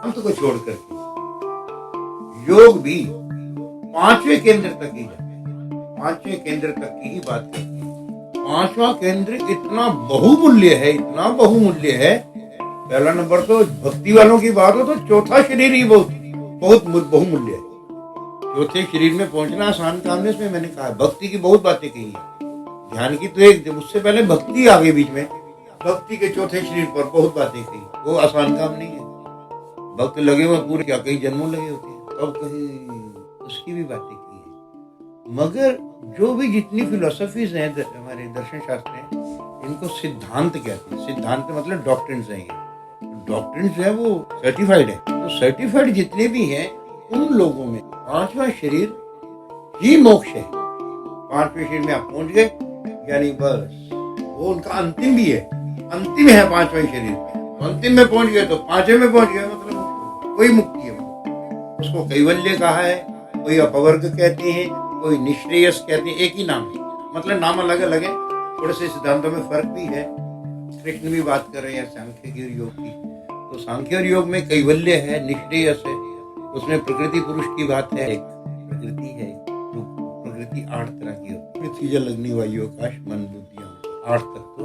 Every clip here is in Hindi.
अंत को छोड़ करके योग भी पांचवें केंद्र तक ही जाता है, पांचवें केंद्र तक की ही बात करते हैं। पांचवा केंद्र इतना बहुमूल्य है, इतना बहुमूल्य है। पहला नंबर तो भक्ति वालों की बात हो तो चौथा शरीर ही बहुत बहुत बहुमूल्य है। चौथे शरीर में पहुंचना आसान काम है। इसमें मैंने कहा भक्ति की बहुत बातें कही है, ध्यान की तो एक, उससे पहले भक्ति आ गई बीच में। भक्ति के चौथे शरीर पर बहुत बातें कही, वो आसान काम नहीं है। भक्त लगे हुए पूरे क्या कई जन्मों लगे होते हैं, अब कहीं उसकी भी बातें की है। मगर जो भी जितनी फिलोसफीज हैं हमारे दर्शन शास्त्र हैं, इनको सिद्धांत कहते हैं। सिद्धांत मतलब डॉक्ट्रिन्स हैं। डॉक्ट्रिन्स जो है वो सर्टिफाइड है। तो सर्टिफाइड जितने भी हैं उन लोगों में पांचवा शरीर ही मोक्ष है। पांचवें शरीर में आप पहुंच गए यानी बस वो उनका अंतिम भी है, अंतिम है पांचवा शरीर। अंतिम में पहुंच गए तो पांचवें में पहुंच गए, मतलब कोई मुक्ति है। उसको कैवल्य कहा है, कोई अपवर्ग कहते हैं, कोई निश्रेयस कहते हैं, एक ही नाम है, मतलब नाम अलग अलग है। थोड़े से सिद्धांतों में फर्क भी है। कृष्ण भी बात कर रहे हैं सांख्य की और योग की। तो सांख्य और योग में कैवल्य है, निश्रेयस है, उसमें प्रकृति पुरुष की बात है। एक प्रकृति है, तो प्रकृति 8 तरह की होती है, पृथ्वी जल अग्नि वायु आकाश मन बुद्धि, 8 तत्व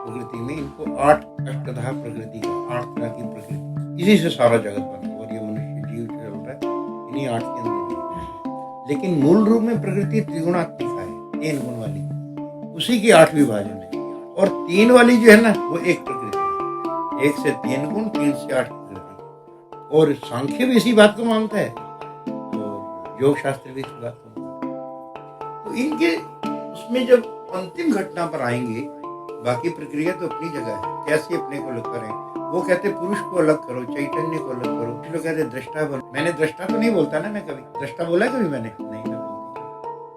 प्रकृति में। इनको 8 अष्टधा प्रकृति का, 8 तरह की प्रकृति, इसी से सारा जगत बना और ये मनुष्य जीव चल रहा है इन्हीं 8 के अंदर। लेकिन मूल रूप में प्रकृति त्रिगुणात्मिका है, 3 गुण वाली, उसी की 8 विभाजन है। और 3 वाली जो है ना वो एक प्रकृति है, 1 से 3 गुण, 3 से 8 प्रकृति। और सांख्य भी इसी बात को मानता है और योग शास्त्र भी इसी बात को मानता है। तो इनके उसमें जब अंतिम घटना पर आएंगे, बाकी प्रक्रिया तो अपनी जगह है, कैसे अपने को अलग करें। वो कहते पुरुष को अलग करो, चैतन्य को अलग करो। कुछ लोग कहते दृष्टा बनो। मैंने दृष्टा तो नहीं बोलता ना, मैं कभी दृष्टा बोला कभी मैंने नहीं, मैं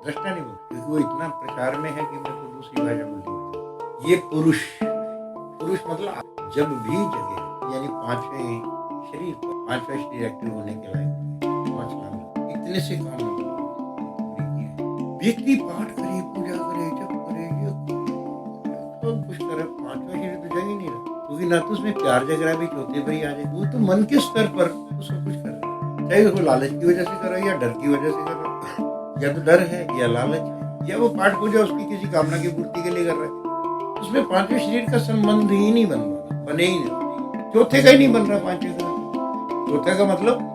दृष्टा नहीं बोलता क्योंकि वो इतना प्रचार में है कि मैं तो दूसरी भाषा बोलती। ये पुरुष, पुरुष मतलब जब भी जगह यानी पांचवें शरीर, पांचवें शरीर एक्टिव होने के लायक 5 लाख इतने से काम व्यक्ति पाठ करे, पूजा करे, जप करे, सब कुछ करे, पांचवा शरीर तो जग ही नहीं रहा। क्योंकि ना तो उसमें प्यार जग रहा भी, चौथे पर ही आ जाए। वो तो मन के स्तर पर उसको कुछ कर रहा है, चाहे उसको लालच की वजह से कर रहा है या डर की वजह से कर रहा है। या तो डर है या लालच है, या वो पाठ पूजा उसकी किसी कामना की पूर्ति के लिए कर रहा है। उसमें पांचवें शरीर का संबंध ही नहीं बन रहा, बने ही नहीं। चौथे का ही नहीं बन रहा, पांचवें का। चौथे का मतलब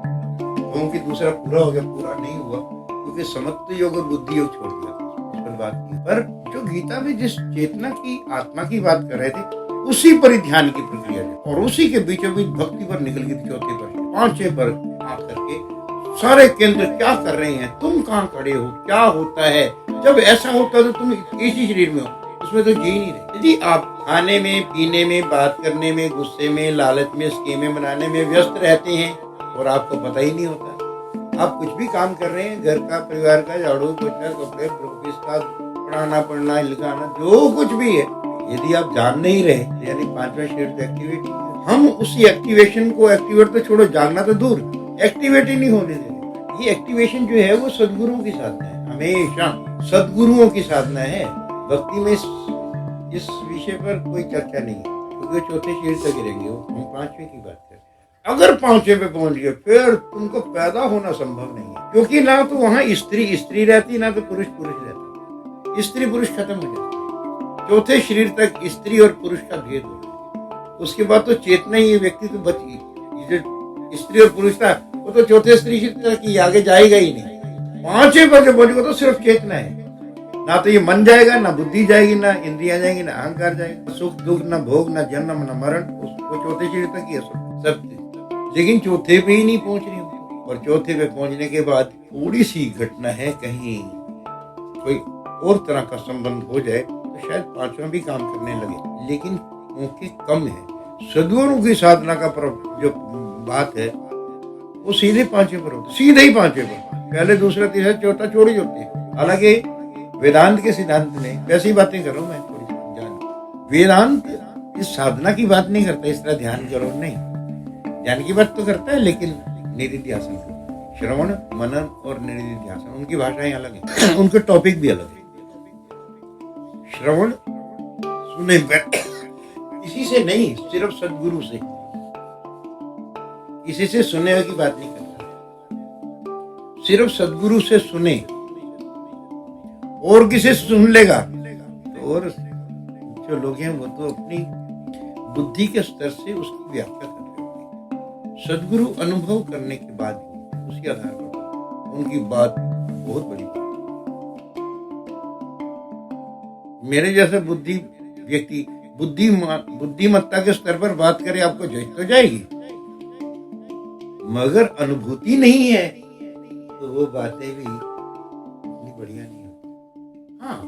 कि दूसरा पूरा हो गया, पूरा नहीं हुआ क्योंकि समत्व योग और बुद्धि योग छोड़ दिया, उस पर बात की। पर जो गीता में जिस चेतना की, आत्मा की बात कर रहे थे, उसी पर ध्यान की प्रक्रिया है। और उसी के बीचों बीच भक्ति पर निकल गई, चौथे पर, पांचवें पर आकर के सारे केंद्र क्या कर रहे हैं, तुम कहाँ खड़े हो, क्या होता है। जब ऐसा होता है तो तुम इसी शरीर में हो, उसमें तो जी नहीं रहे। यदि आप खाने में, पीने में, बात करने में, गुस्से में, लालच में, स्कीमें बनाने में व्यस्त रहते हैं और आपको पता ही नहीं होता, आप कुछ भी काम कर रहे हैं, घर का, परिवार का, झाड़ू पोछा, कपड़े, ऑफिस का, पढ़ाना, पढ़ना, लिखाना, जो कुछ भी है, यदि आप जान नहीं रहे यानी पांचवा शरीर तो एक्टिवेट। हम उसी एक्टिवेशन को, एक्टिवेट तो छोड़ो, जागना तो दूर, एक्टिवेट ही नहीं होने देते। ये एक्टिवेशन जो है वो सदगुरुओं की साधना है, हमेशा सदगुरुओं की साधना है। भक्ति में इस विषय पर कोई चर्चा नहीं है क्योंकि चौथे शरीर तक गिरेंगे। हम पांचवें की बात करें, अगर पांचवें पे पहुंच गए फिर तुमको पैदा होना संभव नहीं है, क्योंकि ना तो वहां स्त्री स्त्री रहती, ना तो पुरुष पुरुष रहता। स्त्री पुरुष खत्म हो जाती, चौथे शरीर तक स्त्री और पुरुष का भेद होता है। उसके बाद तो चेतना ही व्यक्ति तो बच गई। जो स्त्री और पुरुष था वो तो चौथे स्त्री तक ही आगे जाएगा ही नहीं। पांचवें पर जो पहुंचेगा तो सिर्फ चेतना है, ना तो ये मन जाएगा, ना बुद्धि जाएगी, ना इंद्रियां जाएंगी, ना अहंकार जाएगा। सुख दुख, ना भोग, ना जन्म, ना मरण, वो चौथे शरीर तक ही है सब। लेकिन चौथे पे ही नहीं पहुंच रही हूँ। और चौथे पे पहुंचने के बाद थोड़ी सी घटना है, कहीं कोई और तरह का संबंध हो जाए तो शायद पांचवा भी काम करने लगे, लेकिन मौके कम है। सदगुरु की साधना का जो बात है वो सीधे पांचवें पर होती, सीधे ही पांचवें पर। पहले दूसरा तीसरा चौथा छोड़ी होती है। हालांकि वेदांत के सिद्धांत में वैसी बातें करो, मैं थोड़ी जान, वेदांत इस साधना की बात नहीं करता, इस तरह ध्यान करो नहीं, ध्यान की बात तो करता है, लेकिन निधिध्यासन, श्रवण, मनन और निधिध्यासन, उनकी भाषाएं अलग हैं, उनके टॉपिक भी अलग है। श्रवण सुने किसी से नहीं, सिर्फ सदगुरु से। किसी से सुने की बात नहीं करता, सिर्फ सदगुरु से सुने। और किसी से सुन लेगा तो और जो लोग हैं वो तो अपनी बुद्धि के स्तर से उसकी व्याख्या कर रहे होंगे। सदगुरु अनुभव करने के बाद उसी आधार पर उनकी बात बहुत बड़ी बात। मेरे जैसे बुद्धि व्यक्ति बुद्धिमत्ता के स्तर पर बात करे आपको जज तो जाएगी, मगर अनुभूति नहीं है तो वो बातें भी इतनी बढ़िया नहीं होती। हाँ,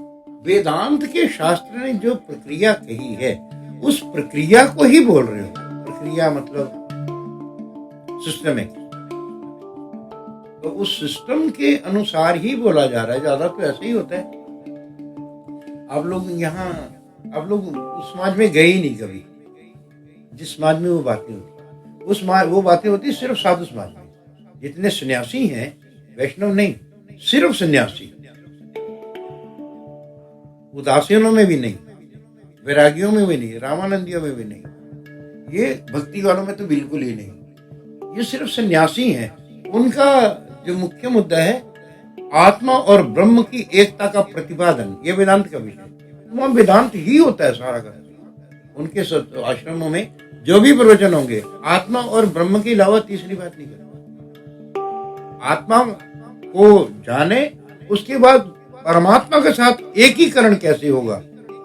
वेदांत के शास्त्र ने जो प्रक्रिया कही है उस प्रक्रिया को ही बोल रहे हो। प्रक्रिया मतलब सिस्टम, तो उस सिस्टम के अनुसार ही बोला जा रहा है। ज्यादा तो ऐसे ही होता है। आप लोग उस समाज में गए ही नहीं कभी जिस समाज में वो बातें होती, वो बातें होती सिर्फ साधु समाज में। जितने सन्यासी हैं, वैष्णव नहीं, सिर्फ सन्यासी, उदासीनों में भी नहीं, वैरागियों में भी नहीं, रामानंदियों में भी नहीं, ये भक्ति वालों में तो बिल्कुल ही नहीं। ये सिर्फ सन्यासी हैं। उनका जो मुख्य मुद्दा है आत्मा और ब्रह्म की एकता का प्रतिपादन, ये वेदांत का विषय। वहाँ वेदांत ही होता है सारा का। उनके आश्रमों में जो भी प्रवचन होंगे आत्मा और ब्रह्म के अलावा तीसरी बात नहीं करते। आत्मा को जाने, उसके बाद परमात्मा के साथ एकीकरण कैसे होगा,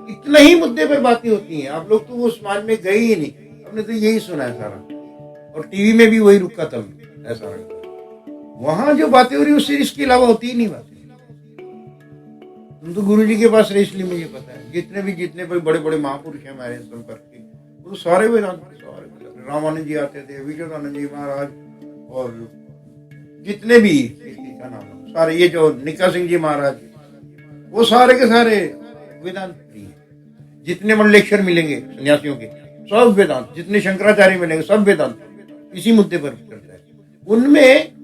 इतने ही मुद्दे पर बातें होती हैं। आप लोग तो वो समाज में गए ही नहीं, हमने तो यही सुना है सारा, और टीवी में भी वही रुका तब ऐसा लगता है। वहां जो बातें हो रही उससे इसके अलावा होती ही नहीं बातें। तुम तो गुरु जी के पास रहे इसलिए मुझे पता है। जितने बड़े बड़े महापुरुष हैं हमारे संपर्क के, वो तो सारे वेदांत रामानंद जी आते थे, विवेकानंद जी महाराज, और जितने भी का नाम सारे, ये जो निका सिंह जी महाराज, वो सारे के सारे वेदांत प्रिय। जितने मंडलेश्वर मिलेंगे सन्यासियों के सब वेदांत, जितने शंकराचार्य मिलेंगे सब वेदांत, इसी मुद्दे पर चलता है। उनमें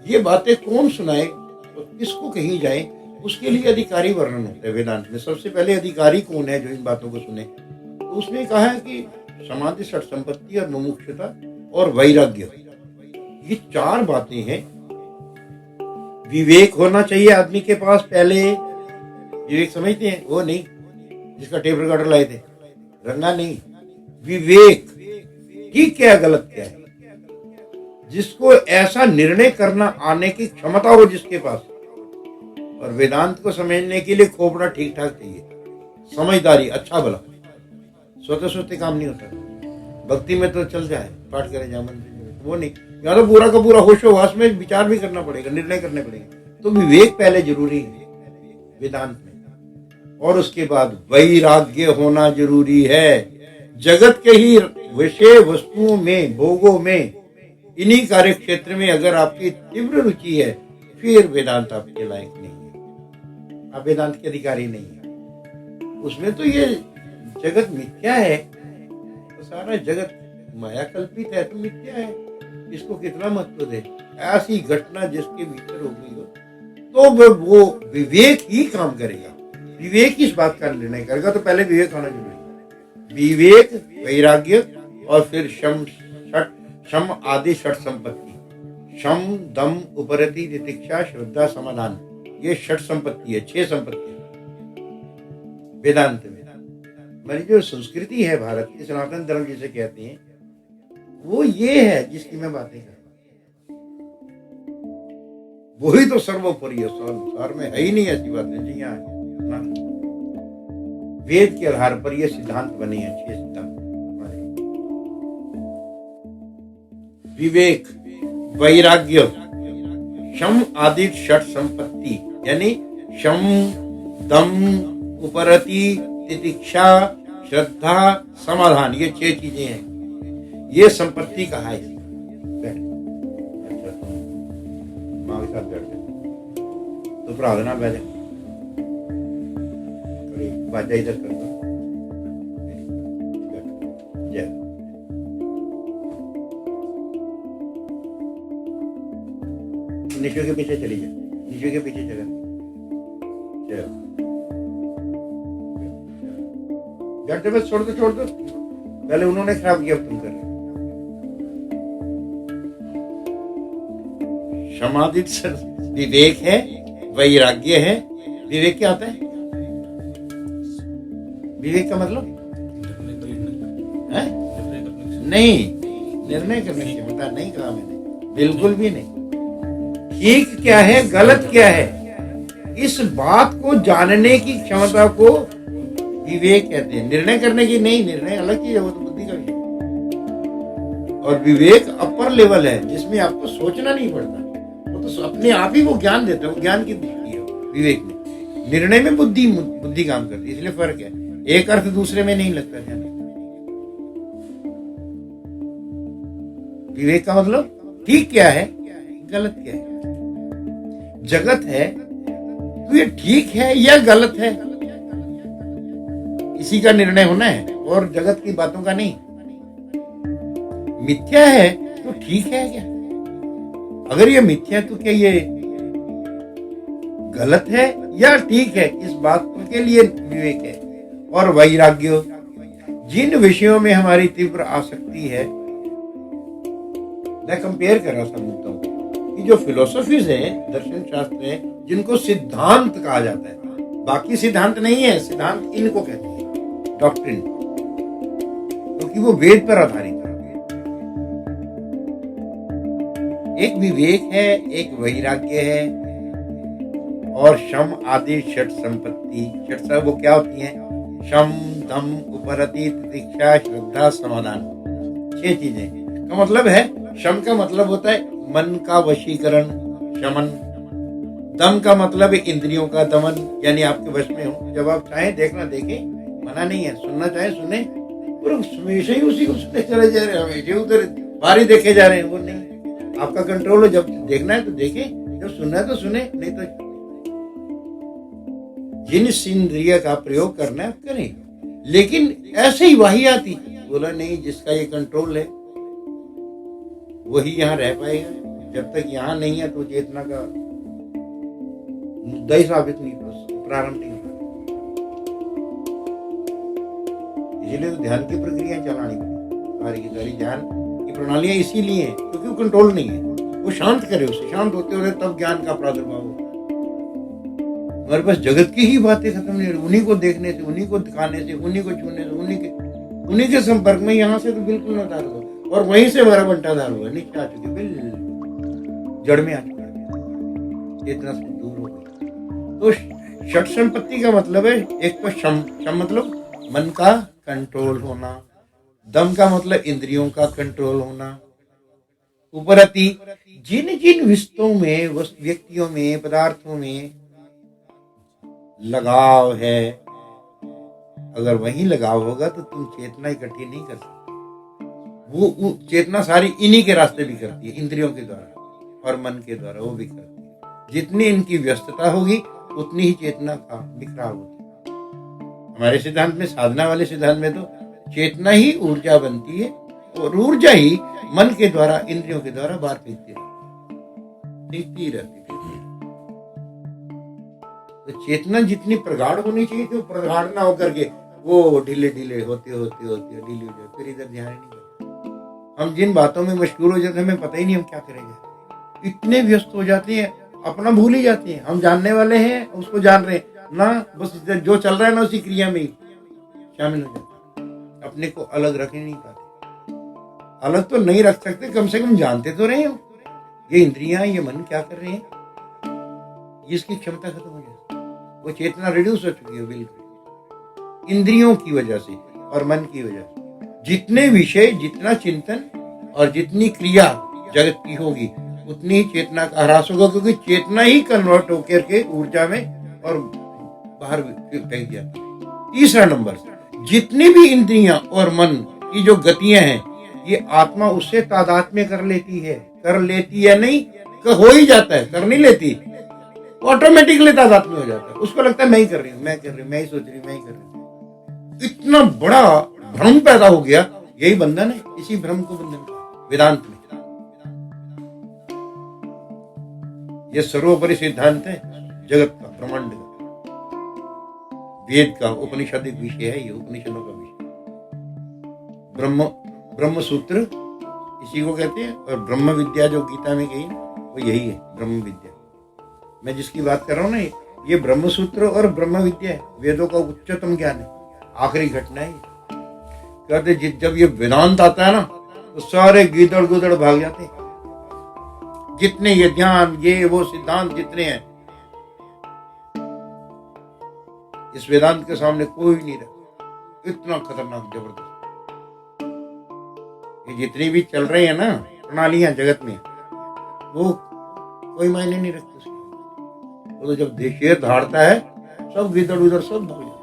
ये बातें कौन सुनाए और किसको कही जाए, उसके लिए अधिकारी वर्णन होता है वेदांत में। सबसे पहले अधिकारी कौन है जो इन बातों को सुने, तो उसमें कहा है कि समाधि, षट संपत्ति और मुमुक्षुता और वैराग्य, ये चार बातें हैं। विवेक होना चाहिए आदमी के पास पहले। विवेक समझते हैं? वो नहीं जिसका टेप रिकॉर्डर लाए थे, रंगा नहीं। विवेक ठीक क्या गलत क्या है, जिसको ऐसा निर्णय करना आने की क्षमता हो जिसके पास। और वेदांत को समझने के लिए खोपड़ा ठीक ठाक चाहिए, समझदारी, अच्छा भला। सोते सोते काम नहीं होता। भक्ति में तो चल जाए, पाठ करे जाए मंदिर, वो नहीं। यहाँ तो पूरा का पूरा होशोवास में विचार भी करना पड़ेगा, निर्णय करने पड़ेंगे। तो विवेक पहले जरूरी है वेदांत में, और उसके बाद वैराग्य होना जरूरी है। जगत के ही विषय वस्तुओं में, भोगों में, इन्हीं कार्य क्षेत्र में अगर आपकी तीव्र रुचि है, फिर वेदांत आपके लायक नहीं है, आप वेदांत के अधिकारी नहीं है। उसमें तो ये जगत मिथ्या है, तो सारा जगत माया कल्पित है, तो मिथ्या है, इसको कितना महत्व दे। ऐसी घटना जिसके भीतर हो गई हो तो वो विवेक ही काम करेगा, विवेक इस बात का निर्णय करेगा। तो पहले विवेक होना जरूरी है। विवेक, वैराग्य, और फिर शम आदि षट संपत्ति। शम, दम, उपरति, तितिक्षा, श्रद्धा, समाधान, ये षट संपत्ति है, 6 संपत्ति वेदांत में। हमारी जो संस्कृति है भारत की, सनातन धर्म जिसे कहते हैं, वो ये है जिसकी मैं बातें कर रहा हूं। वही तो सर्वोपरि है, संसार में है ही नहीं ऐसी बातें जी। यहाँ वेद के आधार पर ये सिद्धांत बने हैं, 6 सिद्धांत। विवेक, वैराग्य, शम आदि षट संपत्ति, यानी शम, दम, उपरति, तितिक्षा, श्रद्धा, समाधान, ये 6 चीजें हैं। ये संपत्ति कहा है। माँ के साथ बैठ जाए तो प्रार्थना बैठे, बाजा इधर कर दो, जय। निशु के पीछे चली जाए, निशु के पीछे चले, बैठते बस, छोड़ दो। पहले उन्होंने खराब किया, अब तुम कर रहे। समाधित विवेक है, वैराग्य है। विवेक क्या होता है? विवेक का मतलब है? नहीं, निर्णय करने की क्षमता नहीं कहा मैंने, बिल्कुल भी नहीं। ठीक क्या है, गलत क्या है, इस बात को जानने की क्षमता को विवेक कहते हैं। निर्णय करने की नहीं, निर्णय अलग चीज है, वो तो बुद्धि का विषय। और विवेक अपर लेवल है जिसमें आपको सोचना नहीं पड़ता, वो तो अपने आप ही वो ज्ञान देता है, वो ज्ञान की दृष्टि है विवेक में। निर्णय में बुद्धि काम करती है, इसलिए फर्क है, एक अर्थ दूसरे में नहीं लगता ध्यान। विवेक का मतलब ठीक क्या है, गलत क्या है। जगत है तो ये ठीक है या गलत है, इसी का निर्णय होना है, और जगत की बातों का नहीं। मिथ्या है तो ठीक है क्या? अगर ये मिथ्या है तो क्या ये गलत है या ठीक है, इस बात के लिए विवेक है। और वैराग्य, जिन विषयों में हमारी तीव्र आसक्ति है, मैं कंपेयर कर रहा था मुद्दों को, कि जो फिलोसफीज है, दर्शन शास्त्र है, जिनको सिद्धांत कहा जाता है, बाकी सिद्धांत नहीं है, सिद्धांत इनको कहते हैं, डॉक्ट्रिन, क्योंकि वो वेद पर आधारित है। एक विवेक है, एक वैराग्य है, और शम आदि षट संपत्ति। षट सब वो क्या होती हैं? शम, दम, उपरति, तितिक्षा, श्रद्धा, समाधान, 6 चीजें का मतलब है। शम का मतलब होता है मन का वशीकरण, शमन। दम का मतलब है इंद्रियों का दमन, यानी आपके वश में हो, जब आप चाहें देखना देखें, मना नहीं है, सुनना चाहे सुने, और हमेशा ही उसी को सुनते चले जा रहे हैं, हमेशा उधर बाहर ही देखे जा रहे हैं, वो नहीं। आपका कंट्रोल हो, जब देखना है तो देखे, जब सुनना है तो सुने, नहीं तो जिन इंद्रिय का प्रयोग करना है करें। लेकिन ऐसे ही वही आती, बोला नहीं, जिसका ये कंट्रोल है वही यहाँ रह पाएगा। जब तक यहाँ नहीं है तो चेतना का मुद्दा ही साबित नहीं, प्रारंभ नहीं होगा। इसलिए तो ध्यान की प्रक्रिया चलानी पड़ेगी, सारी की सारी ध्यान की प्रणालियां इसीलिए है, क्योंकि वो कंट्रोल नहीं है, वो शांत करे, उसे शांत होते हुए तब ज्ञान का प्रादुर्भाव हो। हमारे पास जगत की ही बातें खत्म नहीं, उन्हीं को देखने से, उन्हीं को दिखाने से, उन्हीं को छूने से, उन्हीं के संपर्क में, यहाँ से तो बिल्कुल नदार हो, और वहीं से हमारा बंटाधार हुआ, नीचे आ चुके, बिल्कुल जड़ में आ चुके, इतना दूर हो गए। तो षट संपत्ति का मतलब है, एक तो शम मतलब मन का कंट्रोल होना, दम का मतलब इंद्रियों का कंट्रोल होना, उपरति, जिन जिन विस्तों में, व्यक्तियों में, पदार्थों में लगाव है, अगर वहीं लगाव होगा तो तुम चेतना इकट्ठी नहीं कर सकते। वो चेतना सारी इन्हीं के रास्ते भी करती है, इंद्रियों के द्वारा और मन के द्वारा वो भी करती है। जितनी इनकी व्यस्तता होगी उतनी ही चेतना का बिखराव होता है। हमारे सिद्धांत में, साधना वाले सिद्धांत में, तो चेतना ही ऊर्जा बनती है, और ऊर्जा ही मन के द्वारा, इंद्रियों के द्वारा बाहर फेंकती रहती है। तो चेतना जितनी प्रगाढ़ होनी चाहिए थी, वो प्रगाढ़ ना होकर के वो ढीले ढीले होते ढीली हो जाए, फिर इधर ध्यान नहीं करते। हम जिन बातों में मशगूल हो जाते हैं, हमें पता ही नहीं हम क्या करेंगे, इतने व्यस्त हो जाते हैं, अपना भूल ही जाते हैं। हम जानने वाले हैं, उसको जान रहे हैं ना, बस जो चल रहा है ना उसी क्रिया में ही शामिल हो जाते हैं, अपने को अलग रख ही नहीं पाते। अलग तो नहीं रख सकते, कम से कम जानते तो रहे हो ये इंद्रियां, ये मन क्या कर रहे हैं, इसकी क्षमता खत्म हो जाती है। वो चेतना रिड्यूस हो चुकी है बिल्कुल, इंद्रियों की वजह से और मन की वजह से। जितने विषय, जितना चिंतन और जितनी क्रिया जगत की होगी, उतनी ही चेतना का ह्रास होगा, क्योंकि चेतना ही कन्वर्ट होकर के ऊर्जा में और बाहर फेंक जाती है। तीसरा नंबर, जितनी भी इंद्रियां और मन की जो गतियां हैं, ये आत्मा उससे तादात्म्य कर लेती है नहीं, हो ही जाता है, कर नहीं लेती, ऑटोमेटिकली तादात्म्य हो जाता है। उसको लगता है मैं ही कर रही हूँ, मैं ही सोच रही हूँ, मैं ही कर रही हूँ। इतना बड़ा भ्रम पैदा हो गया, यही बंधन है, इसी भ्रम को बंधन वेदांत में। यह सर्वोपरि सिद्धांत है जगत का, ब्रह्मांड का, वेद का, उपनिषदिक विषय है, ये उपनिषदों का विषय। ब्रह्म सूत्र इसी को कहते हैं, और ब्रह्म विद्या जो गीता में गई वो यही है ब्रह्म विद्या। मैं जिसकी बात कर रहा हूँ ना, ये ब्रह्म सूत्र और ब्रह्म विद्या है, वेदों का उच्चतम ज्ञान है। आखिरी घटना है कहते जब ये वेदांत आता है ना तो सारे गीदड़ गुदड़ भाग जाते हैं। जितने ये ध्यान ये वो सिद्धांत जितने हैं, इस वेदांत के सामने कोई नहीं रहा। इतना खतरनाक जबरदस्त ये जितनी भी चल रही है ना प्रणालियां जगत में, वो कोई मायने नहीं रखती उसकी। वो तो जब शेर दहाड़ता है सब इधर उधर सब भाग जाते।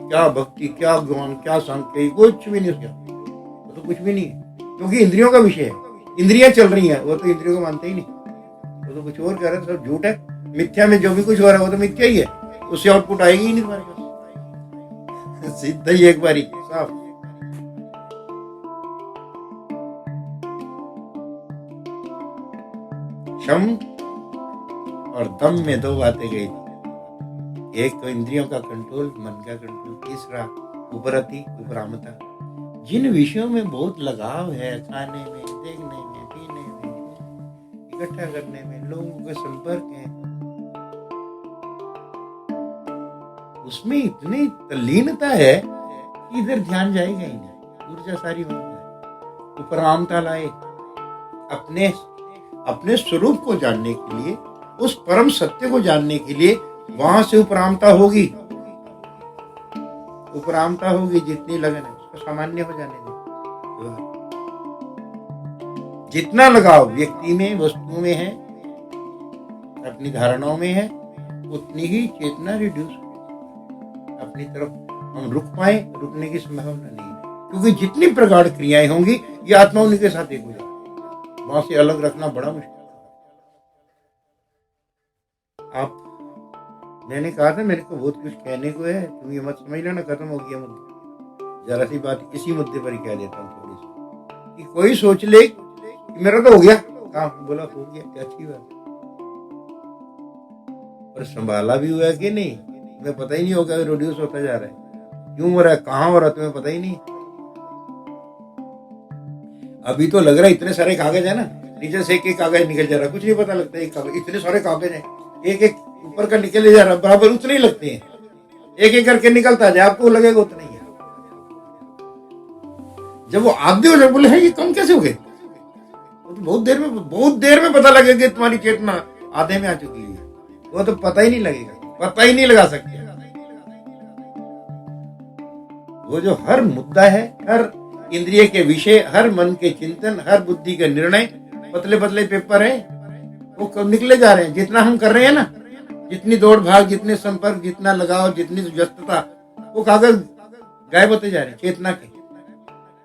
क्या भक्ति, क्या ज्ञान, क्या सांख्य, कुछ भी नहीं उसका। वो तो कुछ भी नहीं है, क्योंकि इंद्रियों का विषय है। इंद्रियां चल रही हैं, वो तो इंद्रियों को मानते ही नहीं। वो तो कुछ और कह रहे हैं, सब झूठ है। मिथ्या में जो भी कुछ हो रहा है वो तो मिथ्या ही है, उससे आउटपुट आएगी ही नहीं तुम्हारे पास। सीधा ही एक बारी साफ। शम और दम में दो बातें गई थी। एक तो इंद्रियों का कंट्रोल, मन का कंट्रोल। तीसरा उपरति, उपरामता। जिन विषयों में बहुत लगाव है, खाने में, देखने में, पीने में, इकट्ठा करने में, लोगों के संपर्क है, उसमें इतनी तल्लीनता है कि इधर ध्यान जाएगा ही नहीं, ऊर्जा सारी बन जाए। उपरामता लाए, अपने स्वरूप को जानने के लिए, उस परम सत्य को जानने के लिए वहां से उपरामता होगी। उपरामता होगी, जितनी लगन है उसको सामान्य हो जाने दे। जितना लगाव व्यक्ति में, वस्तुओं में है, अपनी धारणाओं में है, उतनी ही चेतना रिड्यूस अपनी तरफ हम रुक पाए, रुकने की संभावना नहीं है। क्योंकि जितनी प्रगाढ़ क्रियाएं होंगी ये आत्मा उन्हीं के साथ एक हो जाएगी। वहां से अलग रखना बड़ा मुश्किल। आप मैंने कहा था मेरे को बहुत कुछ कहने को है, तुम ये मत समझ लेना खत्म हो गया मुद्दा। जरा सी बात इसी मुद्दे पर ही कह देता हूँ थोड़ी सी, कि कोई सोच ले कि मेरा तो हो गया काम, बोला हो गया क्या अच्छी बात, पर संभाला भी हुआ कि नहीं तुम्हें पता ही नहीं होगा। रिड्यूस होता जा रहा है, क्यों हो रहा है, कहाँ हो रहा है, तुम्हें पता ही नहीं। अभी तो लग रहा है इतने सारे कागज है ना, नीचे से एक एक कागज निकल जा रहा है, कुछ नहीं पता लगता। एक कागज, इतने सारे कागज है, एक एक ऊपर का निकले जा रहा है, बराबर उतने ही लगते हैं। एक एक करके निकलता जाए, आपको लगेगा उतना ही है। जब वो आधे हो जाए, बोले है ये कम कैसे हो गए, तो बहुत देर में पता लगेगा कि तुम्हारी चेतना आधे में आ चुकी है। वो तो पता ही नहीं लगेगा, पता ही नहीं लगा सकते। वो जो हर मुद्दा है, हर इंद्रिय के विषय, हर मन के चिंतन, हर बुद्धि के निर्णय, पतले पतले पेपर है, वो कब निकले जा रहे हैं। जितना हम कर रहे हैं ना, जितनी दौड़ भाग, जितने संपर्क, जितना लगाव, जितनी व्यस्तता, वो कागज गायब होते जा रहे हैं चेतना के।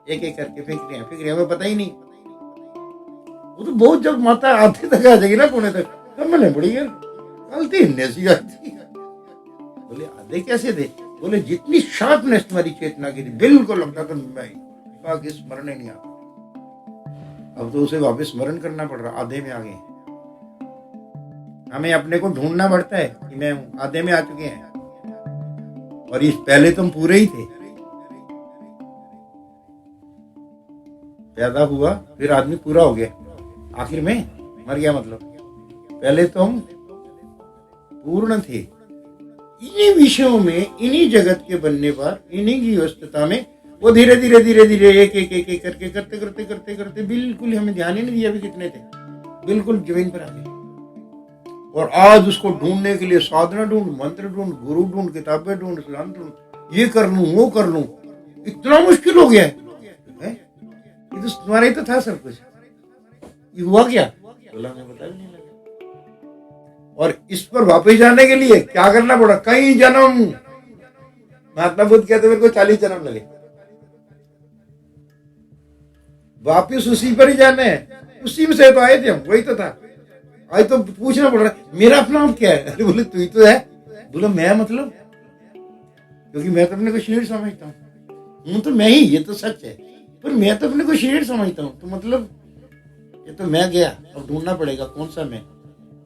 एक एक करके फिक्र हमें पता ही नहीं। वो तो बहुत जब माता आधे तक आ जाएगी ना, पुणे तक, तब मैंने बड़ी यार गलती हिन्नेसी आती। बोले आधे कैसे थे, बोले जितनी शार्पनेस तुम्हारी चेतना की थी, बिल्कुल लगता था मैं स्मरण ही नहीं आता। अब तो उसे वापस स्मरण करना पड़ रहा, आधे में आ गए। हमें अपने को ढूंढना पड़ता है कि मैं हूं, आधे में आ चुके हैं। और इस पहले तुम पूरे ही थे, पैदा हुआ फिर आदमी पूरा हो गया, आखिर में मर गया। मतलब पहले तुम पूर्ण थे। इन्हीं विषयों में, इन्हीं जगत के बनने पर, इन्हीं की व्यस्तता में वो धीरे धीरे एक करते बिल्कुल हमें ध्यान ही नहीं दिया अभी कितने थे, बिल्कुल जमीन पर आ गए। और आज उसको ढूंढने के लिए साधना ढूंढ, मंत्र ढूंढ, गुरु ढूंढ, किताबें ढूंढ, सिद्धांत ढूंढ, ये कर लूं वो कर लूं, इतना मुश्किल हो गया है। ये तो तुम्हारा ही तो था सब कुछ, ये हुआ क्या, बोला हमें पता भी नहीं लगा। और इस पर वापस जाने के लिए क्या करना पड़ा, कई जन्म। महात्मा बुद्ध कहते मेरे को 40 जन्म लगे, वापिस उसी पर ही जाना है। उसी में से तो आए थे हम, वही तो था। आज तो पूछना पड़ रहा है मेरा अपना नाम क्या है। अरे बोले तू ही तो है। बोला मैं मतलब, क्योंकि मैं तो अपने को शरीर समझता हूँ, तो मैं ही, ये तो सच है, पर मैं तो अपने को शरीर समझता हूँ, तो मतलब ये तो मैं गया। अब ढूंढना पड़ेगा कौन सा मैं।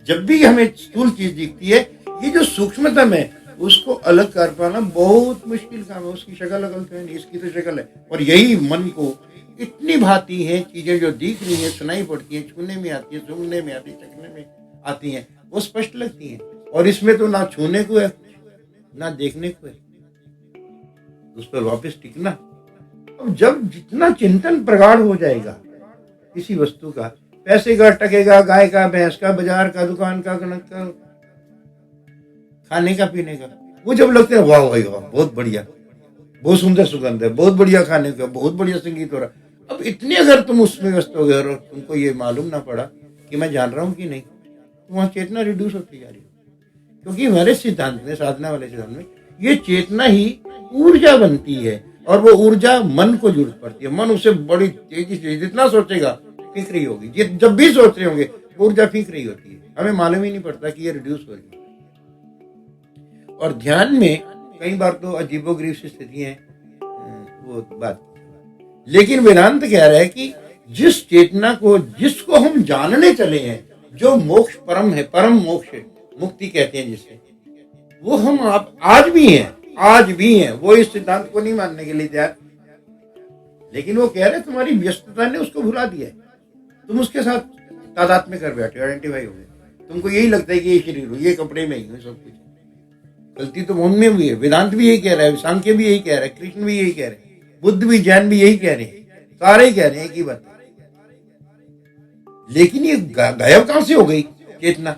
जब भी हमें स्थूल चीज दिखती है, ये जो सूक्ष्मतम है उसको अलग कर पाना बहुत मुश्किल काम है। उसकी शक्ल अकल तो है नहीं, इसकी तो शक्ल है। और यही मन को इतनी भांति हैं चीजें जो दिख रही हैं, सुनाई पड़ती हैं, छूने में आती है, सूंघने में आती है, चखने में आती हैं, वो स्पष्ट लगती हैं। और इसमें तो ना छूने को है ना देखने को है, उस पर वापस टिकना। अब जब जितना चिंतन प्रगाढ़ हो जाएगा किसी वस्तु का, पैसे का टकेगा, गाय का, भैंस का, बाजार का, दुकान का, कनक का, खाने का, पीने का, वो जब लगते हैं वाह भाई वाह, बहुत बढ़िया, बहुत सुंदर सुगंध है, बहुत बढ़िया खाने का, बहुत बढ़िया संगीत हो रहा। अब इतने अगर तुम उसमें व्यस्त हो गए और तुमको ये मालूम ना पड़ा कि मैं जान रहा हूँ कि नहीं, तो वहां चेतना रिड्यूस होती जा रही है। क्योंकि हमारे सिद्धांत में, साधना वाले सिद्धांत में, ये चेतना ही ऊर्जा बनती है और वो ऊर्जा मन को जरूरत पड़ती है। मन उसे बड़ी तेजी से जितना सोचेगा फीक रही होगी, जब भी सोच रहे होंगे ऊर्जा फीक रही होती है, हमें मालूम ही नहीं पड़ता कि ये रिड्यूस हो रही है। और ध्यान में कई बार तो अजीबोगरीब सी स्थिति है वो बात, लेकिन वेदांत कह रहा है कि जिस चेतना को, जिसको हम जानने चले हैं, जो मोक्ष परम है, परम मोक्ष है, मुक्ति कहते हैं जिसे, वो हम आप आज भी हैं। वो इस सिद्धांत को नहीं मानने के लिए तैयार, लेकिन वो कह रहे तुम्हारी व्यस्तता ने उसको भुला दिया है, तुम उसके साथ तादात्म्य कर बैठे, आइडेंटिफाई हो गए, तुमको यही लगता है कि ये शरीर हो, ये कपड़े में ही हो, सब कुछ। गलती तो मन में हुई है। वेदांत भी यही कह रहा है, सांख्य भी यही कह रहा है, कृष्ण भी यही कह रहे हैं, बुद्ध भी, जैन भी यही कह रहे हैं, सारे ही कह रहे हैं एक ही बात। लेकिन ये गायब कहां से हो गई चेतना?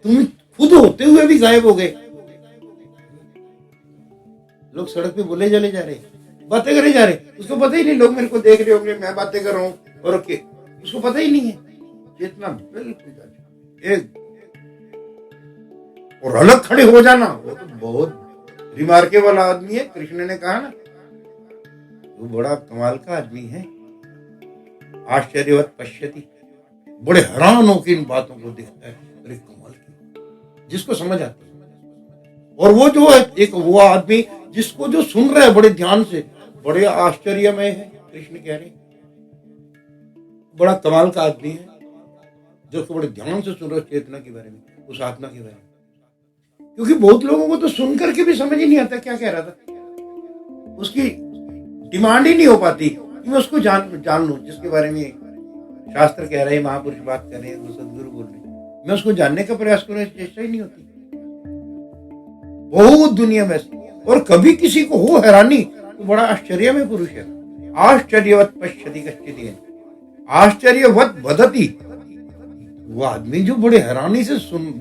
तुम खुद होते हुए भी गायब हो गए। लोग सड़क पे बोले चले जा रहे, बातें करे जा रहे, उसको पता ही नहीं लोग मेरे को देख रहे होंगे, मैं बातें कर रहा हूँ, और उसको पता ही नहीं है। चेतना बिल्कुल एक और अलग खड़े हो जाना, वो तो बहुत रिमार्केबल आदमी है। कृष्ण ने कहा ना, वो बड़ा कमाल का आदमी है, आश्चर्यवत पश्यति, बड़े हैरान होकर इन बातों को देखता है, अरे कमाल की, जिसको समझ आती है। और वो जो है एक वो आदमी जिसको जो सुन रहा है बड़े ध्यान से, बड़े आश्चर्यमय है, कृष्ण कह रहे बड़ा कमाल का आदमी है जो बड़े ध्यान से सुन रहा है चेतना के बारे में, उस आत्मा के बारे में। क्योंकि बहुत लोगों को तो सुन करके भी समझ ही नहीं आता क्या कह रहा था, उसकी डिमांड ही नहीं हो पाती कि मैं उसको जान लूं, जिसके बारे में शास्त्र कह रहे हैं, महापुरुष बात कर रहे हैं, वो सदगुरु बोल रहे हैं, मैं उसको जानने का प्रयास करूं, चेष्टा ही नहीं होती। बहुत दुनिया में, और कभी किसी को हो हैरानी तो बड़ा आश्चर्य में पुरुष है। आश्चर्यवत पश्यति कश्चित्, आश्चर्यवत वदति, वो आदमी जो बड़े हैरानी से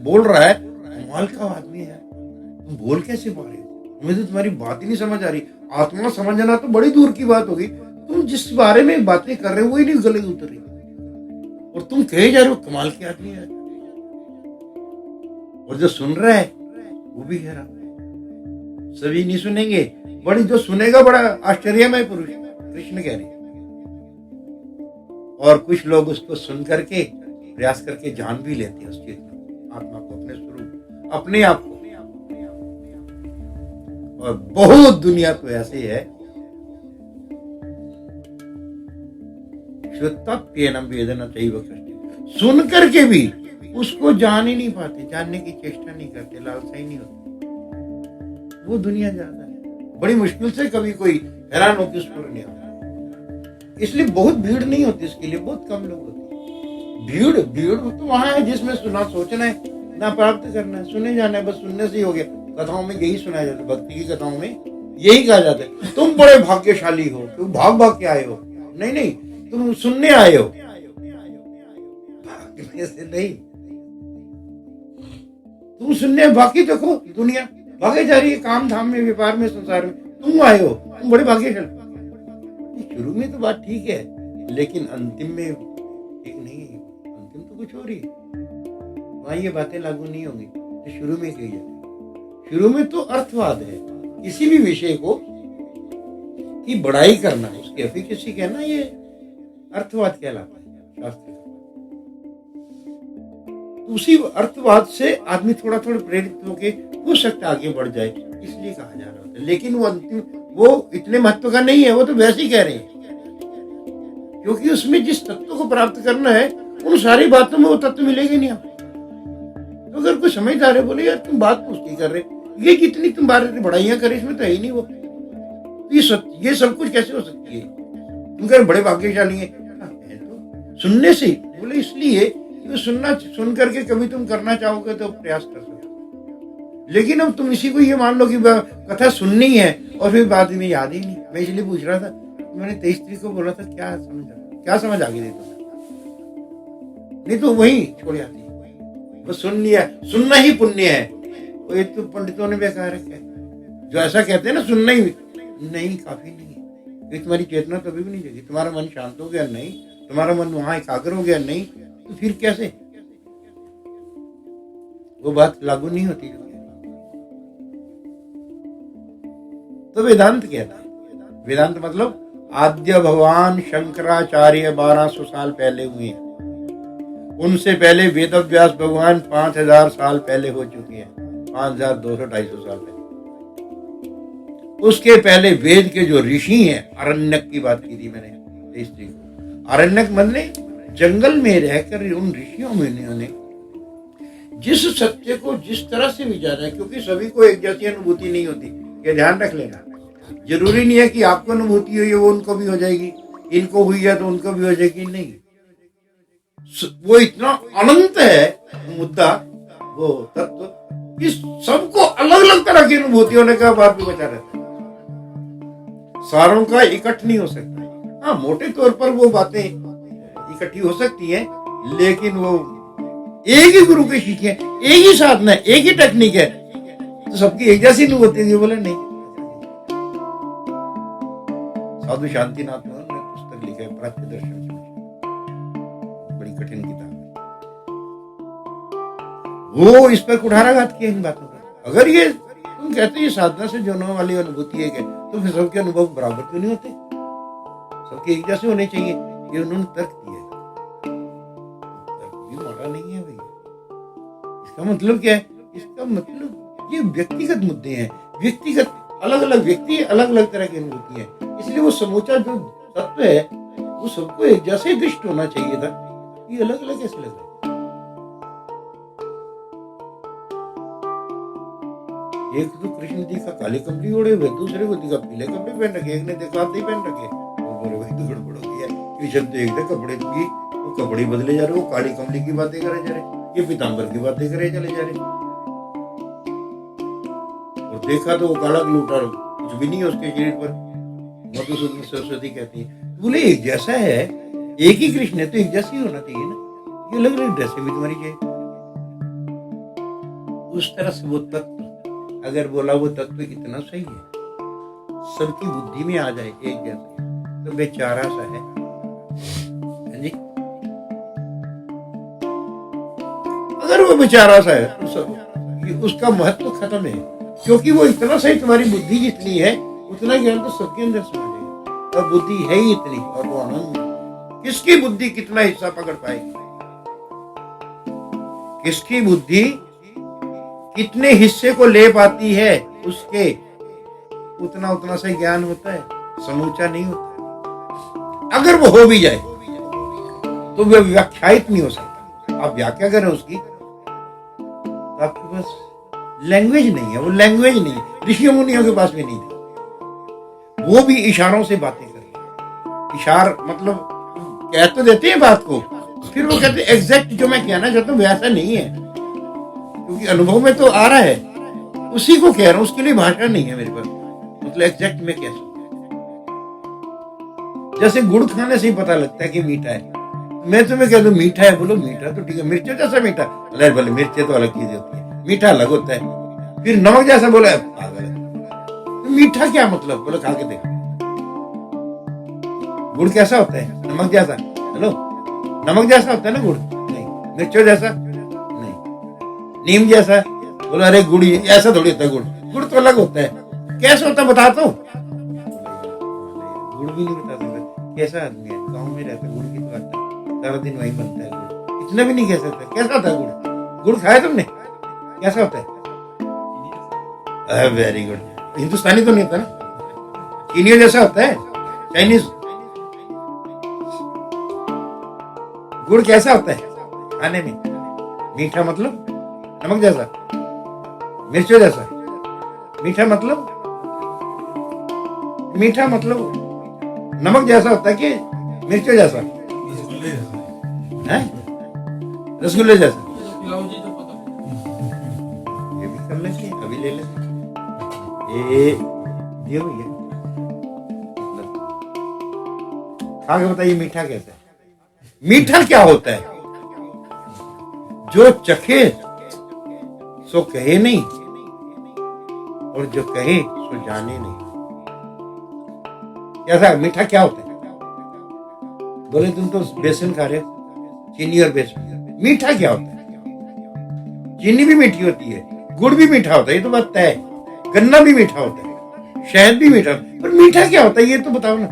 बोल रहा है, कमाल का आदमी है, तुम बोल कैसे पा रहे हो, मुझे तो तुम्हारी बात ही नहीं समझ आ रही। आत्मा समझना तो बड़ी दूर की बात होगी, तुम जिस बारे में बातें कर रहे हो वही नहीं गले उतर रही, और तुम कहे जा रहे हो कमाल के आदमी है। और जो सुन रहा है वो भी हैरान, सभी नहीं सुनेंगे, बड़ी जो सुनेगा बड़ा आश्चर्यमय पुरुष, कृष्ण कह रहे। और कुछ लोग उसको सुन करके प्रयास करके जान भी लेते हैं उस चेतना आत्मा को, अपने स्वरूप, अपने आप को। और बहुत दुनिया तो ऐसे है, श्रुत्वाप्येनं वेदना चैव कृष्ण, सुन करके भी उसको जान ही नहीं पाते, जानने की चेष्टा नहीं करते, लालसा ही नहीं होती। वो दुनिया ज्यादा है, बड़ी मुश्किल से कभी कोई हैरान होकर उस पर नहीं आता। इसलिए बहुत भीड़ नहीं होती इसके लिए, बहुत कम लोग होते। भीड़ तो वहां है जिसमें सुना सोचना है, ना प्राप्त करना है, सुने जाना है, बस सुनने से ही हो गया। कथाओं में यही सुनाया जाता है, भक्ति की कथाओं में यही कहा जाता है, तुम बड़े भाग्यशाली हो, तुम भाग के आए हो। नहीं, तुम सुनने आए हो, भागने से नहीं। तुम सुनने, बाकी देखो दुनिया भागे जा रही है, काम धाम में, व्यापार में, संसार में, तुम आए हो, तुम बड़े भाग्यशाली। शुरू में तो बात ठीक है, लेकिन अंतिम में ठीक नहीं है, अंतिम तो कुछ हो रही है, वहां ये बातें लागू नहीं होंगी जो शुरू में कही जाती। शुरू में तो अर्थवाद है, किसी भी विषय को की बड़ाई करना, उसकी एफिकेसी कहना, ये अर्थवाद कहलाता है शास्त्र। उसी अर्थवाद से आदमी थोड़ा प्रेरित होकर हो सकता आगे बढ़ जाए, इसलिए कहा जा रहा है। लेकिन वो अंतिम, वो इतने महत्व का नहीं है, वो तो वैसे ही कह रहे हैं, क्योंकि उसमें जिस तत्व को प्राप्त करना है, उन सारी बातों में वो तत्व मिलेगा नहीं आपको। तो अगर कोई समझदार है, बोले यार तुम बात पूछती कर रहे, ये कितनी तुम बार बढ़ाइयां करे, इसमें तो है ही नहीं वो, ये सब कुछ कैसे हो सकती है? तुम कह रहे बड़े भाग्यशाली हैं। है तो सुनने से। बोले इसलिए कि सुनना, सुन करके कभी तुम करना चाहोगे तो प्रयास कर सकते हो, लेकिन अब तुम इसी को ये मान लो कि कथा सुननी है और फिर बाद में याद ही नहीं। मैं इसलिए पूछ रहा था, मैंने 23 तारीख को बोला था, क्या समझ आ गई थी तुम्हें? नहीं तो वही छोड़ जाती है, बस सुन लिया। सुनना ही पुण्य है। वो एक तो पंडितों ने बेकार रखा है जो ऐसा कहते हैं ना, सुनना ही नहीं, काफी नहीं है। तुम्हारी चेतना कभी भी नहीं जगी, तुम्हारा मन शांत हो गया नहीं, तुम्हारा मन वहां एकाग्र हो गया नहीं, तो फिर कैसे वो बात लागू नहीं होती जो। तो वेदांत कहता है, वेदांत मतलब आद्य भगवान शंकराचार्य 1200 साल पहले हुए, उनसे पहले वेद व्यास भगवान 5000 साल पहले हो चुके हैं, 5200-250 साल पहले। उसके पहले वेद के जो ऋषि हैं, अरण्यक की बात की थी मैंने, इस चीज को अरण्यक मतलब जंगल में रहकर उन ऋषियों ने जिस सत्य को जिस तरह से विचारा है, क्योंकि सभी को एक जैसी अनुभूति नहीं होती, ये ध्यान रख लेना। जरूरी नहीं है कि आपको अनुभूति हुई है वो उनको भी हो जाएगी, इनको हुई है तो उनको भी हो जाएगी, नहीं। वो इतना अनंत है मुद्दा, वो तत्व कि सबको अलग अलग तरह की अनुभूति होने का बात भी बचा रहता है, सारों का इकट्ठ नहीं हो सकता। हाँ, मोटे तौर पर वो बातें इकट्ठी हो सकती हैं, लेकिन वो एक ही गुरु की सीख है, एक ही साधना है, एक ही टेक्निक है, तो सबकी एक जैसी अनुभूति है। बोले नहीं। साधु शांतिनाथ ने पुस्तक लिखा है प्राच्य दर्शन, बड़ी कठिन किताब है। वो इस पर कुठाराघात किया इन बातों का। अगर ये तुम कहते ये साधना से जो होने वाली अनुभूति है, तो फिर सबके अनुभव बराबर क्यों नहीं होते? सबके एक जैसे होने चाहिए। ये उन्होंने तर्क दिया है, तर्क भी माड़ा नहीं है भैया। इसका मतलब क्या है? इसका मतलब ये व्यक्तिगत मुद्दे हैं, व्यक्तिगत अलग अलग व्यक्ति अलग अलग तरह की अनुभूति है, इसलिए वो समूचा जो तत्व है वो सबको एक जैसे दृष्ट होना चाहिए था। ये अलग अलग कैसे लग रहा है? एक तो कृष्ण जी का काले कपड़े ओढ़े हुए, दूसरे को दिखा पीले कपड़े पहन रखे, एक ने देखा आधे पहन रखे, वो बोले भाई तो गड़बड़ हो गया। कृष्ण तो एक कपड़े की वो कपड़े बदले जा रहे, वो काली कमली की बातें करे जा रहे, ये पीताम्बर की बातें करे चले जा रहे। और देखा तो वो काला लूटा, कुछ भी नहीं है उसके शरीर पर। मधुसूदन सरस्वती कहती है, बोले एक जैसा है, एक ही कृष्ण है तो एक जैसी होना चाहिए ना, ये अलग अलग ड्रेसें भी तुम्हारी चाहिए। उस तरह से वो तत्व, अगर बोला वो तत्व कितना सही है, सबकी बुद्धि में आ जाए एक जैसा, तो बेचारा सा है जी। अगर वो बेचारा सा है तो उसका महत्व खत्म है, क्योंकि वो इतना सही, तुम्हारी बुद्धि जितनी है उतना ज्ञान तो सबके अंदर समा जाएगा। और बुद्धि है ही इतनी, और वो आनंद, किसकी बुद्धि कितना हिस्सा पकड़ पाएगी, किसकी बुद्धि कितने हिस्से को ले पाती है, उसके उतना उतना से ज्ञान होता है, समूचा नहीं होता। अगर वो हो भी जाए तो वह व्याख्यायित नहीं हो सकता। आप व्याख्या करें उसकी तो आपके पास लैंग्वेज नहीं है, वो लैंग्वेज नहीं है। ऋषियों मुनियों के पास भी नहीं थी, वो भी इशारों से बातें करें। इशार मतलब कह तो देते हैं बात को, फिर वो कहते हैं एग्जैक्ट जो मैं कहना चाहता हूँ वैसा नहीं है, क्योंकि अनुभव में तो आ रहा है, उसी को कह रहा हूं, उसके लिए भाषा नहीं है मेरे पास, मतलब एग्जैक्ट में कैसे। जैसे गुड़ खाने से ही पता लगता है कि मीठा है, मैं तुम्हें कह दूं मीठा है, बोलो मीठा तो ठीक है, मिर्चों जैसा मीठा, अरे बोले मिर्चें तो अलग चीज होती है, मीठा अलग होता है। फिर नमक जैसा, बोला पागल है, तो मीठा क्या मतलब, बोलो खा के देखो। गुड़ कैसा होता है? नमक जैसा। हेलो, नमक जैसा होता है ना गुड़? नहीं। मिर्चों जैसा? नहीं। नीम जैसा? बोलो अरे गुड़ ऐसा थोड़ी होता है, गुड़ तो अलग होता है। कैसे होता बता तो, गुड़ भी नहीं बता सकता। कैसा आदमी है, गाँव में रहता है, गुड़ की तो आता है, सारा दिन वही बनता है गुड़, इतना भी नहीं कह सकता। कैसा होता है गुड़? गुड़ खाया तुमने? कैसा होता है? Very good. हिंदुस्तानी तो नहीं होता ना, चीनियों जैसा होता है, चाइनीज। गुड़ कैसा होता है खाने में? मीठा मतलब नमक जैसा, मिर्चों जैसा। मीठा मतलब नमक जैसा होता है कि मिर्चों जैसा है? रसगुल्ले जैसा। ये भी कर लेंगे, अभी ले लेंगे। ये दियो भैया, खा के बताइए मीठा कैसा है? मीठा क्या होता है? जो चखे सो कहे नहीं, और जो कहे सो जाने नहीं। कैसा मीठा क्या होता है? बोले तुम तो बेसन खा रहे हो, चीनी और बेसन। मीठा क्या होता है? चीनी भी मीठी होती है, गुड़ भी मीठा होता है, ये तो बात तय है। गन्ना भी मीठा होता है, शहद भी मीठा होता है, पर मीठा क्या होता है ये तो बताओ ना।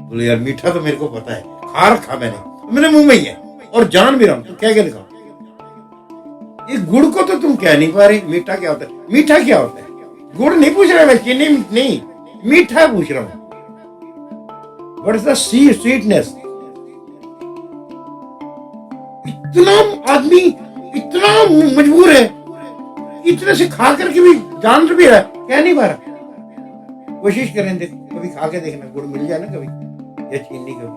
बोले यार मीठा तो मेरे को पता है, खा रखा मैंने, तो मेरे मुंह में ही है और जान भी रहा हूं, तो क्या क्या दिखाओ। ये गुड़ को तो तुम कह नहीं पा रहे मीठा क्या होता है। मीठा क्या होता है? गुड़ नहीं पूछ रहा मैं, चीनी नहीं, मीठा पूछ रहा हूं। What is the sweetness? इतना आदमी इतना मजबूर है, इतने से खा करके भी जान भी रहा है, कह नहीं पा रहा। कोशिश करें, देखो कभी खा के देखना, गुड़ मिल जाए ना कभी, या चीनी कभी।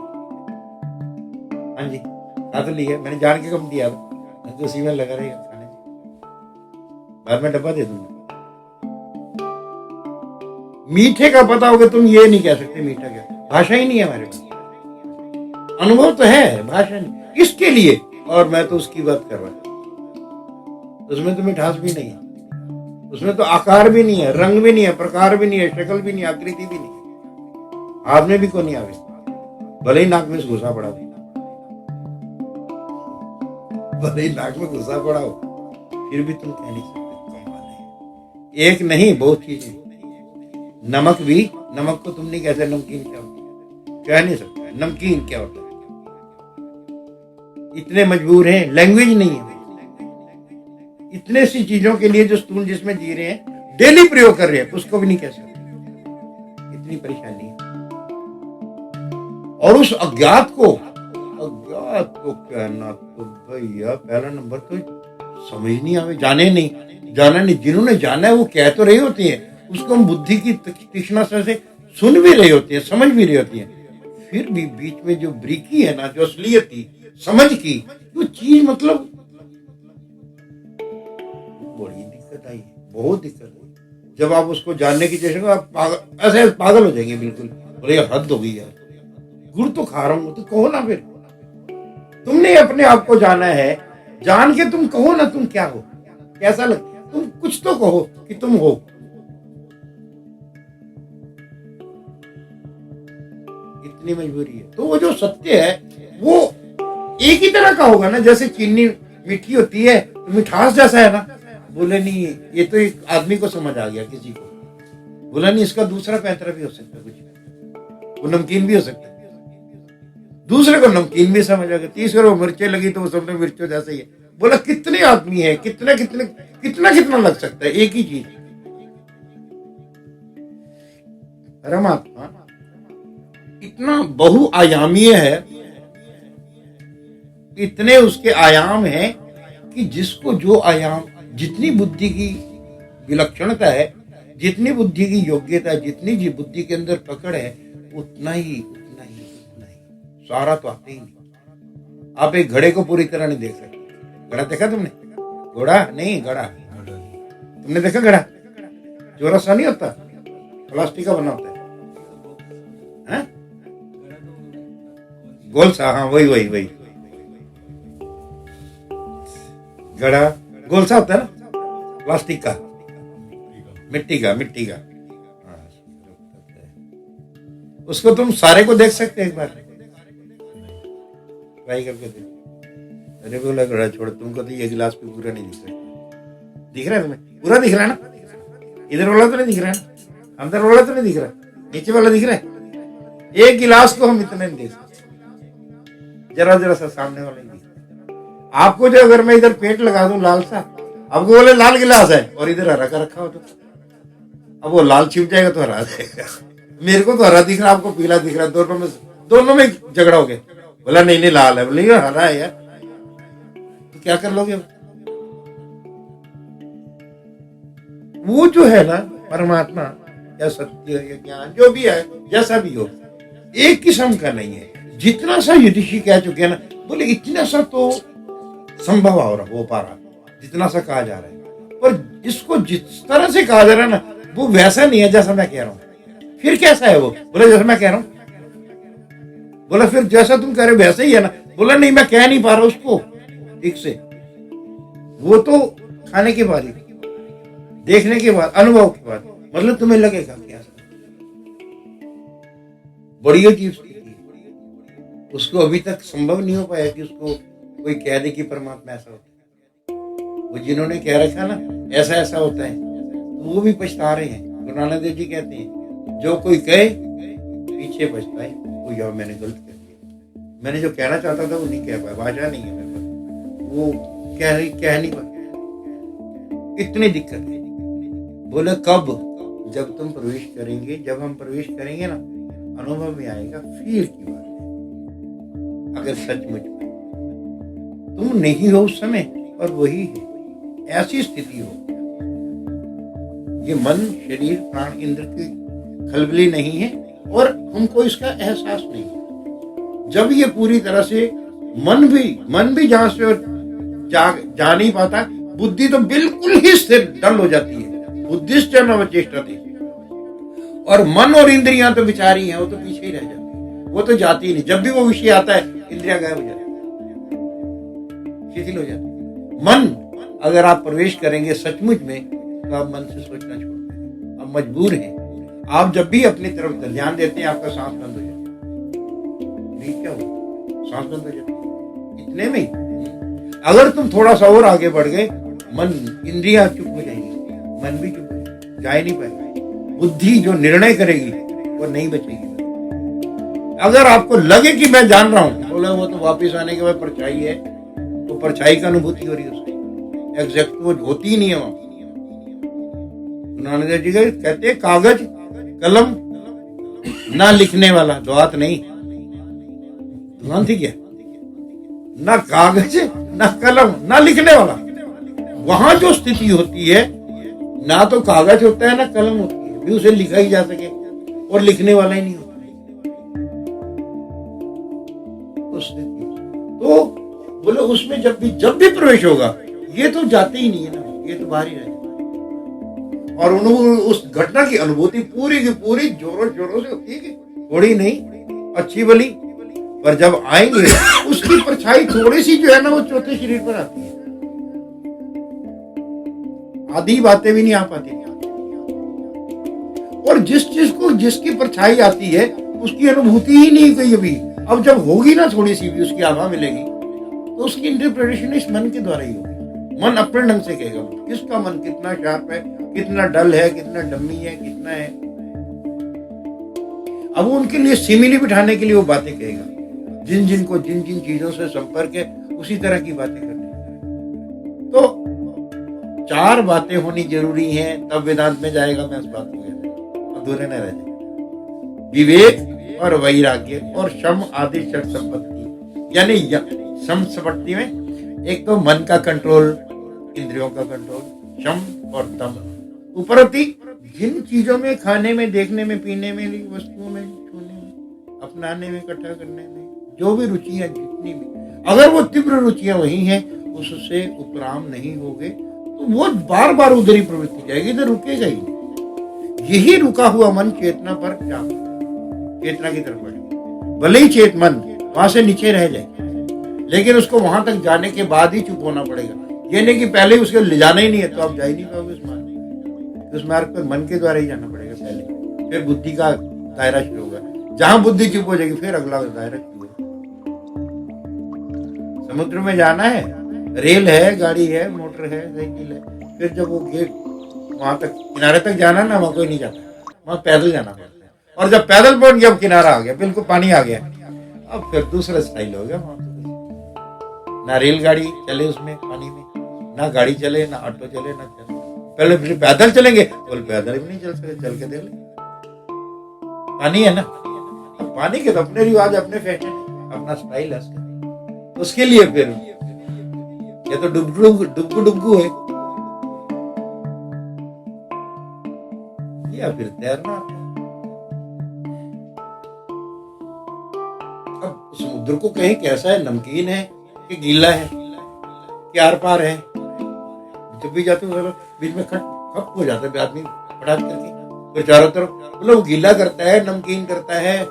हाँ जी, खा तो लिया मैंने, जान के कम दिया था, तो उसी में लगा रहेगा खाने। बाद में डब्बा दे दूंगा। मीठे का पता होगा, तुम ये नहीं कह सकते मीठा क्या, भाषा ही नहीं है हमारे पास। अनुभव तो है, भाषा नहीं। इसके लिए, और मैं तो उसकी बात कर रहा हूं, उसमें तो मिठास भी नहीं है, उसमें तो आकार भी नहीं है, रंग भी नहीं है, प्रकार भी नहीं है, शक्ल भी नहीं, आकृति भी नहीं, हाथ में भी को नहीं आवे, भले ही नाक में घुसा पड़ा हो, भले ही नाक में घुसा पड़ा हो, फिर भी तुम कह नहीं सकते कमाल है। एक नहीं, बहुत चीजें। नमक भी, नमक को तुम नहीं कहते नमकीन क्या होता है, कह नहीं सकते नमकीन क्या होता है। इतने मजबूर हैं, लैंग्वेज नहीं है। इतने सी चीजों के लिए जो तुम जिसमें जी रहे हैं, डेली प्रयोग कर रहे हैं, उसको भी नहीं कह सकते। इतनी परेशानी है। और उस अज्ञात को कहना तो भैया पहला नंबर तो समझ नहीं आवे, जाने नहीं, जाना नहीं। जिन्होंने जाना है वो कह तो रही होती है, उसको हम बुद्धि की तीक्ष्णता से सुन भी रही होती है, समझ भी रही होती है, फिर भी बीच में जो ब्रीकी है ना, जो असलियत थी, समझ की वो चीज, मतलब बड़ी दिक्कत आई, बहुत दिक्कत आई। जब आप उसको जानने की चेष्टा करो, आप ऐसे पागल हो जाएंगे बिल्कुल। बोले हद हो गई यार, गुड़ तो खा रहा हूं, तो कहो ना फिर। तुमने अपने आप को जाना है, जान के तुम कहो ना तुम क्या हो, कैसा लगता है, तुम कुछ तो कहो कि तुम हो। इतनी मजबूरी है। तो वो जो सत्य है वो एक ही तरह का होगा ना, जैसे चीनी मीठी होती है तो मिठास जैसा है ना। बोले नहीं, ये तो एक आदमी को समझ आ गया, किसी को बोला नहीं, इसका दूसरा पैंतरा भी हो सकता है, कुछ वो नमकीन भी हो सकता है, दूसरे को नमकीन भी समझ आ गया, तीसरे को मिर्चें लगी तो वो सबने मिर्चों जैसे ही है। बोला कितने आदमी है, कितने कितने कितना कितना लग सकता है एक ही चीज। परमात्मा इतना बहुआयामीय है, इतने उसके आयाम हैं कि जिसको जो आयाम, जितनी बुद्धि की विलक्षणता है, जितनी बुद्धि की योग्यता है, जितनी जी बुद्धि के अंदर पकड़ है, उतना ही सारा तो आते ही नहीं। आप एक घड़े को पूरी तरह नहीं देख सकते। घड़ा देखा तुमने? घोड़ा नहीं, घड़ा तुमने देखा? घड़ा जोरा सा नहीं होता, प्लास्टिक का बना होता है, गोल सा। हाँ वही वही वही घड़ा गोल सा होता है ना, प्लास्टिक का, मिट्टी का उसको तुम सारे को देख सकते हैं, एक बार ट्राई करके देख। अरे बोला घड़ा छोड़, तुमको तो ये गिलास भी पूरा नहीं दिख रहा। दिख रहा है तुम्हें? पूरा दिख रहा है ना? इधर वाला तो नहीं दिख रहा है, अंदर वाला तो नहीं दिख रहा, नीचे वाला दिख रहा है। एक गिलास को हम इतना नहीं देख सकते, जरा जरा सा सामने वाला ही दिख रहा। आपको जो अगर मैं इधर पेट लगा दूं लाल सा, आपको बोले लाल गिलास है और इधर हरा का रखा हो, तो अब वो लाल छिप जाएगा तो हरा जाएगा। मेरे को तो हरा दिख रहा, आपको पीला दिख रहा, दोनों में झगड़ा हो गया। बोला नहीं लाल है, बोले हरा है यार, तो क्या कर लोगे? वो जो है ना परमात्मा, या सत्य या ज्ञान जो भी है, जैसा भी हो, एक किस्म का नहीं है। जितना सा युधिष्ठिर कह चुके हैं ना, बोले इतना सा तो संभव हो पा रहा, जितना सा कहा जा रहा है, पर इसको जिस तरह से कहा जा रहा है ना, वो वैसा नहीं है जैसा मैं कह रहा हूं। फिर कैसा है वो? बोले जैसा मैं कह रहा हूं। बोला फिर जैसा तुम कह रहे हो वैसा ही है ना? बोला नहीं, मैं कह नहीं पा रहा उसको ठीक से। वो तो खाने के बाद ही, देखने के बाद, अनुभव के बाद, मतलब तुम्हें लगेगा क्या बड़ी अजीब स्थिति है। उसको अभी तक संभव नहीं हो पाया कि उसको कोई कह दे कि परमात्मा ऐसा होता है। वो जिन्होंने कह रखा ना ऐसा ऐसा होता है, वो भी पछता रहे हैं। गुरु नानक देव जी कहते हैं, जो कोई कहे पीछे पछताए, वो यार मैंने गलत कर दिया, मैंने जो कहना चाहता था वो नहीं कह पाया, भाषा नहीं है मेरे पास, वो कह नहीं पाया, इतनी दिक्कत है। बोले कब? जब तुम प्रवेश करेंगे, जब हम प्रवेश करेंगे ना, अनुभव में आएगा, फिर की बात है। अगर सचमुच तुम नहीं हो उस समय और वही है, ऐसी स्थिति हो, ये मन शरीर प्राण इंद्र की खलबली नहीं है और हमको इसका एहसास नहीं है। जब ये पूरी तरह से मन भी जहां से जा नहीं पाता, बुद्धि तो बिल्कुल ही स्थिर डल हो जाती है। बुद्धिश्च नवचेष्टा थी, और मन और इंद्रियां तो विचारी हैं, वो तो पीछे ही रह जाती है, वो तो जाती ही नहीं। जब भी वो विषय आता है, इंद्रियां गायब हो जाती है, शिथिल हो जाती है। मन, अगर आप प्रवेश करेंगे सचमुच में, तो आप मन से सोचना छोड़ दें। आप मजबूर हैं। आप जब भी अपनी तरफ ध्यान देते हैं, आपका सांस बंद हो जाता है। क्या हो? सांस बंद हो जाती है इतने में ही। अगर तुम थोड़ा सा और आगे बढ़ गए, मन, इंद्रियां चुप हो जाएंगी, मन भी चुप हो जाएगा, जा ही नहीं पाएगा। बुद्धि जो निर्णय करेगी वो नहीं बचेगी। अगर आपको लगे कि मैं जान रहा हूं, बोले वो तो वापस आने के बाद परछाई है, तो परछाई का अनुभूति हो रही है उसकी, एग्जैक्ट वो होती ही नहीं है वहां। नानक देव जी कहते हैं, कागज कलम ना लिखने वाला, द्वात नहीं, दुकान थी क्या, ना कागज ना कलम ना लिखने वाला। वहां जो स्थिति होती है, ना तो कागज होता है ना कलम होती है, भी उसे लिखा ही जा सके, और लिखने वाला ही नहीं होता। तो बोले उसमें जब भी प्रवेश होगा, ये तो जाते ही नहीं है ना, ये तो बाहर ही रहेगा। और उस घटना की अनुभूति पूरी की पूरी जोरों शोरों से होती है, कि थोड़ी नहीं, अच्छी भली, पर जब आएंगे उसकी परछाई थोड़ी सी जो है ना, वो चौथे शरीर पर आती है। आधी बातें भी नहीं आ पाती। और जिस चीज को जिसकी परछाई आती है, उसकी अनुभूति ही नहीं कोई अभी। अब जब होगी ना थोड़ी सी भी उसकी आभा मिलेगी, तो उसकी इंटरप्रिटेशन इस मन के द्वारा ही होगी। मन अपने ढंग से कहेगा किसका मन कितना शार्प है, कितना डल है, कितना डम्मी है, कितना है। अब उनके लिए सिमिली बिठाने के लिए वो बातें कहेगा, जिन जिन चीजों से संपर्क है, उसी तरह की बातें करनी। तो 4 बातें होनी जरूरी हैं, तब वेदांत में जाएगा। मैं उस बात को अधूरे न रह जाए। विवेक और वैराग्य और शम आदि षट संपत्ति, यानी शम संपत्ति में एक तो मन का कंट्रोल, इंद्रियों का कंट्रोल, शम और दम। उपरति जिन चीजों में, खाने में, देखने में, पीने में, वस्तुओं में, छूने में, अपनाने में, इकट्ठा करने में, जो भी रुचियां जितनी भी, अगर वो तीव्र रुचियां वही हैं, उससे उपराम नहीं होगे, तो वो बार बार उधर ही प्रवृत्ति जाएगी, तो रुकेगा ही। यही रुका हुआ मन चेतना पर चेतना की तरफ बढ़ेगा। भले ही चेत मन वहां से नीचे रह जाए, लेकिन उसको वहां तक जाने के बाद ही चुप होना पड़ेगा। ये नहीं कि पहले उसको ले जाना ही नहीं है, तो आप जा ही नहीं पाओगे उस मार्ग। उस मार्ग पर मन के द्वारा ही जाना पड़ेगा पहले, फिर बुद्धि का दायरा शुरू होगा। जहां बुद्धि चुप हो जाएगी, फिर अगला दायरा शुरू होगा। समुद्र में जाना है, रेल है, गाड़ी है, मोटर है, साइकिल है, फिर जब वो गेट वहां तक, किनारे तक जाना ना, वहां कोई नहीं जाता, वहां पैदल जाना पड़ता है। और जब पैदल पहुंच गया, अब किनारा आ गया, बिल्कुल पानी आ गया, अब फिर दूसरा स्टाइल हो गया। वहां ना रेलगाड़ी चले उसमें पानी में, ना गाड़ी चले, ना ऑटो चले, ना चले। पहले फिर पैदल चलेंगे, बोल पैदल भी नहीं चल सके, चल के देख ले, पानी है ना। अब पानी के तो अपने रिवाज, अपने फैशन, अपना स्टाइल है उसके लिए। फिर ये तो डुबकू है, ये या फिर तैरना आता है। अब समुद्र को कहीं कैसा है, नमकीन है कि गीला है कि आर पार है। जब भी जाते हो बीच में खप हो जाता है आदमी फटाक करके, तो चारों तरफ मतलब गीला करता है, नमकीन करता है।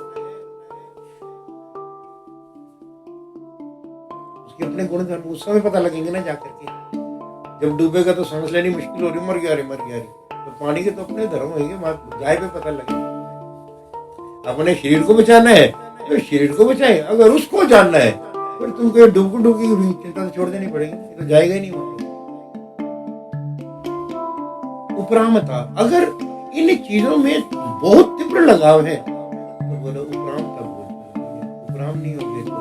उसके अपने गुण धर्म उस समय पता लगेंगे ना जाकर के। जब डूबेगा तो सांस लेनी मुश्किल हो रही, मर गया रे मर गया रे। तो पानी के तो अपने धर्म होंगे, जाए पे पता लगे। अपने शरीर को बचाना है तो शरीर को बचाए, अगर उसको जानना है फिर तुमको डुबकी चिंता तो छोड़ देनी पड़ेगी, तो जाएगा ही नहीं वहां। उपरामता, अगर इन चीजों में बहुत तीव्र लगाव है तो बोलो उपरामता बोलते। उपराम नहीं होंगे तो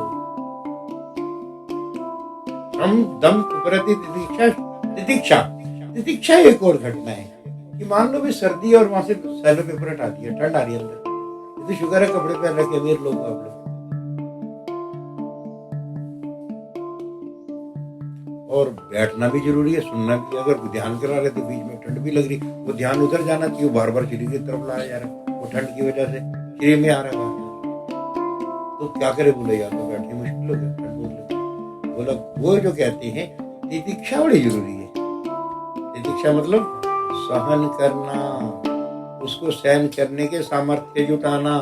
हम दम प्रति तितिक्षा एक और घटना है कि मान लो भी सर्दी और वहां से सैलो पेपर हटा दिया, ठंड आ रही है अंदर, तो शुगर है कपड़े पहन रखे अमीर लोग आप लोग। और बैठना भी जरूरी है, सुनना भी। अगर ध्यान करा रहे तो बीच में ठंड भी लग रही, वो ध्यान उधर जाना चाहिए, बार बार शरीर की तरफ लाया जा रहा है, वो ठंड की वजह से शरीर में आ रहा है। तो क्या करे, बोले या तो बैठने मुश्किल हो गया, बोला वो जो कहते हैं तितिक्षा बड़ी जरूरी है। तितिक्षा मतलब सहन करना, उसको सहन करने के सामर्थ्य जुटाना।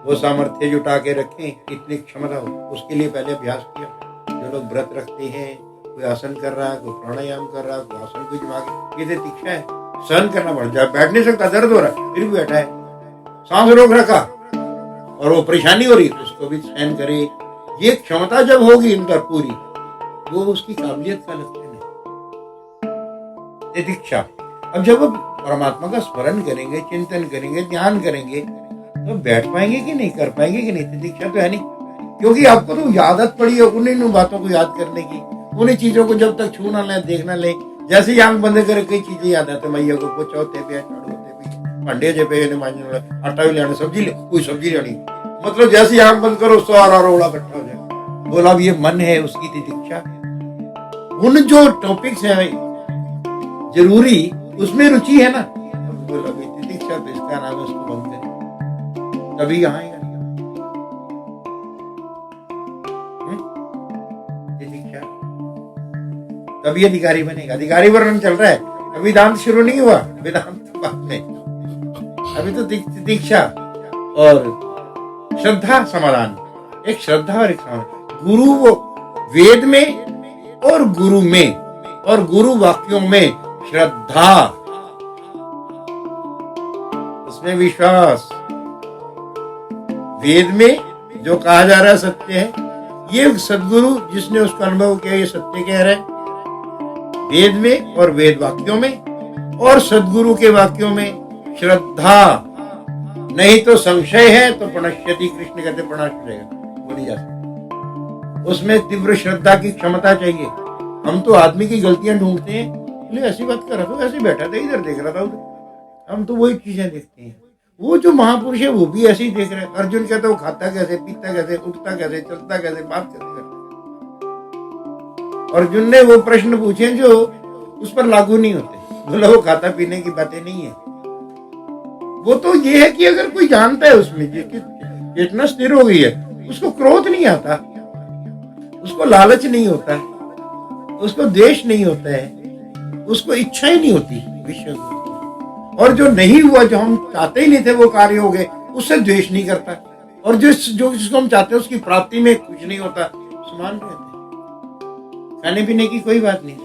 वो सामर्थ्य जुटा के रखें, इतनी क्षमता हो, उसके लिए पहले अभ्यास किया। जो लोग व्रत रखते हैं, कोई आसन कर रहा है, कोई प्राणायाम कर रहा है, कोई आसन को जमा के, ये तितिक्षा है। सहन करना पड़ जाए, बैठ नहीं सकता, दर्द हो रहा है फिर भी बैठा है, सांस रोक रखा और वो परेशानी हो रही, उसको भी सहन करे। ये क्षमता जब होगी अंदर पूरी, वो उसकी काबिलियत का लक्षण है, तितिक्षा। अब जब परमात्मा का स्मरण करेंगे, चिंतन करेंगे, ध्यान करेंगे, तो बैठ पाएंगे कि नहीं, कर पाएंगे कि नहीं? तितिक्षा तो है नहीं, क्योंकि आपको तो आदत पड़ी है उन्हीं बातों को याद करने की, उन्हीं चीजों को जब तक छू ना ले, देखना ले। जैसे ही आंख बंद करे कई चीजें याद आती, मैया को पोछा होते पे, झाड़ू होते पे, भांडे जे पे, आटा भी लेना, सब्जी ले, कोई सब्जी लेनी, मतलब जैसे ही आंख बंद करो सारा रोड़ा इकट्ठा हो जाए। बोला अब ये मन है, उसकी तितिक्षा। उन जो टॉपिक्स है जरूरी, उसमें रुचि है ना, बोला तितिक्षा, तो इसका नाम है, उसको बंद करें, तभी यहाँ आएगा तितिक्षा, तभी अधिकारी बनेगा। अधिकारी वर्णन चल रहा है, वेदांत शुरू नहीं हुआ, वेदांत बाद में, अभी तो तितिक्षा और श्रद्धा समाधान। एक श्रद्धा और एक समाधान। गुरु वो वेद में और गुरु में और गुरु वाक्यों में श्रद्धा, उसमें विश्वास। वेद में जो कहा जा रहा है सत्य है, ये सदगुरु जिसने उसका अनुभव किया ये सत्य कह रहा है। वेद में और वेद वाक्यों में और सदगुरु के वाक्यों में श्रद्धा, नहीं तो संशय है तो प्रणश्यति, कृष्ण कहते प्रणाश हो जाएगा, बोली जा सकती। उसमें तीव्र श्रद्धा की क्षमता चाहिए। हम तो आदमी की गलतियां ढूंढते हैं, इसलिए ऐसी बात कर रहा था, ऐसे बैठा था, इधर देख रहा था उधर। हम तो वही चीजें देखते हैं। वो जो महापुरुष है वो भी ऐसे ही देख रहे हैं। अर्जुन कहता है वो खाता कैसे, पीता कैसे, उठता कैसे, चलता कैसे, बात कैसे करता। अर्जुन ने वो प्रश्न पूछे जो उस पर लागू नहीं होते। बोला वो खाता पीने की बातें नहीं है, वो तो ये है कि अगर कोई जानता है उसमें इतना स्थिर हो गई है, उसको क्रोध नहीं आता, उसको लालच नहीं होता है, उसको द्वेष नहीं होता है, उसको इच्छा ही नहीं होती विषय की। और जो नहीं हुआ, जो हम चाहते ही नहीं थे वो कार्य हो गए, उससे द्वेष नहीं करता। और जो जिसको हम चाहते हैं उसकी प्राप्ति में कुछ नहीं होता, समान रहते। खाने पीने की कोई बात नहीं,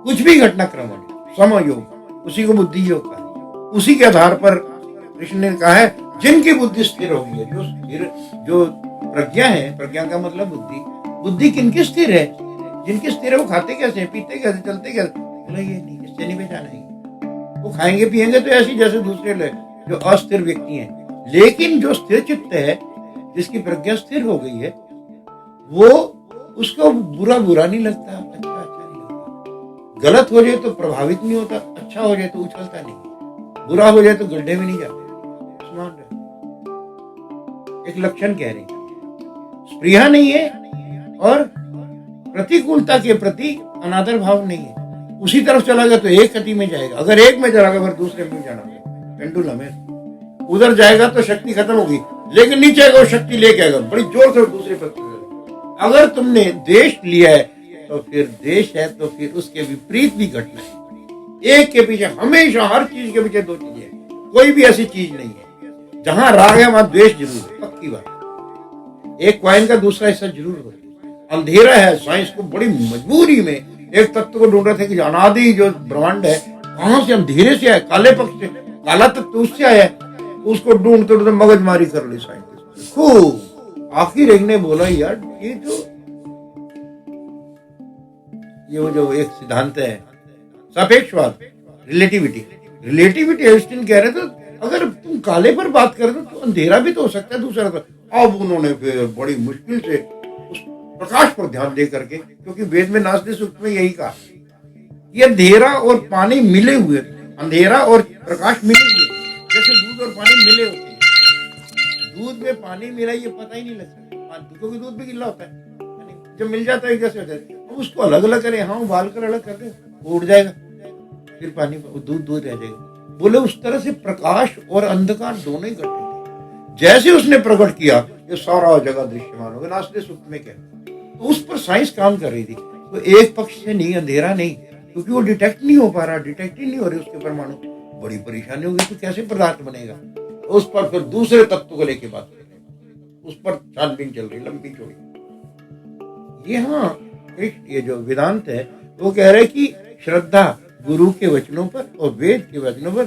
कुछ भी घटनाक्रम हो, समयोग, उसी को बुद्धि योग का, उसी के आधार पर कृष्ण ने कहा है जिनकी बुद्धि स्थिर होगी है। जो स्थिर, जो प्रज्ञा है, प्रज्ञा का मतलब बुद्धि, बुद्धि किनकी स्थिर है? जिनकी स्थिर है वो खाते कैसे, पीते कैसे, चलते कैसे? बोला ये नहीं, इससे नहीं पहचाना है। वो खाएंगे पिएंगे तो ऐसे जैसे दूसरे लोग जो अस्थिर व्यक्ति हैं। लेकिन जो स्थिर चित्त है, जिसकी प्रज्ञा स्थिर हो गई है, वो उसको बुरा नहीं लगता, अच्छा नहीं लगता। गलत हो जाए तो प्रभावित नहीं होता, अच्छा हो जाए तो उछलता नहीं, बुरा हो जाए तो गड्ढे में नहीं जाते, समान रहता। एक लक्षण कह रहे, स्पृहा नहीं है और प्रतिकूलता के प्रति अनादर भाव नहीं है, उसी तरफ चला गया तो एक गति में जाएगा, अगर एक में चला गया फिर दूसरे में जाना पड़ेगा। पेंडुलम है, उधर जाएगा तो शक्ति खत्म होगी, लेकिन नीचे आएगा वो शक्ति लेके आएगा बड़ी जोर से दूसरे पर। अगर तुमने देश लिया है तो फिर देश है तो फिर उसके विपरीत भी घटना है। एक के पीछे हमेशा, हर चीज के पीछे दो चीजें हैं, कोई भी ऐसी चीज नहीं है। जहां राग है वहां द्वेष जरूर है, पक्की बात। एक कॉइन का दूसरा हिस्सा जरूर होता है। अंधेरा है, साइंस को बड़ी मजबूरी में एक तत्व को ढूंढ रहे थे कि अनादि जो ब्रह्मांड है कहां से अंधेरे से आया, काले पक्ष से, काला तत्व उससे आया, उसको ढूंढते ढूंढते मगजमारी कर ली साइंटिस्ट खूब। आखिर एक ने बोला यार ये जो एक सिद्धांत है सापेक्षवाद, रिलेटिविटी आइंस्टीन कह रहे थे अगर तुम काले पर बात कर रहे हो तो अंधेरा भी तो हो सकता है दूसरा तरफ। अब उन्होंने फिर बड़ी मुश्किल से उस प्रकाश पर ध्यान दे करके, क्योंकि वेद में नास्तिक सूक्त में यही कहा, ये अंधेरा और पानी मिले हुए, अंधेरा और प्रकाश मिले हुए, जैसे दूध और पानी मिले होते हैं। दूध में पानी मिला ये पता ही नहीं लगता, क्योंकि दूध भी गिल्ला होता है, जब मिल जाता है जैसे होता है। अब उसको अलग अलग करें, हाँ उबाल कर अलग कर दे, वो उड़ जाएगा, फिर पानी दूध रह जाएगा। बोले उस तरह से प्रकाश और अंधकार दोनों ही घटे। जैसे उसने प्रकट किया ये सारा जगह दृश्यमान हो गया। नास्तिक सूक्त में क्या, तो उस पर साइंस काम कर रही थी। तो एक पक्ष से नहीं, अंधेरा नहीं, क्योंकि वो डिटेक्ट नहीं हो पा रहा, डिटेक्ट ही नहीं हो रही उसके परमाणु, बड़ी परेशानी होगी। तो कैसे पदार्थ बनेगा, उस पर फिर दूसरे तत्व को लेके बात करें, उस पर छानबीन चल रही लंबी चौड़ी। ये जो वेदांत है वो कह रहे कि श्रद्धा गुरु के वचनों पर और वेद के वचनों पर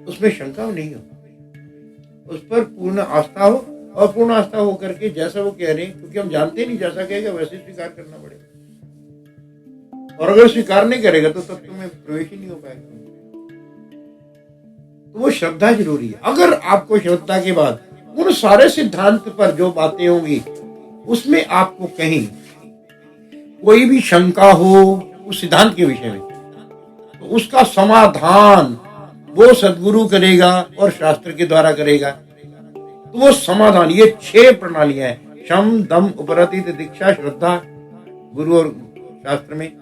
उसमें शंका नहीं हो, उस पर पूर्ण आस्था हो, और पूर्ण आस्था हो करके जैसा वो कह रहे हैं, क्योंकि हम जानते नहीं, जैसा कहेगा वैसे स्वीकार करना पड़ेगा। और अगर स्वीकार नहीं करेगा तो तत्व में प्रवेश ही नहीं हो पाएगा। तो वो श्रद्धा जरूरी है। अगर आपको श्रद्धा के बाद उन सारे सिद्धांत पर जो बातें होंगी उसमें आपको कहीं कोई भी शंका हो उस सिद्धांत के विषय में, तो उसका समाधान वो सदगुरु करेगा और शास्त्र के द्वारा करेगा। तो वो समाधान, ये 6 प्रणालियां हैं, शम दम उपरतित दीक्षा श्रद्धा गुरु और शास्त्र में,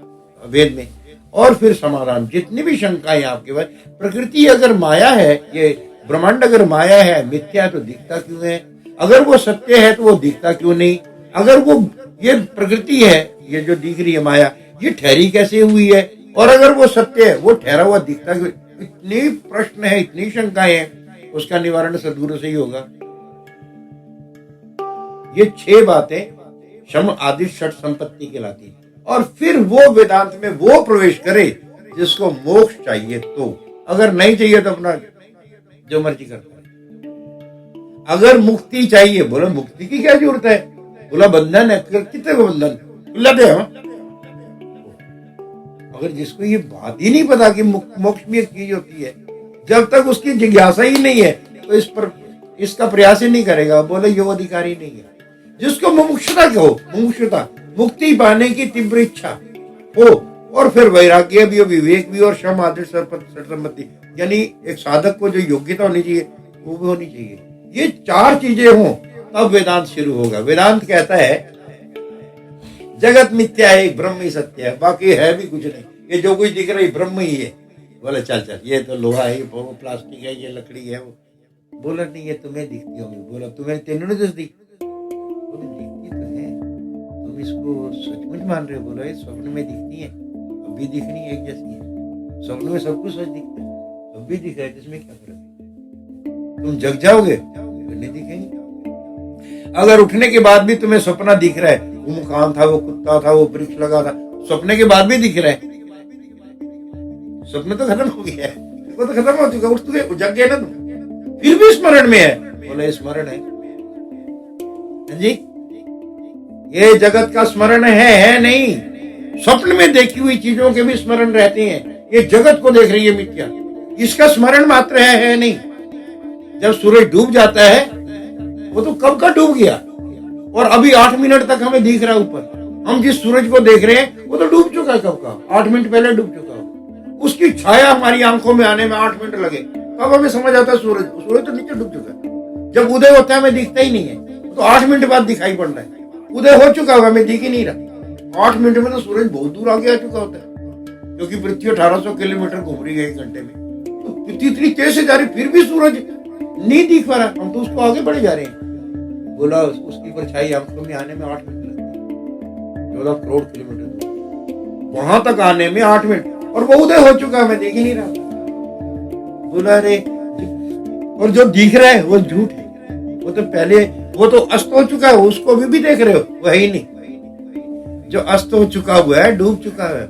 वेद में, और फिर समाधान। जितनी भी शंकाएं आपके पास, प्रकृति अगर माया है, ये ब्रह्मांड अगर माया है, मिथ्या है, तो दिखता क्यों है? अगर वो सत्य है तो वो दिखता क्यों नहीं? अगर वो ये प्रकृति है, ये जो दिख रही है माया, ये ठहरी कैसे हुई है? और अगर वो सत्य है, वो ठहरा हुआ दिखता क्यों? इतनी प्रश्न है, इतनी शंकाएं हैं, उसका निवारण सद्गुरु से ही होगा। ये 6 बातें शम आदि षट संपत्ति कहलाती। और फिर वो वेदांत में वो प्रवेश करे जिसको मोक्ष चाहिए, तो अगर नहीं चाहिए तो अपना जो मर्जी करता है। अगर मुक्ति चाहिए, बोला मुक्ति की क्या जरूरत है? बोला बंधन है, कितने को बंधन खुला दे। अगर जिसको ये बात ही नहीं पता कि मोक्ष भी एक चीज होती है, जब तक उसकी जिज्ञासा ही नहीं है तो इस पर इसका प्रयास ही नहीं करेगा। बोले यो अधिकारी नहीं है। जिसको मुमुक्षुता हो, मुमुक्षुता मुक्ति पाने की तीव्र इच्छा हो, और फिर वैराग्य भी, विवेक भी, और शम आदि संपत्ति, यानी एक साधक को जो योग्यता होनी चाहिए वो भी होनी चाहिए। ये 4 चीजें हों तब वेदांत शुरू होगा। वेदांत कहता है जगत मिथ्या है, ब्रह्म ही सत्य है, बाकी है भी कुछ नहीं, ये जो कुछ दिख रहा है ब्रह्म ही है। बोला चल ये तो लोहा है, वो प्लास्टिक है, ये लकड़ी है। वो बोला नहीं, ये तुम्हें दिखती होंगी। बोला तुम्हें तेनों ने दिखती तो है, तुम इसको सचमुच मान रहे हो? बोला ये स्वप्न में दिखती है, अब भी दिखनी एक जैसी है। स्वप्न में सब कुछ सच दिखता है, अब भी दिख रहा है, जिसमें क्या फर्क है? तुम जग जाओगे फिर नहीं दिखेंगे। अगर उठने के बाद भी तुम्हें सपना दिख रहा है, वो मकान था, वो कुत्ता था, वो वृक्ष लगा था, सपने के बाद भी दिख रहा है, सपने तो खत्म हो गया है, वो तो खत्म हो चुका, उठ चुके, जग गए ना तुम, फिर भी स्मरण में है। बोले स्मरण है जी, ये जगत का स्मरण है नहीं। स्वप्न में देखी हुई चीजों के भी स्मरण रहते हैं। ये जगत को देख रही है मिथ्या, इसका स्मरण मात्र है नहीं। जब सूरज डूब जाता है, वो तो कब का डूब गया, और अभी 8 मिनट तक हमें दिख रहा है ऊपर। हम जिस सूरज को देख रहे हैं वो तो डूब चुका है, कब का 8 मिनट पहले डूब चुका है। उसकी छाया हमारी आंखों में आने में 8 मिनट लगे, तब हमें समझ आता है सूरज तो नीचे डूब चुका है। जब उदय होता है हमें दिखता ही नहीं है, तो 8 मिनट बाद दिखाई पड़ रहा है। उदय हो चुका होगा, हमें दिख ही नहीं रहा। 8 मिनट में तो सूरज बहुत दूर आगे आ चुका होता है। क्योंकि पृथ्वी 1800 किलोमीटर घूम रही है 1 घंटे में, तो पृथ्वी इतनी तेज से जा रही, फिर भी सूरज नहीं दिख पा रहा, हम तो उसको आगे बढ़े जा रहे हैं। बोला उसकी परछाई आंखों में आने में 8 मिनट लगते, 14 करोड़ किलोमीटर वहां तक आने में 8 मिनट, और वो उदय हो चुका है, मैं देख ही नहीं रहा। बोला अरे, और जो दिख रहा है वो झूठ है, वो तो पहले, वो तो अस्त हो चुका है, उसको भी देख रहे हो, वो है ही नहीं। जो अस्त हो चुका हुआ है, डूब चुका है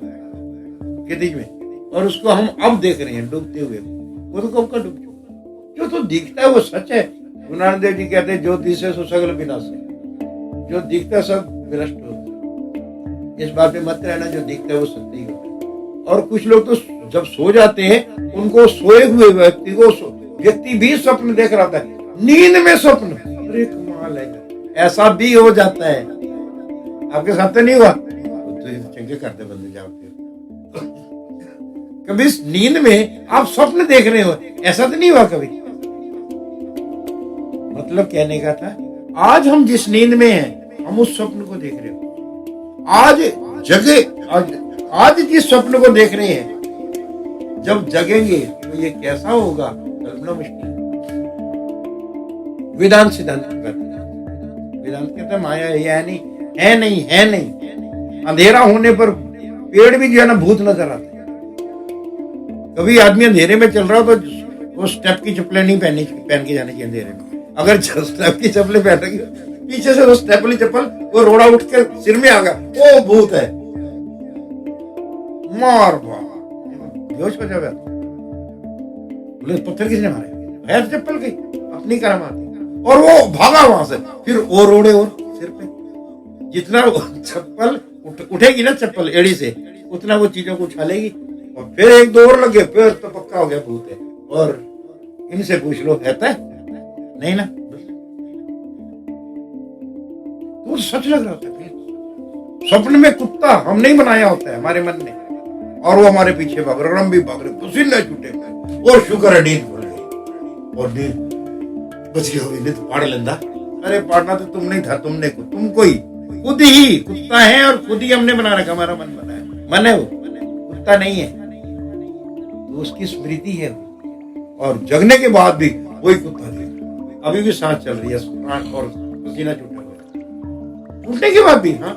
क्षितिज में, और उसको हम अब देख रहे हैं डूबते हुए, वो तो कब का डूब चुका। जो तो दिखता है वो सच है। गुरु नानक देव जी कहते हैं जो दिसे सो सगल विनाश है, जो दिखता है सब विनष्ट होता है। इस बात पे मत रहना, जो दिखता है वो सत्य ही होता है। और कुछ लोग तो जब सो जाते हैं, उनको सोए हुए व्यक्ति को व्यक्ति भी स्वप्न देख रहा था, नींद में स्वप्न। अरे कमाल है, ऐसा भी हो जाता है। आपके साथ तो नहीं हुआ? तो चंगे करते बंदे जाओगे, कभी नींद में आप स्वप्न देख रहे हो, ऐसा तो नहीं हुआ कभी? मतलब कहने का था, आज हम जिस नींद में हैं, हम उस स्वप्न को देख रहे हो। आज जिस स्वप्न को देख रहे हैं, जब जगेंगे तो ये कैसा होगा, कल्पना मुश्किल। वेदांत सिद्धांत वेदांत कहता है माया है नहीं, है नहीं, है नहीं। अंधेरा होने पर पेड़ भी जो है ना भूत नजर आते हैं। कभी आदमी अंधेरे में चल रहा हो तो वो स्टेप की चप्पलें नहीं पहन के जाने चाहिए अंधेरे में। अगर स्टेप की चप्पलें पहन रही, पीछे से वो स्टेप वाली चप्पल, वो रोड़ा उठ के सिर में आ गया, वो भूत है, मार बेहोश हो जाएगा। बोले पत्थर किसने मारे? है चप्पल की अपनी करामात, और वो भागा वहां से। फिर और रोड़े और सिर पे, जितना चप्पल उठेगी ना चप्पल एड़ी से, उतना वो चीजों को उछालेगी। और फिर 1-2 और लगे, फिर तो पक्का हो गया भूत है। और इनसे पूछ लो, है नहीं ना, तो सच लग रहा था। स्वप्न में कुत्ता हम नहीं बनाया होता है हमारे मन ने, और वो हमारे पीछे भाग रहे, हम भी भाग रहे, पसीने छूटे, और शुक्र है नींद खुल गई, और नींद बच गई होगी, नहीं तो पाड़ लेंदा। अरे पाड़ना तो तुम नहीं था, तुम कोई खुद ही कुत्ता है, और खुद ही हमने बना रखा, हमारा मन बना है, मन है वो, कुत्ता नहीं है। तो उसकी स्मृति है, और जगने के बाद भी वही कुत्ता है। अभी भी सांस चल रही है, और पसीना छूटा हुआ, उठने के बाद भी। हाँ,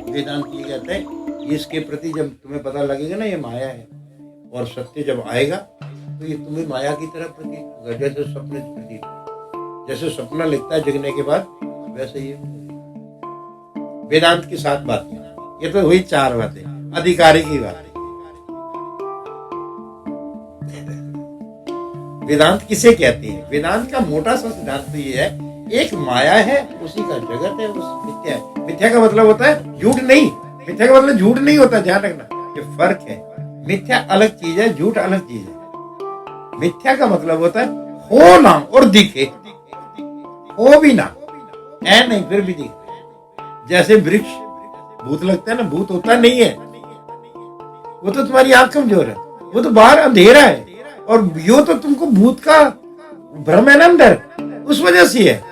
वेदांत ये कहते हैं, इसके प्रति जब तुम्हें पता लगेगा ना ये माया है, और सत्य जब आएगा तो ये तुम्हें माया की तरह प्रतीत होगा, जैसे स्वप्न प्रतीत, जैसे सपना लिखता है जगने के बाद, वैसे ये वेदांत की 7 बातें। ये तो हुई 4 बातें, अधिकारी की बात। वेदांत किसे कहते हैं? वेदांत का मोटा सा सिद्धांत तो ये है, एक माया है, उसी का जगत है, उस मिथ्या है। मिथ्या का मतलब होता है झूठ नहीं, मिथ्या का मतलब झूठ नहीं होता, ध्यान रखना, ये फर्क है। मिथ्या अलग चीज है, झूठ अलग चीज है। मिथ्या का मतलब होता है हो ना और दिखे, हो भी ना, है नहीं फिर भी दिखे। जैसे वृक्ष भूत लगता है ना, भूत होता नहीं है, वो तो तुम्हारी आंख कमजोर है, वो तो बाहर अंधेरा है, और यो तो तुमको भूत का भ्रम है ना अंदर, उस वजह से है।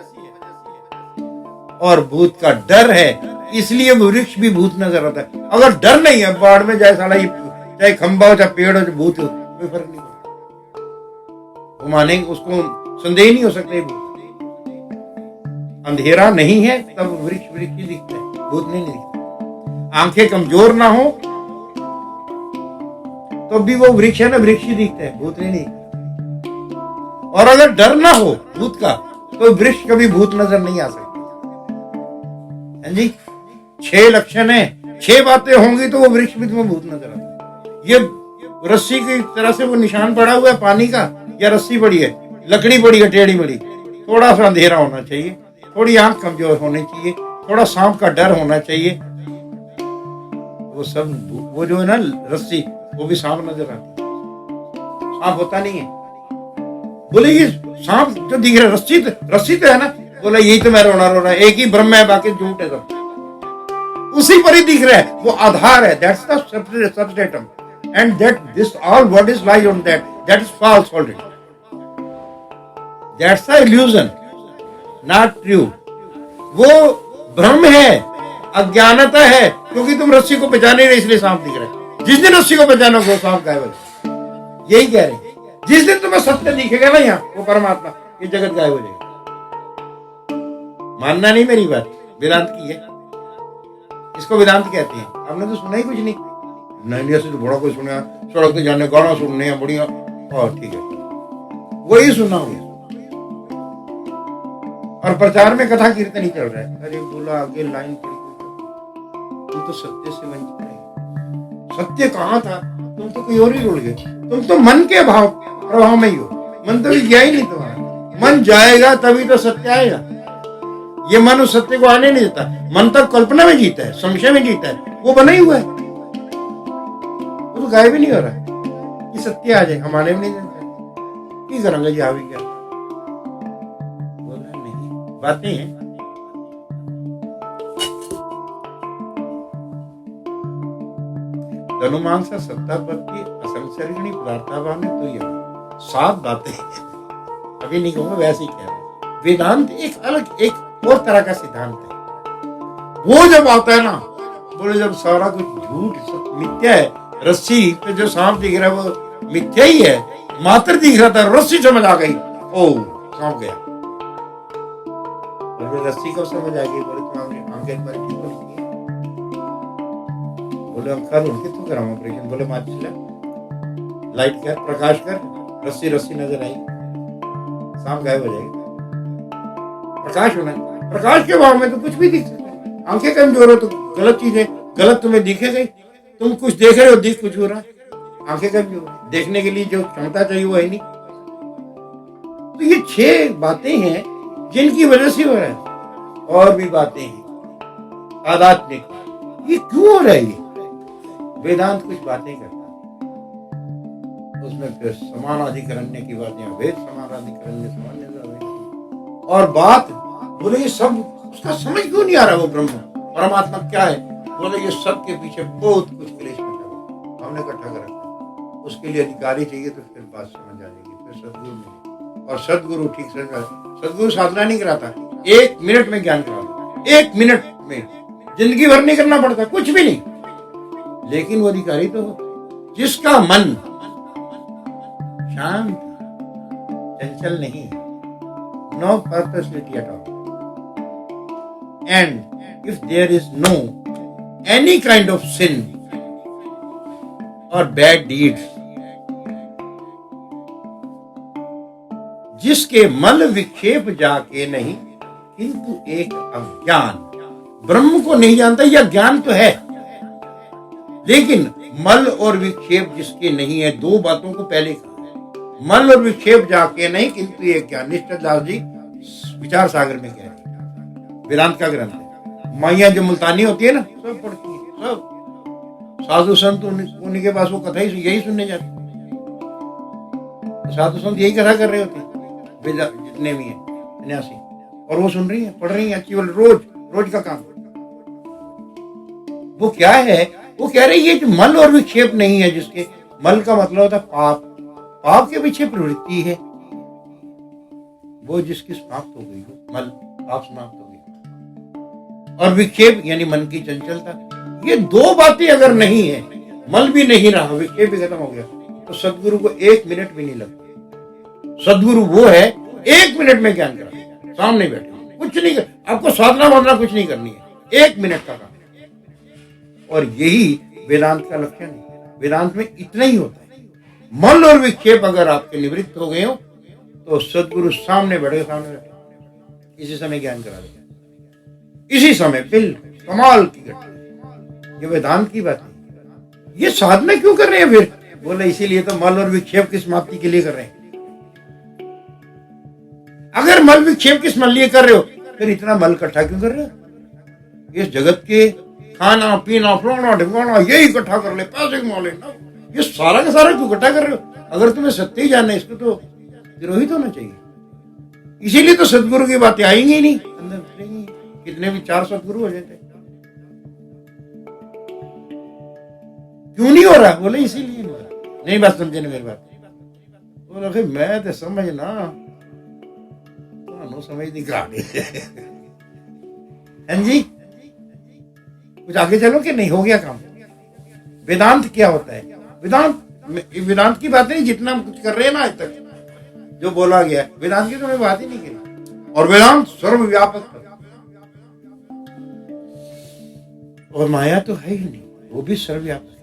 और भूत का डर है, इसलिए वृक्ष भी भूत नजर आता है। अगर डर नहीं है, बाढ़ में जाए साला, चाहे खंबा हो चाहे पेड़ हो, भूत हो, कोई फर्क नहीं पड़ता। वो मानेंगे, उसको संदेह नहीं हो सकता भूत। अंधेरा नहीं है तब वृक्ष ही दिखता है, भूत नहीं दिखता। आंखें कमजोर ना हो तो भी वो वृक्ष है ना, वृक्ष ही दिखता है, भूत नहीं दिखता। और अगर डर ना हो भूत का, तो वृक्ष कभी भूत नजर नहीं आ सकती है जी। 6 लक्षण है, 6 बातें होंगी तो वो वृक्ष भी तुम्हें भूत नजर आता है। ये रस्सी की तरह से वो निशान पड़ा हुआ है पानी का, या रस्सी पड़ी है, लकड़ी पड़ी है टेढ़ी बड़ी, थोड़ा सा अंधेरा होना चाहिए, थोड़ी आंख कमजोर होनी चाहिए, थोड़ा सांप का डर होना चाहिए, वो सब, वो जो है ना रस्सी, वो भी सांप नजर आती है। सांप होता नहीं है। बोले ये सांप जो दिख रहा है, रस्सी तो है ना। बोला यही तो मैं रो रहा है, एक ही ब्रह्म है, बाकी झूठ है सब, उसी पर ही दिख रहा है, वो आधार है। That's the substratum, and that this all what is lies on that is false already. That's the illusion, not true. वो भ्रम है, अज्ञानता है, क्योंकि तुम रस्सी को पहचान नहीं रहे, इसलिए सांप दिख रहा है। जिस दिन रस्सी को पहचानो वो सांप गायब हो जाएगा। यही कह रहे हैं, जिस दिन तुम्हें सत्य दिखेगा ना यहाँ, वो परमात्मा, ये जगत गायब हो जाएगा। मानना नहीं मेरी बात, वेदांत की है, इसको वेदांत कहते हैं। आपने तो सुना ही कुछ नहीं, नहीं ऐसे तो बड़ा कोई सुना, सड़क पे जाने गाना सुनने हैं बढ़िया, और ठीक है वही सुना हुआ। और प्रचार में कथा कीर्तन ही चल रहा है। अरे बोला आगे लाइन पड़ी, तुम तो सत्य से वंचित रहे। सत्य कहाँ था? तुम तो कोई और ही रुड़ गए। तुम तो मन के भाव प्रभाव में ही हो। मन तो भी गया ही नहीं तुम्हारा। मन जाएगा तभी तो सत्य आएगा। ये मन उस सत्य को आने नहीं देता। मन तक कल्पना में जीता है, संशय में जीता है, वो बना ही हुआ है, वो तो गायब ही नहीं हो रहा है कि सत्य आ जाए। हम आने भी नहीं देते, की करेंगे जी आ भी क्या बोल रहे नहीं, बातें हैं। धनुमांस सत्तापत्ति असंसर्गिणी पदार्थाभाव तो ये 7 बातें अभी नहीं कहूंगा, वैसे ही कह रहा हूं। वेदांत एक अलग एक और तरह का सिद्धांत है। वो जब आता है ना, बोले जब सारा कुछ झूठ सब मिथ्या है, रस्सी पे जो सांप दिख रहा है वो मिथ्या ही है, मात्र दिख रहा था, रस्सी समझ आ गई, ओ सांप गया। बोले रस्सी कब समझ आ गई? बोले तुम्हारी आंखें पर ठीक होनी चाहिए। बोले हम कर उनके तो करा ऑपरेशन। बोले माचिस लाइट कर, प्रकाश कर, रस्सी रस्सी नजर आई, सांप गायब हो जाएगा। प्रकाश होना, प्रकाश के भाव में तो कुछ भी दिख सकता है। आंखें कमजोर हो तो गलत चीजें गलत तुम्हें दिखेगी। तुम कुछ देख रहे हो, दिख कुछ हो रहा है, आंखें कमजोर, देखने के लिए जो क्षमता चाहिए वो है नहीं। तो ये 6 बातें हैं जिनकी वजह से हो रहा है। और भी बातें हैं आध्यात्मिक, ये क्यों हो रहा है? ये वेदांत कुछ बातें करता है, उसमें फिर समानाधिकरण्य की बातें, वेद समानाधिकरण्य सामान्य, और बात बोले ये सब उसका समझ क्यों नहीं आ रहा? वो ब्रह्म परमात्मा क्या है? बोले ये सब के पीछे बहुत कुछ क्लेश में हमने इकट्ठा कर रखा। उसके लिए अधिकारी चाहिए तो फिर बात समझ आ जाएगी, फिर सदगुरु मिले। और सदगुरु ठीक से सदगुरु साधना नहीं कराता, 1 मिनट में ज्ञान कराता, 1 मिनट में, जिंदगी भर नहीं करना पड़ता, कुछ भी नहीं। लेकिन वो अधिकारी तो हो जिसका मन शांत, चंचल नहीं, no purposelessity at all, and if there is no any kind of sin or bad deeds, जिसके मल विक्षेप जाके नहीं किंतु एक अज्ञान, ब्रह्म को नहीं जानता, यह ज्ञान तो है, लेकिन मल और विक्षेप जिसके नहीं है, 2 बातों को पहले कहा, मल और विक्षेप जाके नहीं किंतु एक ज्ञान। निष्ठा दास जी विचार सागर में कह रहे हैं, वेदांत का ग्रंथ है। माइया जो मुल्तानी होती है ना, सब पढ़ती है, सब साधु संत उनके पास वो कथा ही यही सुनने जाते, साधु संत यही कथा कर रहे होते हैं, जितने भी हैं सन्यासी, और वो सुन रही है, पढ़ रही है, केवल रोज का काम। वो क्या है? वो कह रही है कि मल और विक्षेप नहीं है, जिसके मल का मतलब होता है पाप, पाप के पीछे प्रवृत्ति है, वो जिसकी समाप्त हो गई हो, मल पाप समाप्त हो गई, और विक्षेप यानी मन की चंचलता, ये 2 बातें अगर नहीं है, मल भी नहीं रहा, विक्षेप भी खत्म हो गया, तो सदगुरु को 1 मिनट भी नहीं लगता। सदगुरु वो है 1 मिनट में ज्ञान करा, सामने बैठे, कुछ नहीं कर, आपको साधना वाधना कुछ नहीं करनी है, 1 मिनट का काम। और यही वेदांत का लक्षण है। वेदांत में इतना ही होता है, मल और विक्षेप अगर आपके निवृत्त हो गए हो तो सदगुरु सामने बैठे, इसी समय ज्ञान करा देगा, इसी समय। बिल्कुल कमाल की घटना, ये वेदांत की बात है। ये साधना क्यों कर रहे हैं फिर? बोले इसीलिए तो मल और विक्षेप की समाप्ति के लिए कर रहे हैं। अगर मल विक्षेप की समाप्ति कर रहे हो, फिर इतना मल इकट्ठा क्यों कर रहे हो? इस जगत के खाना पीना फलाना ढिमकाना यही इकट्ठा कर ले, पैसे कमा लेना, ये सारा का सारा क्यों इकट्ठा कर रहे हो? अगर तुम्हें सत्य ही जानना है, इसको तो विरोहित होना चाहिए। इसीलिए तो सदगुरु की बातें आएंगी नहीं अंदर, कितने भी 4 सदगुरु हो जाते, क्यों नहीं हो रहा? बोले इसीलिए नहीं हो रहा। नहीं बात समझे ना मेरी बात? बोले मैं तो समझना, समझ नहीं करा जी, कुछ आगे चलो कि नहीं हो गया काम? वेदांत क्या होता है? वेदांत की बात नहीं, जितना हम कुछ कर रहे हैं ना आज तक जो बोला गया, वेदांत की तो मैं बात ही नहीं करी। और वेदांत सर्वव्यापक है। और माया तो है ही नहीं, वो भी सर्वव्यापक है।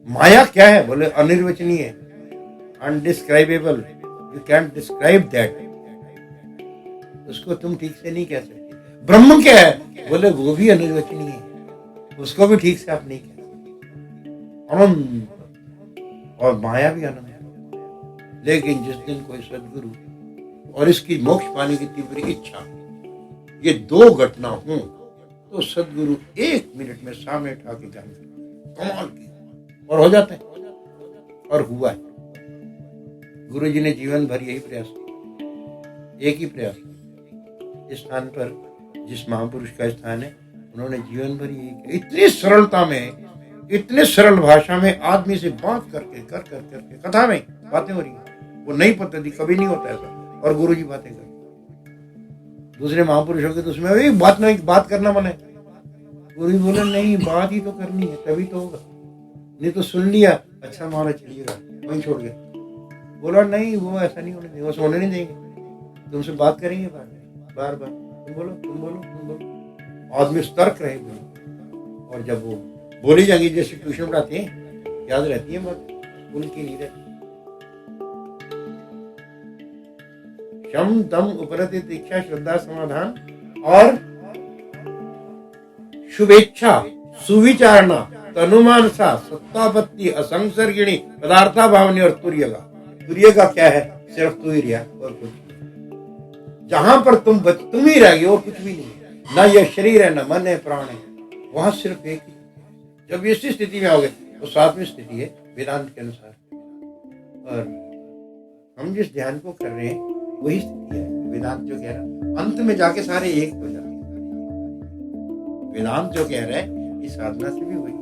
माया क्या है? बोले अनिर्वचनीय, indescribable, you can't describe that, उसको तुम ठीक से नहीं कह सकते। ब्रह्म क्या है? बोले वो भी अनिर्वचनीय है, उसको भी ठीक से आप नहीं कह सकते। अनंत, और माया भी अनंत है। लेकिन जिस दिन कोई सदगुरु और इसकी मोक्ष पाने की तीव्र इच्छा, ये दो घटना हो, तो सदगुरु 1 मिनट में सामने उठा के ज्ञान कमाल की, और हो जाता है, और हुआ है। गुरु जी ने जीवन भर यही प्रयास किया, एक ही प्रयास किया। इस स्थान पर जिस महापुरुष का स्थान है, उन्होंने जीवन भर यही किया। इतनी सरलता में, इतने सरल भाषा में आदमी से बात करके करके कथा में बातें हो रही हैं। वो नहीं पता थी, कभी नहीं होता ऐसा, और गुरु जी बातें करते। दूसरे महापुरुषों के तो उसमें वही बात करना मन है। गुरु जी बोले नहीं, बात ही तो करनी है, तभी तो होगा, नहीं तो सुन लिया, अच्छा महाराज चलिएगा, वहीं छोड़ गया। बोला नहीं, वो ऐसा नहीं होने देंगे, वो सोने नहीं देंगे, तुमसे बात करेंगे बार बार, तुम बोलो। आदमी सतर्क रहेगा, और जब वो बोली जाएंगी, जैसे ट्यूशन पढ़ाते हैं, याद रहती है बात, उनकी नहीं रहती। शम दम उपरति दीक्षा श्रद्धा समाधान और शुभेच्छा सुविचारणा तनुमानसा सत्तापत्ति असंसर्गिणी पदार्था भावनी और तुर्य का क्या है? सिर्फ तू ही रहा और कुछ नहीं। जहां पर तुम ही रह गए और कुछ भी नहीं, न यह शरीर है, न मन है, प्राण है, वहां सिर्फ एक ही। जब इसी स्थिति में आओगे तो 7वीं स्थिति है वेदांत के अनुसार। और हम जिस ध्यान को कर रहे हैं वही स्थिति है वेदांत जो कह रहा है। अंत में जाके सारे एक हो जाते हैं। वेदांत जो कह रहा है इस साधना से भी वही है।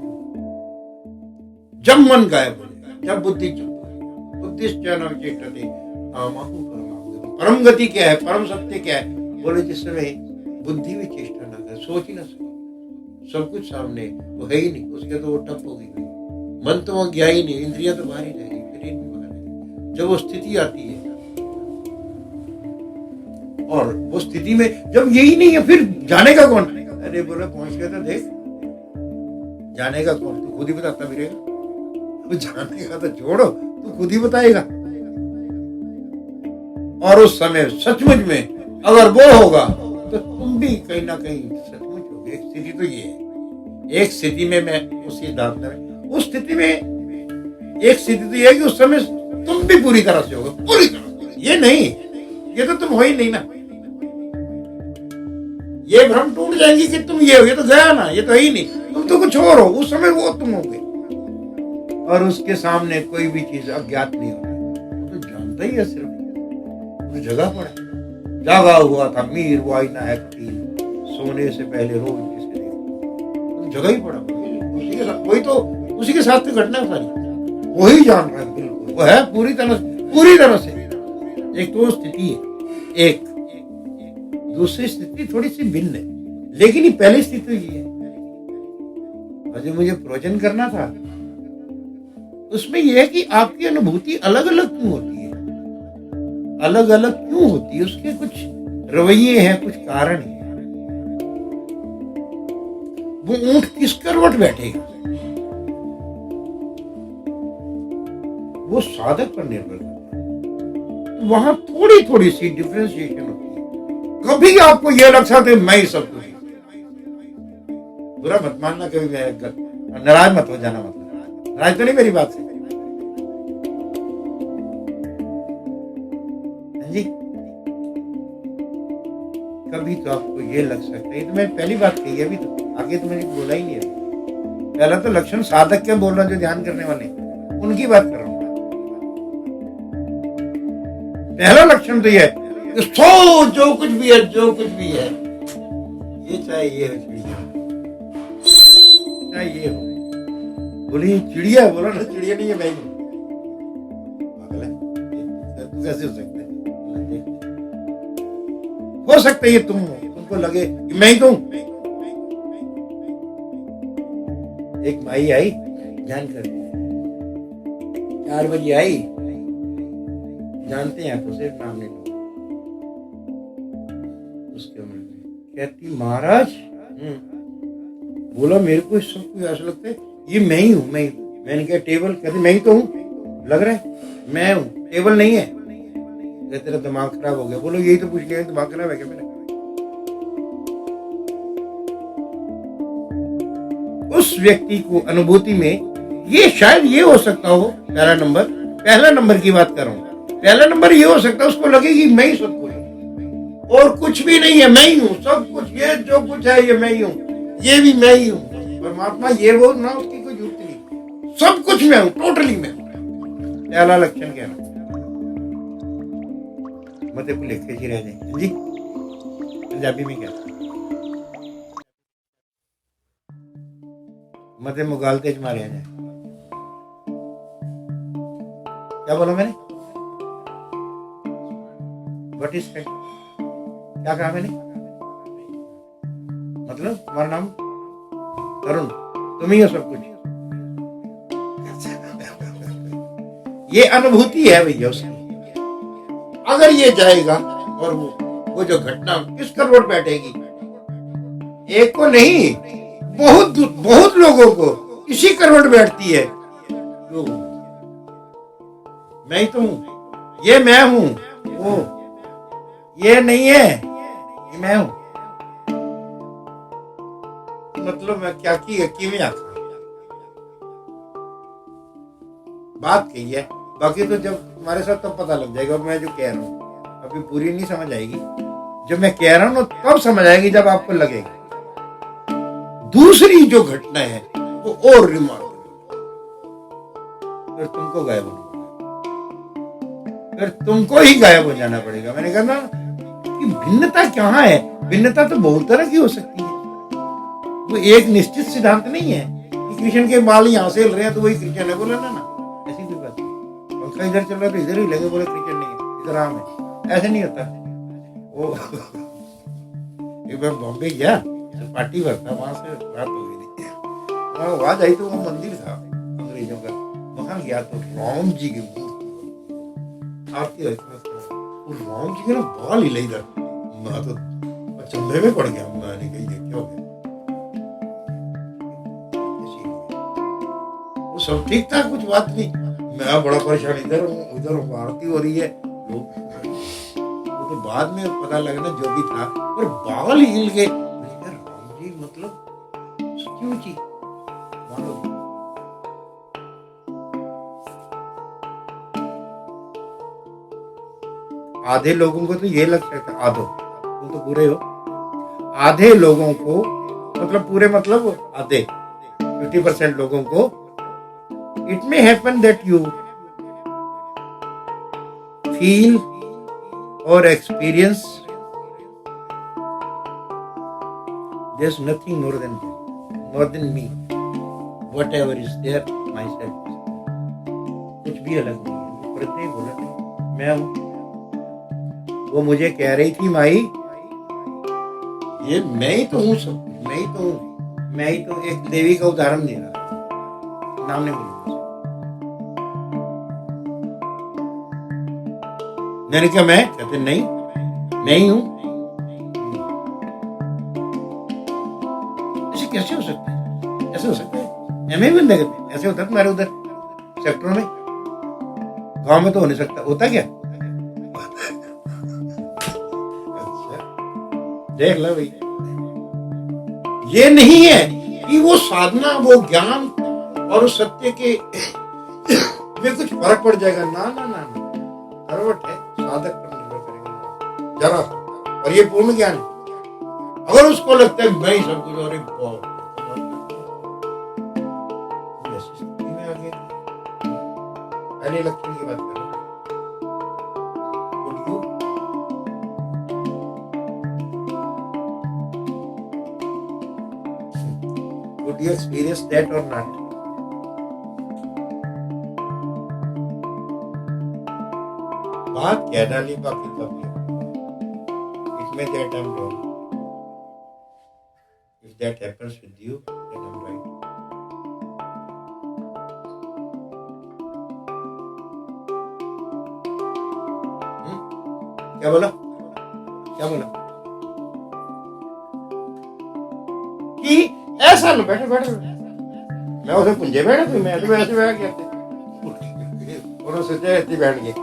जब मन गायब हो जाए, जब बुद्धि चुप हो, बुद्धिश्चैनविचेष्टते कामहु परमागमः। परम गति क्या है? परम सत्य क्या है? बोले जिस समय बुद्धि भी चेष्टा ना करे, सोच ही ना सके, सब कुछ सामने, वो है ही नहीं, उसके तो वो ठप हो गई, मन तो वहां गया ही नहीं, इंद्रियां तो बाहर ही रह गई, शरीर भी बाहर है। जब वो स्थिति आती है, और वो स्थिति में जब यही नहीं है, फिर जाने का कौन? अरे बोला पहुंच गया तो देख, जाने का कौन? तू खुद ही बताता भी रहेगा। तो जाने का तो छोड़ो, तू खुद ही बताएगा। और उस समय सचमुच में अगर वो होगा तो तुम भी कहीं ना कहीं सचमुच होगे। एक स्थिति तो ये है, एक स्थिति में मैं उस सिद्धांत में, उस स्थिति में एक स्थिति तो ये है कि उस समय तुम भी पूरी तरह से होगे, पूरी तरह से। ये नहीं, ये तो तुम हो ही नहीं ना। ये भ्रम टूट जाएंगे कि तुम ये हो, ये तो गया ना, ये तो है ही नहीं, तुम तो कुछ और हो। उस समय वो तुम होगे, और उसके सामने कोई भी चीज अज्ञात नहीं होगी, तो जानता ही है सिर्फ उस जगह पर जागा हुआ था मीर वो आईना है कटील, सोने से पहले रोज जिसे देखो, तो जगह ही पड़ा उसी के साथ। वही तो उसी के साथ की घटना है सारी, वही जान रहा है बिल्कुल, वो है पूरी तरह से। एक तो स्थिति है, एक दूसरी स्थिति थोड़ी सी भिन्न है, लेकिन ये पहली स्थिति तो ये है। और जो मुझे प्रवचन करना था उसमें यह है कि आपकी अनुभूति अलग अलग क्यों होती है, अलग अलग क्यों होती है, उसके कुछ रवैये हैं, कुछ कारण हैं। वो ऊंट किस करवट बैठेगा वो साधक पर निर्भर करता है। वहां थोड़ी थोड़ी सी डिफरेंशिएशन होती है। कभी आपको यह लगता है मैं ही सब कुछ, बुरा मत मानना, कभी मैं नाराज मत हो जाना, मतलब नाराज तो नहीं मेरी बात से जी। कभी तो आपको ये लग सकता है, तो मैं पहली बात कही है, अभी तो आगे तो मैंने बोला ही नहीं है। पहला तो लक्षण साधक के बोल रहा, जो ध्यान करने वाले उनकी बात कर रहा हूं। पहला लक्षण तो यह है कि सो जो कुछ भी है, जो कुछ भी है, ये चाहे ये हो चिड़िया, चाहे ये हो, बोली चिड़िया, बोला ना चिड़िया नहीं है, मैं पागल है, तू कैसे हो सकता है? हो सकता है ये तुम हो, तुमको लगे कि मैं ही तो हूं। एक माई आई जानकर 4 बजे आई, जानते हैं आप उसे, नाम नहीं लो, उसके मन में कहती महाराज, बोला मेरे को इस सब ऐसा लगता है ये मैं ही हूँ, मैं ही। मैंने कहा टेबल, कहते मैं ही तो हूँ, लग रहा है मैं हूँ, टेबल नहीं है। कहते तेरा दिमाग खराब हो गया। बोलो यही तो पूछ लिया, दिमाग खराब है क्या मेरा? उस व्यक्ति को अनुभूति में ये शायद ये हो सकता हो, पहला नंबर की बात कर रहा हूँ, पहला नंबर ये हो सकता है उसको लगे कि मैं ही सब कुछ हूँ और कुछ भी नहीं है, मैं ही हूँ सब कुछ, ये जो कुछ है ये मैं ही हूँ, ये भी मैं ही हूँ। परमात्मा ये वो ना, उसकी कोई जरूरत नहीं, सब कुछ मैं हूँ, टोटली मैं हूँ। पहला लक्षण क्या है? मते को लिखे ही रह जाए जी, पंजाबी में क्या मते मुगालते मारे जाए, क्या बोला मैंने? What is fact? क्या कहा मैंने? मतलब तुम्हारा नाम तरुण, तुम ही हो सब कुछ। ये अनुभूति है भैया उसकी। अगर ये जाएगा और वो जो घटना किस करवट बैठेगी, एक को नहीं, बहुत बहुत लोगों को इसी करवट बैठती है। तो मैं ही तो हूं, ये मैं हूं, वो ये नहीं है, ये मैं हूं। मतलब मैं क्या की में आखा बात कही है, बाकी तो जब तुम्हारे साथ तब पता लग जाएगा। मैं जो कह रहा हूँ अभी पूरी नहीं समझ आएगी, जब मैं कह रहा हूँ तब समझ आएगी, जब आपको लगेगा। दूसरी जो घटना है वो और रिमार्केबल, फिर तुमको गायब होना पड़ेगा, फिर तुमको ही गायब हो जाना पड़ेगा। मैंने कहा ना कि भिन्नता कहाँ है? भिन्नता तो बहुत तरह की हो सकती है, वो एक निश्चित सिद्धांत नहीं है कि कृष्ण के बाल यहाँ से हिल रहे हैं तो वही कृष्ण है, बोला ना, ऐसी कोई बात नहीं। पंखा इधर चल रहा है तो इधर ही लगे, बोले कृष्ण नहीं है, इधर आम है, ऐसे नहीं होता। वो एक बार बॉम्बे गया, पार्टी पर था, वहां से बात हो गई थी, वहां आवाज आई तो वो मंदिर था अंग्रेजों का, वहां गया तो राम जी की आरती हुई, राम जी के ना बाल हिले इधर, मैं तो चंबे में पड़ गया। मैंने कही क्या हो गया? वो सब ठीक था, कुछ बात नहीं, मैं बड़ा परेशान, इधर उधर आरती हो रही है, लोग तो बाद में पता लगना जो भी था, पर बाल हिल गए। राम जी मतलब क्यों जी? आधे लोगों को तो ये लगता है, आधो तुम तो पूरे हो, आधे लोगों को मतलब पूरे मतलब आधे 50% लोगों को it may happen that you feel or experience there's nothing more than me, whatever is there myself, कुछ भी अलग नहीं है, प्रत्येक बोला मैं हूं। वो मुझे कह रही थी माई ये मैं ही तो हूँ, सब मैं ही तो हूँ, मैं ही तो। एक देवी का उदाहरण दे रहा, नाम नहीं बोलूंगा। मैंने कहा मैं, कहते नहीं मैं ही हूं। ऐसे कैसे हो सकता है? ऐसे हो सकता है एम ए बंदे करते ऐसे होता है तुम्हारे उधर सेक्टरों में, गांव में तो हो नहीं सकता, होता क्या? अच्छा देख लो भाई, ये नहीं है कि वो साधना, वो ज्ञान और उस सत्य के में कुछ फर्क पड़ जाएगा, ना ना ना, करवट है साधक पर निर्भर करेगा जरा, और ये पूर्ण ज्ञान है। अगर उसको लगता है मैं ही सब कुछ, और पहले लक्षण की बात करें, would you experience that or not? बात क्या डाली बाकी तब it may that I'm wrong. If that happens with you, then I'm right. क्या बोला, क्या बोला कि ऐसा ना बैठे बैठे, मैं उसे पुंजे बैठा थी, मैं तो ऐसे बैठ गया और सोचा ऐसे बैठ गए।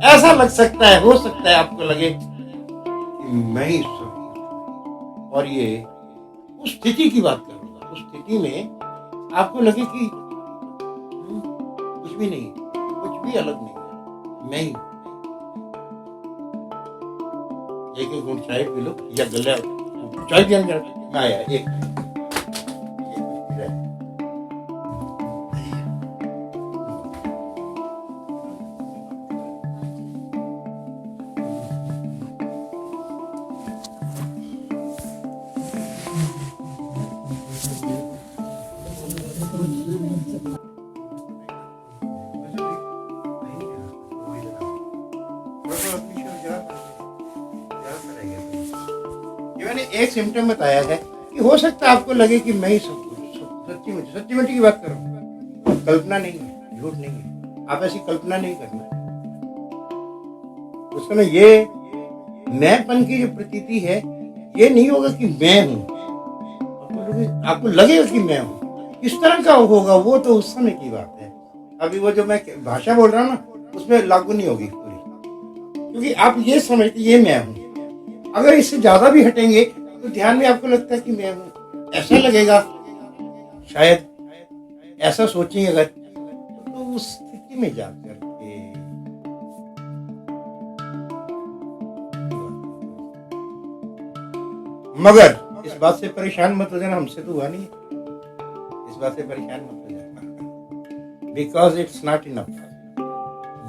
ऐसा लग सकता है, हो सकता है आपको लगे कि मैं ही सब, और ये उस स्थिति की बात करूंगा, उस स्थिति में आपको लगे कि कुछ भी नहीं, कुछ भी अलग नहीं है, मैं ही। एक घूंट चाय पी लो या गले चाय के अंदर मैं आया एक मैंने एक सिम्टम बताया है कि हो सकता है आपको लगे कि मैं ही सब कुछ, सच्ची मुच्ची की बात करूं, कल्पना नहीं है, झूठ नहीं है, आप ऐसी कल्पना नहीं करना। उस समय ये मैंपन की जो प्रतीति है, ये नहीं होगा कि मैं हूं, आपको लगेगा कि मैं हूं। किस तरह का होगा वो तो उस समय की बात है। अभी वो जो मैं भाषा बोल रहा हूं ना, उसमें लागू नहीं होगी पूरी, क्योंकि आप ये समझते ये मैं हूं। अगर इससे ज्यादा भी हटेंगे तो ध्यान में आपको लगता है कि मैं हूं, ऐसा लगेगा, शायद ऐसा सोचेंगे अगर, तो उस स्थिति में जाकर के मगर इस बात से परेशान मत हो जाना, हमसे तो हुआ नहीं है, इस बात से परेशान मत हो जाना, बिकॉज इट्स नॉट इनफ।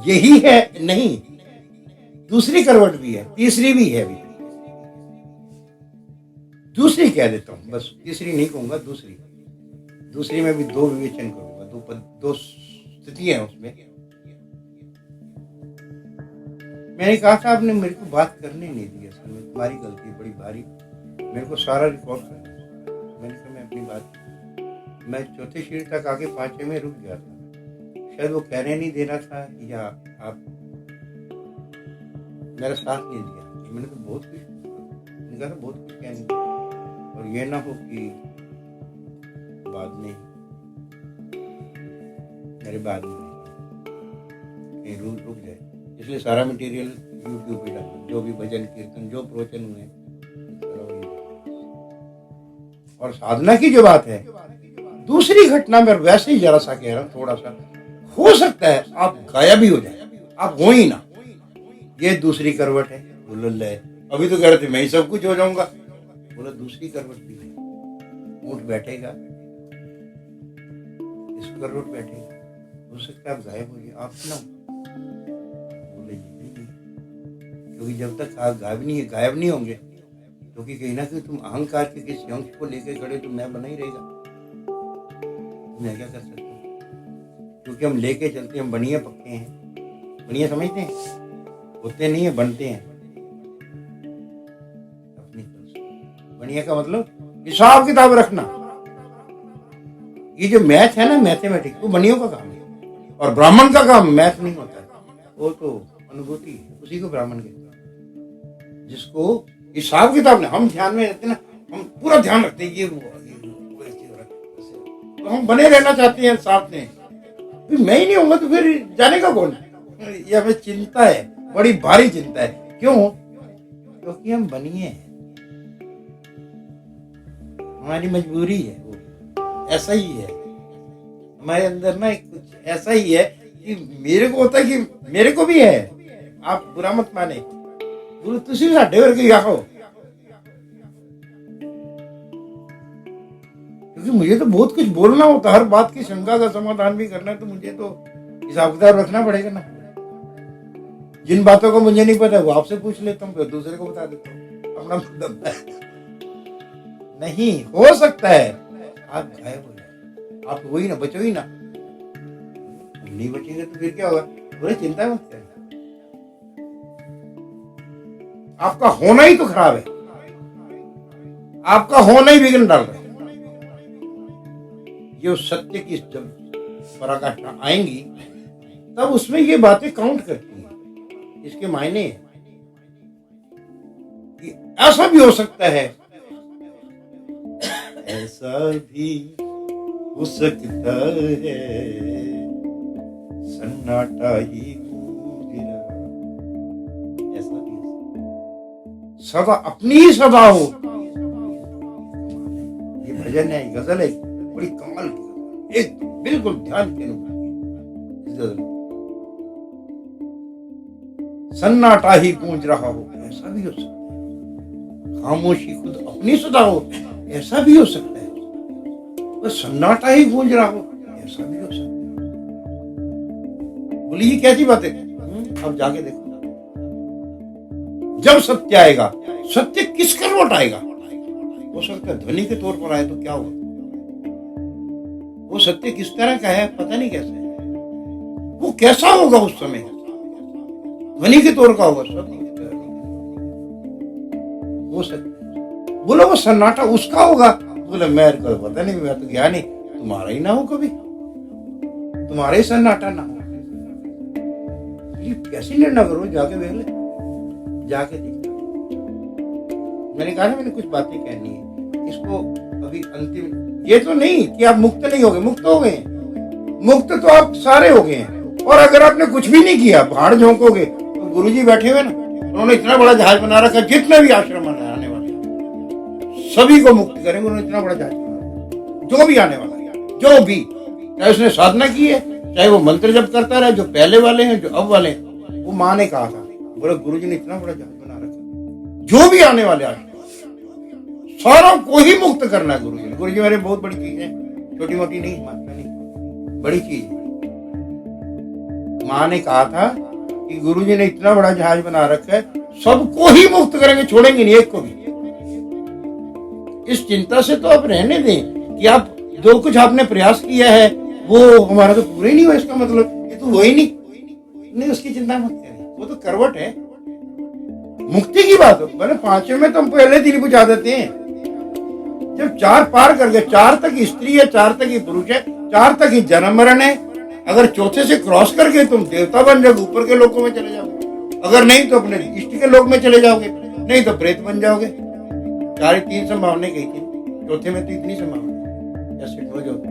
यही है नहीं, दूसरी करवट भी है, तीसरी भी है, भी दूसरी कह देता हूं, बस तीसरी नहीं कहूंगा, दूसरी, दूसरी में भी दो विवेचन करूंगा, दो स्थितियां हैं उसमें। मैंने कहा था आपने मेरे को बात करने नहीं दी, असल में तुम्हारी गलती बड़ी भारी, मेरे को सारा रिकॉर्ड करना। मैंने कहा मैं अपनी बात, मैं चौथे सीढ़ी तक आके पांचवें में रुक गया था, शायद वो कहने नहीं दे रहा था या आप मेरा साथ नहीं दिया। मैंने तो बहुत कुछ कहा, बहुत कुछ कहने, और ये ना हो कि बाद में मेरे बाद में कहीं रुक जाए, इसलिए सारा मटेरियल यूट्यूब पे डाला, जो भी भजन कीर्तन जो प्रवचन हुए। और साधना की जो बात है, दूसरी घटना में वैसे ही जरा सा कह रहा हूं, थोड़ा सा हो सकता है आप गायब भी हो जाए, आप हो ही ना, ये दूसरी करवट है। बोलो अभी तो कह रहे थे मैं ही सब कुछ हो जाऊंगा, बोला दूसरी करवट भी है, ऊँट बैठेगा, इस करवट बैठेगा, हो सकता है आप गायब हो जाए, आप ना बोले क्योंकि जब तक आप गायब नहीं होंगे, क्योंकि कहीं ना कहीं तुम अहंकार के किसी अंश को लेकर खड़े तो मैं बना ही रहेगा, मैं क्या कर सकता हूँ, क्योंकि हम लेके चलते, हम बनिया पक्के हैं, बनिया समझते हैं, होते नहीं है, बनते हैं। बनिया का मतलब हिसाब किताब रखना, ये जो मैथ है ना, मैथमेटिक्स, वो बनियों का काम है, और ब्राह्मण का काम मैथ नहीं होता है, वो तो अनुभूति है, उसी को ब्राह्मण कहते हैं, जिसको हिसाब किताब ने हम ध्यान में रहते ना, हम पूरा ध्यान रखते हैं, ये तो हम बने रहना चाहते हैं साथ में, फिर मैं ही नहीं होऊंगा तो फिर जाने का कौन, ये हमें चिंता है, बड़ी भारी चिंता है। क्यों? क्योंकि हम बनिए हैं, हमारी मजबूरी है, वो ऐसा ही है हमारे अंदर ना, कुछ ऐसा ही है कि मेरे को होता है कि मेरे को भी है, आप बुरा मत माने, बोलो तुसी साडे वर्गे आखो, क्योंकि मुझे तो बहुत कुछ बोलना होता, हर बात की शंका का समाधान भी करना है, तो मुझे तो हिसाब किताब रखना पड़ेगा ना। जिन बातों को मुझे नहीं पता वो आपसे पूछ लेता हूँ, फिर दूसरे को बता देता हूँ, अपना दबता है। नहीं हो सकता है आप गायब हो जाए, आप हो ही ना, बचो ही ना, नहीं बचेंगे तो फिर क्या होगा, पूरी चिंता मत करें, आपका होना ही तो खराब है, आपका होना ही बिगड़ डाल रहा है। ये सत्य की जब पराकाष्ठा आएंगी तब उसमें ये बातें काउंट करती हैं। इसके मायने हैं कि ऐसा भी हो सकता है, ऐसा भी हो सकता है, सन्नाटा ही गूंज रहा, ऐसा भी हो सकता है। सदा अपनी ही सदा हो। ये भजन है, गजल है, बड़ी कमाल की, एक बिल्कुल ध्यान के अनुसार सन्नाटा ही गूंज रहा हो, ऐसा भी हो सकता है। खामोशी खुद अपनी सदा हो, ऐसा भी हो सकता है। तो सन्नाटा ही गूंज रहा हो, ऐसा भी हो सकता है। बोलिए कैसी बात है। अब जाके देखो, जब सत्य आएगा, सत्य किस करवट आएगा। हो सकता है ध्वनि के तौर पर आए तो क्या होगा, वो सत्य किस तरह का है पता नहीं कैसा है, वो कैसा होगा उस समय, ध्वनि के तौर का होगा, सब हो सकता है। बोलो वो सन्नाटा उसका होगा, बोले मेरे को पता नहीं, मैं तो गया नहीं, तुम्हारा ही ना हो, कभी तुम्हारा ही सन्नाटा ना हो। ये कैसी निर्णय करो, जाके देख ले, जाके देख। मैंने कहा ना, मैंने कुछ बातें कहनी है, इसको अभी अंतिम, ये तो नहीं कि आप मुक्त नहीं हो गए, मुक्त हो गए, मुक्त तो आप सारे हो गए हैं। और अगर आपने कुछ भी नहीं किया, भाड़ झोंकोगे, तो गुरुजी बैठे हुए ना, उन्होंने इतना बड़ा जहाज बना रखा, जितने भी आश्रम आने वाले सभी को मुक्त करेंगे, उन्होंने इतना बड़ा जहाज बना, जो भी आने वाला, जो भी, चाहे उसने साधना की है, चाहे वो मंत्र जप करता रहे, जो पहले वाले हैं, जो अब वाले हैं। वो माँ ने कहा था, बोले गुरुजी ने इतना बड़ा जहाज बना रखा, जो भी आने वाले आश्रम सारों को ही मुक्त करना है। गुरुजी ने, गुरुजी मेरे बहुत बड़ी चीज है, छोटी मोटी नहीं, मात्रा नहीं, बड़ी चीज है। माँ ने कहा था कि गुरुजी ने इतना बड़ा जहाज बना रखा है, सबको ही मुक्त करेंगे, छोड़ेंगे नहीं एक को भी। इस चिंता से तो आप रहने दें कि आप जो कुछ आपने प्रयास किया है वो हमारा तो पूरा ही नहीं हुआ, इसका मतलब ये तो हुआ ही नहीं, उसकी चिंता मत करें, वो तो करवट है। मुक्ति की बात हो, मैंने 5वें में तो हम पहले दिन बुझा देते हैं। जब 4 पार कर गए, 4 तक स्त्री है, 4 तक ही पुरुष है, 4 तक ही जन्म मरण है। अगर चौथे से क्रॉस करके तुम देवता बन जाओगे, ऊपर के लोगों में चले जाओगे, अगर नहीं तो अपने इष्ट के लोक में चले जाओगे, नहीं तो प्रेत बन जाओगे। 3 संभावनाएं कही थी, चौथे में तो इतनी संभावना, जैसे थोड़ा चलता,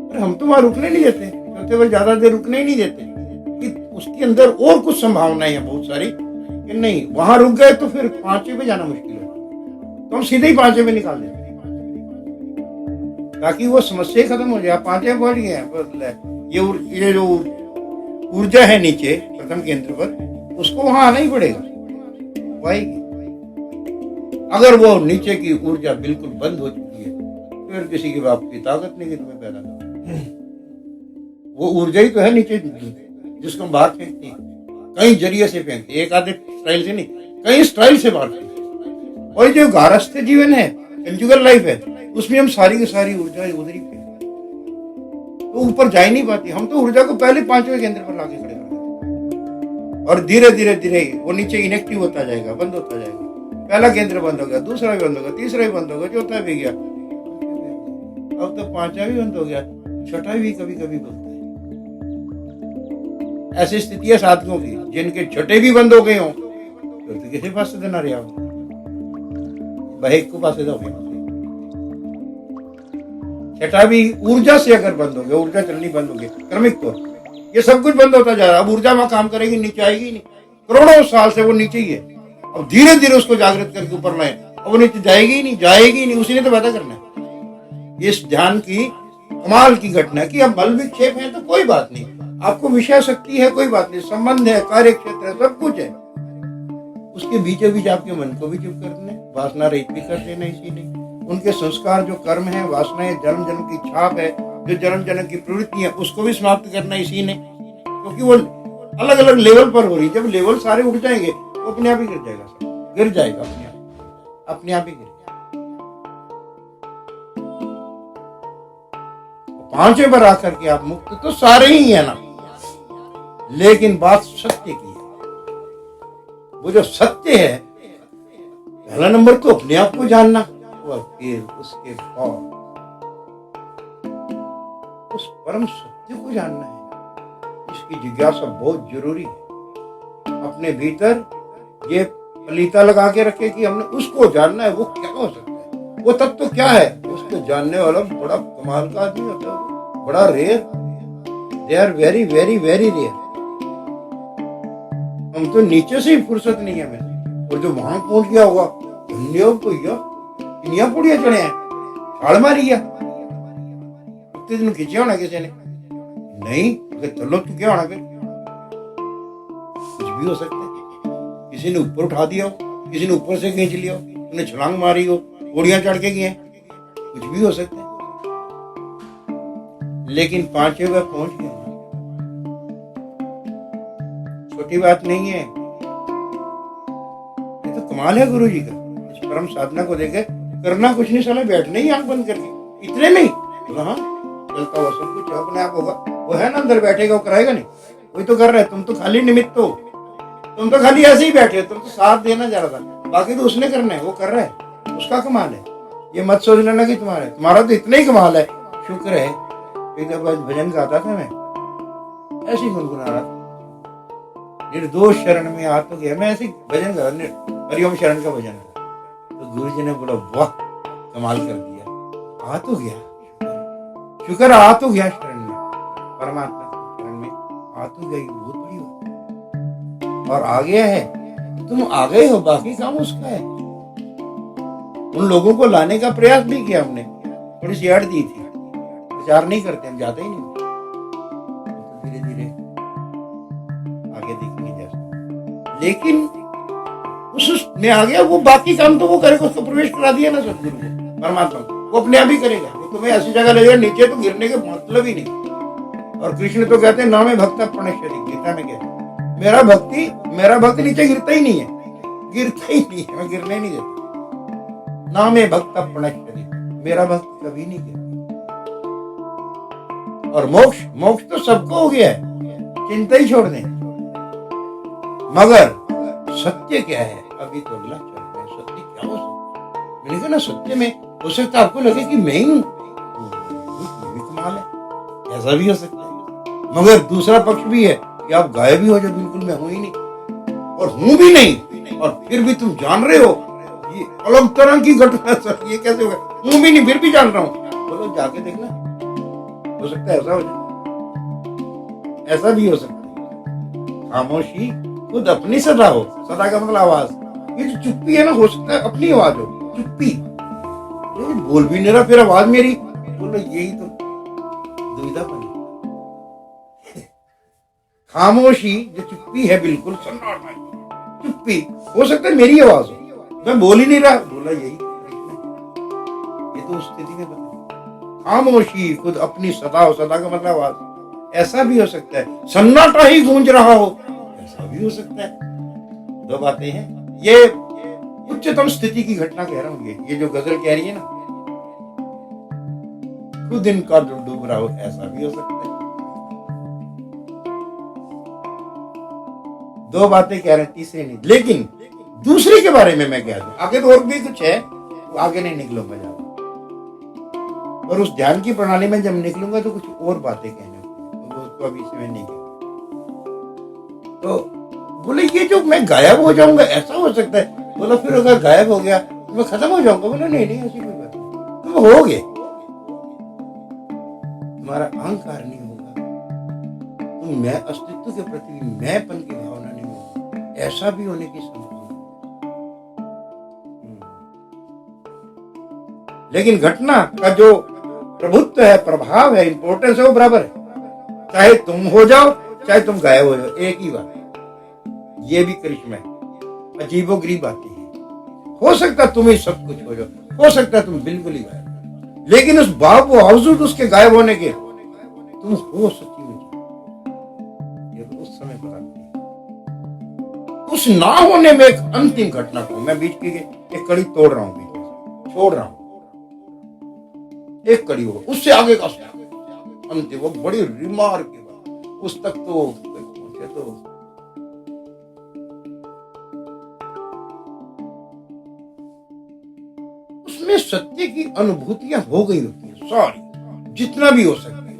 पर हम तो वहां रुकने नहीं देते, चौथे पर ज्यादा देर रुकने ही नहीं देते कि उसके अंदर और कुछ संभावनाएं हैं बहुत सारी, कि नहीं वहां रुक गए तो फिर 5वें पे जाना मुश्किल है, तो हम सीधे ही 5वें में निकाल देते ताकि वो समस्या खत्म हो जाए। 5वें पहुंच गए, ये जो ऊर्जा है नीचे प्रथम केंद्र पर, उसको वहां आना ही पड़ेगा, आएगी। अगर वो नीचे की ऊर्जा बिल्कुल बंद हो चुकी है, फिर किसी के बाप की ताकत नहीं कि तुम्हें पैदा कर, वो ऊर्जा ही तो है नीचे, जिसको हम बाहर फेंकते हैं, कई जरिए से फेंकते हैं, एक आधे स्टाइल से नहीं, कई स्टाइल से बाहर फेंकते हैं। और जो गारस्थ जीवन है, कंजुगल लाइफ है, उसमें हम सारी की सारी ऊर्जा उधर ही फेंकते, तो ऊपर जा ही नहीं पाती। हम तो ऊर्जा को पहले 5वें केंद्र पर लाके खड़े कर देते, और धीरे धीरे धीरे वो नीचे इनेक्टिव होता जाएगा, बंद होता जाएगा। पहला केंद्र बंद हो गया, दूसरा भी बंद हो गया, तीसरा भी बंद हो गया, चौथा भी गया, अब तो 5वां भी बंद हो गया, 6वां भी कभी कभी बोलता है। ऐसी स्थितियां साधकों की, जिनके 6 भी बंद हो गए हों, तो किसी पास से देना रहा हो, भाई को पास से दो। 6वां भी ऊर्जा से अगर बंद हो गया, ऊर्जा चलनी बंद हो गई क्रमिक तौर, ये सब कुछ बंद होता जा रहा है। अब ऊर्जा वहां काम करेगी, नीचे आएगी नहीं, करोड़ों साल से वो नीचे ही है। अब धीरे धीरे उसको जागृत करके ऊपर लाए, अब वो नीचे जाएगी ही नहीं, उसी ने तो पैदा करना है। इस ध्यान की कमाल की घटना की, अब बल विक्षेप है तो कोई बात नहीं, आपको विषय शक्ति है कोई बात नहीं, संबंध है, कार्य क्षेत्र है, सब कुछ है, उसके बीचों बीच आपके मन को भी चुप कर देना, वासना रहित भी कर देना इसी ने। उनके संस्कार जो कर्म है, वासनाएं, जन्म जन्म की छाप है, जो जन्म जन्म की प्रवृत्ति है, उसको भी समाप्त करना इसी ने, क्योंकि वो अलग अलग लेवल पर हो रही है। जब लेवल सारे उठ जाएंगे तो अपने आप ही गिर जाएगा, अपने आप ही गिर जाएगा। 5वें पर आकर के आप मुक्त तो सारे ही है ना, लेकिन बात सत्य की है। वो जो सत्य है, पहला नंबर तो अपने आप को जानना, और फिर उसके बाद उस परम सत्य को जानना है। की जिज्ञासा बहुत जरूरी है। अपने भीतर ये पलीता लगा के रखे कि हमने उसको जानना है, वो क्या हो सकता है, वो तत्व क्या है, उसको जानने वाला बड़ा कमाल का आदमी होता है, बड़ा rare. They are very very very rare. हम तो नीचे से ही फुर्सत नहीं है हमें, और जो वहां पहुंच गया होगा, धन्य भैया किनिया पुड़िया चढ़े हैं, छाल मारी गया, उतने दिन खींचे होना किसी ने नहीं, अगर चलो तो क्या होना, फिर कुछ भी हो सकता है। किसी ने ऊपर उठा दिया हो, किसी ने ऊपर से खींच लिया हो, उन्हें छलांग मारी हो, घोड़ियां चढ़ के गए, कुछ भी हो सकता है। लेकिन 5वें बार पहुंच गया, छोटी बात नहीं है। ये तो कमाल है गुरु जी का। इस परम साधना को देखे करना कुछ नहीं, साला बैठने ही आंख बंद करके, इतने में ही हाँ चलता हुआ सब कुछ अपने आप होगा। वो है ना अंदर बैठेगा, वो कराएगा नहीं, वही तो कर रहे, तुम तो खाली निमित्त हो, तुम तो खाली ऐसे ही बैठे हो, तुम तो साथ देना जा रहा था, बाकी तो उसने करना है, वो कर रहा है, उसका कमाल है। ये मत सोच लेना कि तुम्हारा तो इतना ही कमाल है। शुक्र है एक बार भजन गाता था मैं, ऐसे ही गुनगुना रहा था, निर्दोष शरण में आ तो गया, मैं ऐसे भजन गा, हरिओम शरण का भजन गा, तो गुरु जी ने बोला वाह कमाल कर दिया, आ तो गया, शुक्र आ तो गया शरण में, परमात्मा शरण में आ तो गई, बहुत बड़ी बात। और आ गया है, तुम आ गए हो, बाकी काम उसका है। उन लोगों को लाने का प्रयास भी किया हमने, थोड़ी सी ऐड दी थी, प्रचार नहीं करते, हम जाते ही नहीं, तो धीरे धीरे आगे देखेंगे जैसा। लेकिन उसमें आ गया, वो बाकी काम तो वो करेगा, उसको प्रवेश करा दिया ना सदगुरु को, परमात्मा को, वो अपने आप ही करेगा। वो तुम्हें ऐसी जगह ले जाएगा, नीचे तो गिरने के मतलब ही नहीं। और कृष्ण तो कहते हैं नामे भक्त प्रणश्यति, गीता में कहते हैं मेरा भक्त नीचे गिरता ही नहीं है, गिरता ही नहीं है, मैं गिरने नहीं देता। नामे भक्त प्रणश्यति, मेरा भक्त कभी नहीं गिरता। और मोक्ष तो सबको हो गया है, चिंता ही छोड़ दें। मगर सत्य क्या है, अभी तो अगला चल रहा है, सत्य क्या हो सकता है। मैंने कहा ना, सत्य में हो सकता है आपको लगे कि मैं ही हूं, कमाल है, ऐसा भी हो सकता है। मगर दूसरा पक्ष भी है कि आप गायब भी हो जाओ, बिल्कुल मैं हूं ही नहीं और हूं भी नहीं, और फिर भी तुम जान रहे हो, ये अलग तरह की घटना सर, ये कैसे होगा, हूं भी नहीं फिर भी जान रहा हूं। बोलो जाके देखना, हो सकता है ऐसा हो जाए, ऐसा भी हो सकता है। खामोशी खुद अपनी सदा हो, सदा का मतलब आवाज, ये जो चुप्पी है ना, हो सकता है अपनी आवाज हो, चुप्पी, बोल भी नहीं रहा फिर आवाज मेरी, बोलो यही तो दुविधा बनी। खामोशी जो चुप्पी है, बिल्कुल सन्नाटा चुप्पी, हो सकता है मेरी आवाज हो, मैं बोल ही नहीं रहा, बोला यही, ये तो उस स्थिति में बता। खामोशी खुद अपनी सदा हो, सदा का मतलब आवाज, ऐसा भी हो सकता है। सन्नाटा ही गूंज रहा हो, ऐसा भी हो सकता है। दो बातें हैं, ये उच्चतम स्थिति की घटना कह रहा हूं, ये जो गजल कह रही है ना, खुद इनका डूब रहा हो, ऐसा भी हो सकता है। दो बातें कह रहे हैं, तीसरी नहीं। लेकिन दूसरे के बारे में मैं कह दूं, आगे तो और भी कुछ है, तो आगे नहीं निकलूंगा ज्यादा, और उस ध्यान की प्रणाली में जब निकलूंगा तो कुछ और बातें कहने, तो अभी से मैं नहीं कहूँ। तो बोले ये जो मैं गायब हो जाऊंगा, ऐसा हो सकता है। बोला फिर अगर गायब हो गया तो मैं खत्म हो जाऊंगा। बोला नहीं ऐसी कोई बात नहीं, तुम होगे, तुम्हारा अहंकार नहीं होगा, तुम मैं अस्तित्व के प्रति मैंपन की भावना नहीं होगी, ऐसा भी होने की संभावना। लेकिन घटना का जो प्रभुत्व है, प्रभाव है, इंपॉर्टेंस है, वो बराबर है, चाहे तुम हो जाओ चाहे तुम गायब हो जाओ, एक ही बात। ये भी करिश्मा है, अजीबोगरीब बातें हैं। हो सकता तुम ही सब कुछ हो जाओ, हो सकता तुम बिल्कुल ही गायब, लेकिन उस बावजूद उसके गायब होने के तुम हो सच्ची में, ये तो उस समय पता नहीं। उस ना होने में एक अंतिम घटना को मैं बीच की एक कड़ी तोड़ रहा हूं, बीच में छोड़ रहा हूं, एक कड़ी होगा, उससे आगे का अंतिम, वो बड़ी रिमार्केबल, उस तक तो पहुंचे तो उसमें सत्य की अनुभूतियां हो गई होती है सारी, जितना भी हो सकती है।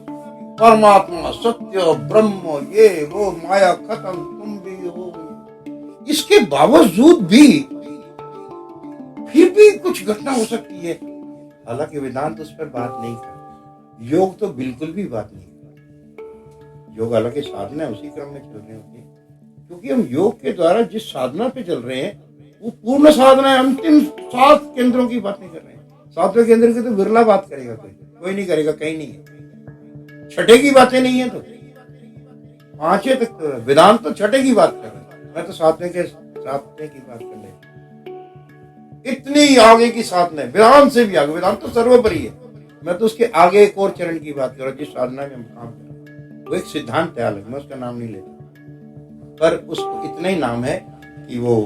परमात्मा सत्य ब्रह्म ये वो माया खत्म तुम भी हो। इसके बावजूद भी फिर भी कुछ घटना हो सकती है। हालांकि वेदांत उस पर बात नहीं कर, योग तो बिल्कुल भी बात नहीं कर। योग हालांकि साधना उसी क्रम में चल रही होती है, क्योंकि हम योग के द्वारा जिस साधना पे चल रहे हैं वो पूर्ण साधना है। अंतिम 7 केंद्रों की बात नहीं कर रहे हैं। 7वें केंद्र की तो विरला बात करेगा, कोई नहीं करेगा, कहीं नहीं है। छठे की बातें नहीं है तो 5वें तक तो वेदांत तो छठे की बात कर रहा है। मैं तो 7वें की बात कर रहा हूं। इतनी आगे की साधना है, वेदांत से भी आगे। वेदांत तो सर्वोपरि है, मैं तो उसके आगे एक और चरण की बात कर रहा हूँ जिस साधना में हम काम कर रहे हैं। वो एक सिद्धांत है अलग, मैं उसका नाम नहीं लेता, पर उसको इतना ही नाम है कि वो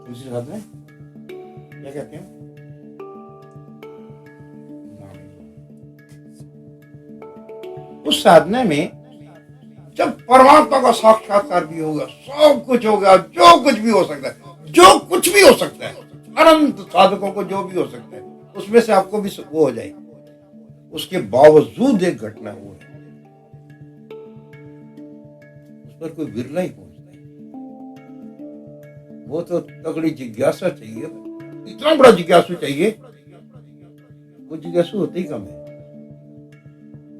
दूसरी साधना है, क्या कहते हैं, उस साधना में जब परमात्मा का साक्षात्कार भी होगा, सब कुछ होगा, जो कुछ भी हो सकता है, जो कुछ भी हो सकता है, अनंत साधकों को जो भी हो सकता है, उसमें से आपको भी वो हो जाए। उसके बावजूद एक घटना हुई, उस पर कोई विरला ही पहुंचता है। वो तो तगड़ी जिज्ञासा चाहिए, इतना बड़ा जिज्ञासु चाहिए। वो जिज्ञासु होते ही कम है।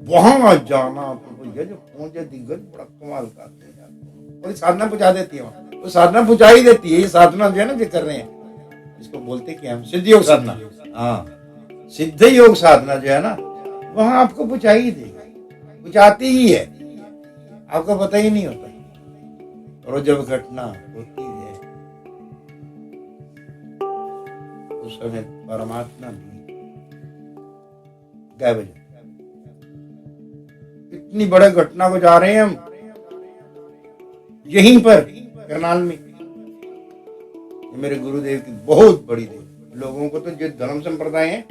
वहां जाना तो भैया जो पहुंचे दिग्गज बड़ा कमाल का आदमी, और साधना पहुंचा देती है वहां, वो साधना पहुंचा ही देती है। ये साधना जो है ना जो कर रहे हैं, इसको बोलते क्या हम, सिद्ध योग साधना। हाँ, सिद्ध योग साधना जो है ना, वहां आपको पहुंचा ही देगी, पहुंचाती ही है, आपको पता ही नहीं होता। और जब घटना होती है उस समय परमात्मा भी गायब हो जाता है। इतनी बड़े घटना को जा रहे हैं हम, यहीं पर करनाल में। मेरे गुरुदेव की बहुत बड़ी देव। लोगों को तो जो धर्म संप्रदाय है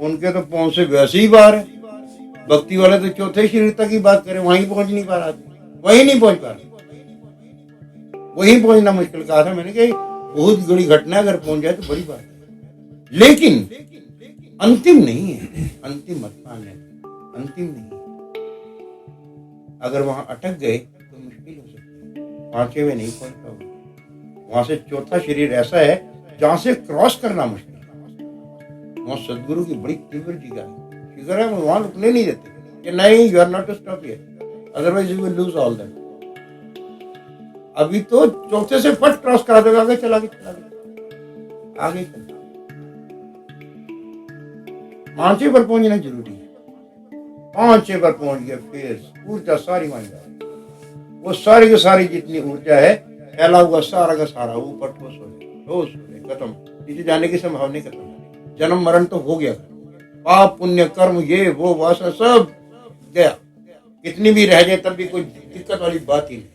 उनके तो पहुंच से वैसे ही बाहर है। भक्ति वाले तो चौथे शरीर तक की बात करें, वहीं पहुंच नहीं पा रहा, वहीं नहीं पहुंच पा रहा, वहीं पहुंचना मुश्किल। कहा था मैंने कि बहुत बड़ी घटना अगर पहुंच जाए तो बड़ी बात है, लेकिन अंतिम नहीं है। अंतिम मत मानना, अंतिम नहीं। अगर वहां अटक गए तो मुश्किल हो सकती है, 5वें में नहीं पहुंच पाओगे। वहां से चौथा शरीर ऐसा है जहां से क्रॉस करना मुश्किल है। वहां सदगुरु की बड़ी तीव्र जिगर है, वहां रुकने नहीं देते कि नहीं, you are not to stop here, otherwise you will lose all that. अभी तो चौथे से फट क्रॉस करा देगा, आगे चला गया, आगे चला। 5वें पर पहुंचना जरूरी है। 5वें पर पहुंच गया, फिर ऊर्जा सारी मान जाए। वो सारी की सारी जितनी ऊर्जा है फैला हुआ सारा का सारा ऊपर ठोस हो गया, खत्म। नीचे जाने की संभावना खत्म। जन्म मरण तो हो गया, पाप पुण्य कर्म ये वो वासना सब गया। कितनी भी रह जाए तब भी कोई दिक्कत वाली बात ही नहीं।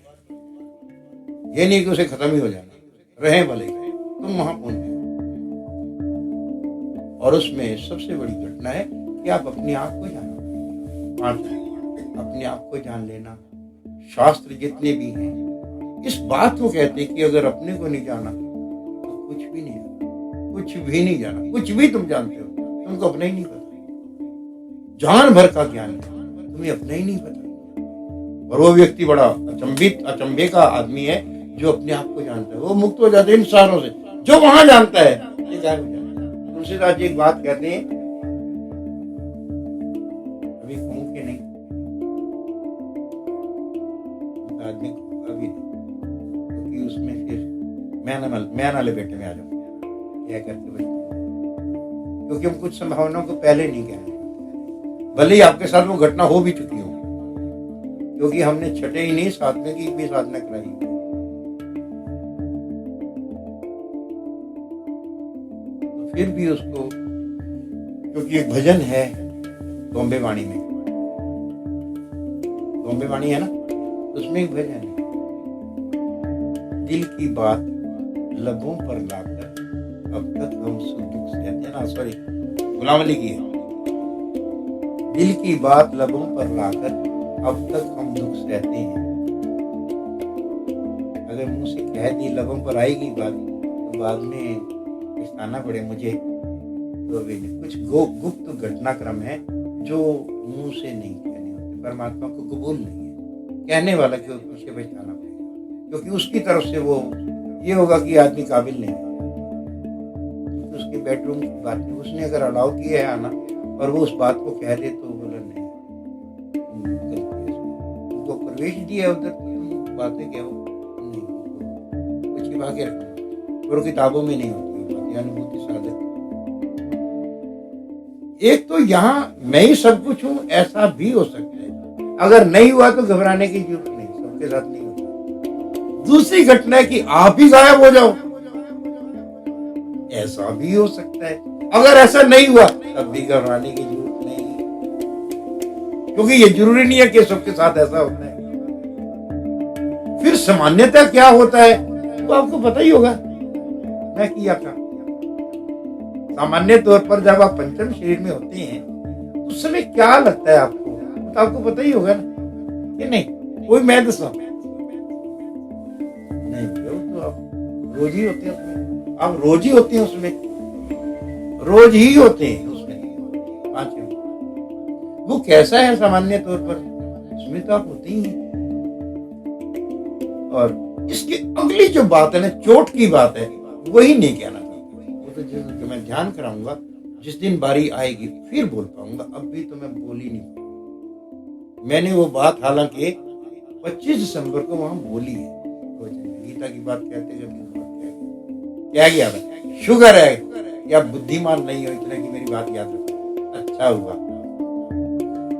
ये नहीं कि उसे खत्म ही हो जाना, रहे भले तुम वहां पहुंच गए। और उसमें सबसे बड़ी घटना है कि आप अपने आप को जाना, अपने आप को जान लेना। शास्त्र जितने भी हैं इस बात को कहते हैं कि अगर अपने को नहीं जाना तो कुछ भी नहीं जाना, कुछ भी नहीं जाना। कुछ भी तुम जानते हो, तुमको अपना ही नहीं पता। जान भर का ज्ञान है, तुम्हें अपना ही नहीं पता। और वो व्यक्ति बड़ा अचंभे का आदमी है जो अपने आप को जानता है। वो मुक्त हो जाते हैं इन सारों से। जो वहां जानता है ये क्या हो जाता है। तुलसीदास जी एक बात कहते हैं, अभी कहूं कि नहीं, आदमी अभी क्योंकि उसमें फिर मैं नाले बेटे में आ जाऊं क्या करते भाई, क्योंकि हम कुछ संभावनाओं को पहले नहीं कह रहे, भले ही आपके साथ वो घटना हो भी चुकी हो, क्योंकि हमने छठे ही नहीं 7वें की भी साधना कराई। तो फिर भी उसको, क्योंकि एक भजन है बॉम्बे वाणी में, बॉम्बे वाणी है ना, उसमें एक भजन है, दिल की बात लबों पर लाकर अब तक हम सुख दुख सहते हैं ना, सॉरी गुलाम अली की है। दिल की बात लबों पर लाकर अब तक हम दुख सहते हैं। अगर मुंह से कह दी, लबों पर आएगी बात, तो बाद में पछताना पड़े मुझे। तो कुछ गुप्त घटनाक्रम है जो मुंह से नहीं कहने होते, परमात्मा को कबूल नहीं है, कहने वाला के पीछे बैठाना पड़ेगा, क्योंकि उसकी तरफ से वो ये होगा कि आदमी काबिल नहीं है। तो उसके बेडरूम की बात है, उसने अगर अलाउ किया है आना और वो उस बात को कह दे तो बोला नहीं, उनको प्रवेश दिया उधर, तुम बातें कहो नहीं, कुछ छिपा के रखना, और किताबों में नहीं होती बात, अनुभूति साधक। एक तो यहाँ मैं ही सब कुछ हूं, ऐसा भी हो सकता है, अगर नहीं हुआ तो घबराने की जरूरत नहीं, सबके साथ नहीं होता। दूसरी घटना है कि आप ही गायब हो जाओ, ऐसा भी हो सकता है। अगर ऐसा नहीं हुआ तब भी घबराने की जरूरत नहीं, क्योंकि ये जरूरी नहीं है कि सबके साथ ऐसा होता है। फिर सामान्यतः क्या होता है तो आपको पता ही होगा, मैं किया था। सामान्य तौर पर जब आप पंचम शरीर में होते हैं उस समय क्या लगता है आपको, तो आपको पता ही होगा ना कि नहीं, कोई मैं दसा नहीं, तो आप रोज ही होते हैं उसमें, आप रोज ही होते हैं उसमें, रोज ही होते हैं उसमें 5 मिनट। वो कैसा है सामान्य तौर पर, उसमें तो आप होते ही हैं। और इसकी अगली जो बात है ना, चोट की बात है, वही नहीं कहना चाहिए। वो तो जो मैं ध्यान कराऊंगा, जिस दिन बारी आएगी फिर बोल पाऊंगा, अभी तो मैं बोल ही नहीं। मैंने वो बात हालांकि 25 दिसंबर को वहां बोली है, गीता की बात कहते क्या गया था, शुगर है या बुद्धिमान नहीं हो इतना कि मेरी बात याद रखो।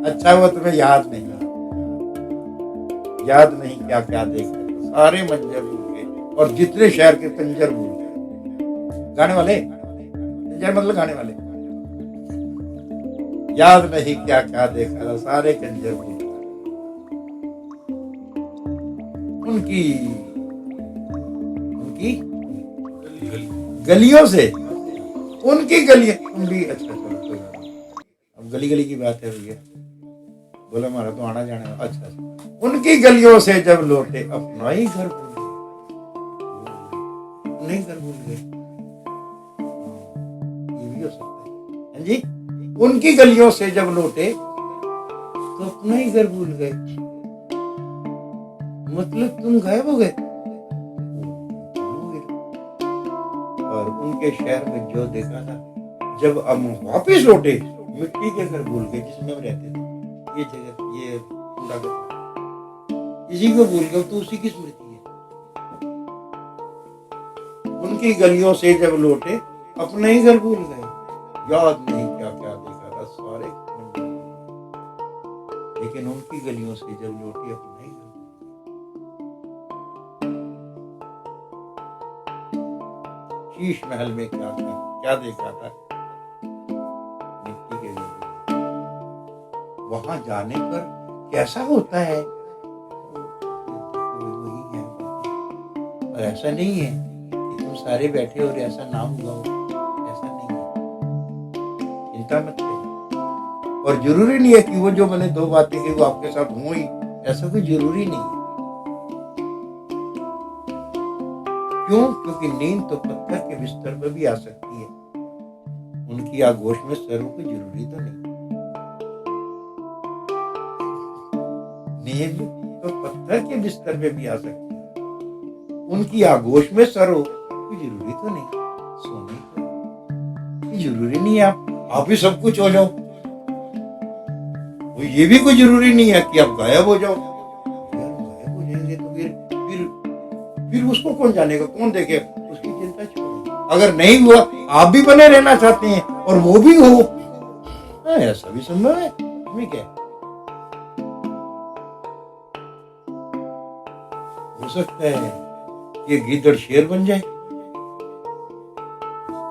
अच्छा हुआ तुम्हें याद नहीं क्या क्या देख रहे, सारे मंजर भूल गए और जितने शहर के कंजर भूल गए। गाने वाले कंजर मतलब गाने वाले, याद नहीं क्या क्या देखा था, सारे कंजर भूल गए। उनकी गलियों से, उनकी गलियां, तुम भी अच्छा चलो, अब गली गली की बात है भैया, बोला हमारा तो आना जाना है। अच्छा, उनकी गलियों से जब लौटे अपना ही घर भूल गए, नहीं घर भूल गए, ये भी हो सकता है जी। उनकी गलियों से जब लौटे तो अपना ही घर भूल गए, मतलब तुम गायब हो गए। और उनके शहर में जो देखा था, जब हम वापिस लौटे मिट्टी के घर भूल गए जिसमें हम रहते थे, ये जगह, ये कूड़ा का, इसी को भूल गए, तो उसी की स्मृति है। उनकी गलियों से जब लौटे अपने ही घर भूल गए, याद नहीं क्या क्या देखा था, सारे लेकिन उनकी गलियों से जब लौटे अपने ही घर। शीश महल में क्या था, क्या देखा था, मिट्टी के घर। वहां जाने पर कैसा होता है, वही है। और ऐसा नहीं है कि तुम सारे बैठे और ऐसा ना हुआ हो, ऐसा नहीं है, चिंता मत करो। और जरूरी नहीं है कि वो जो मैंने 2 बातें की वो आपके साथ हो ही, ऐसा कोई जरूरी नहीं है। क्यों? क्योंकि नींद तो पत्थर के बिस्तर पर भी आ सकती है, उनकी आगोश में सरों की जरूरी तो नहीं। नींद तो पत्थर के बिस्तर पे भी आ सकती है, उनकी आगोश में सरों की जरूरी तो नहीं। सोने को जरूरी नहीं है आप ही सब कुछ हो जाओ, ये भी कोई जरूरी नहीं है कि आप गायब हो जाओ। गायब हो जाएंगे तो फिर उसको कौन जानेगा, कौन देखे, उसकी चिंता छोड़ो। अगर नहीं हुआ, आप भी बने रहना चाहते हैं और वो भी हो, ऐसा भी संभव है। इसमें क्या हो सकता है कि गीदड़ शेर बन जाए,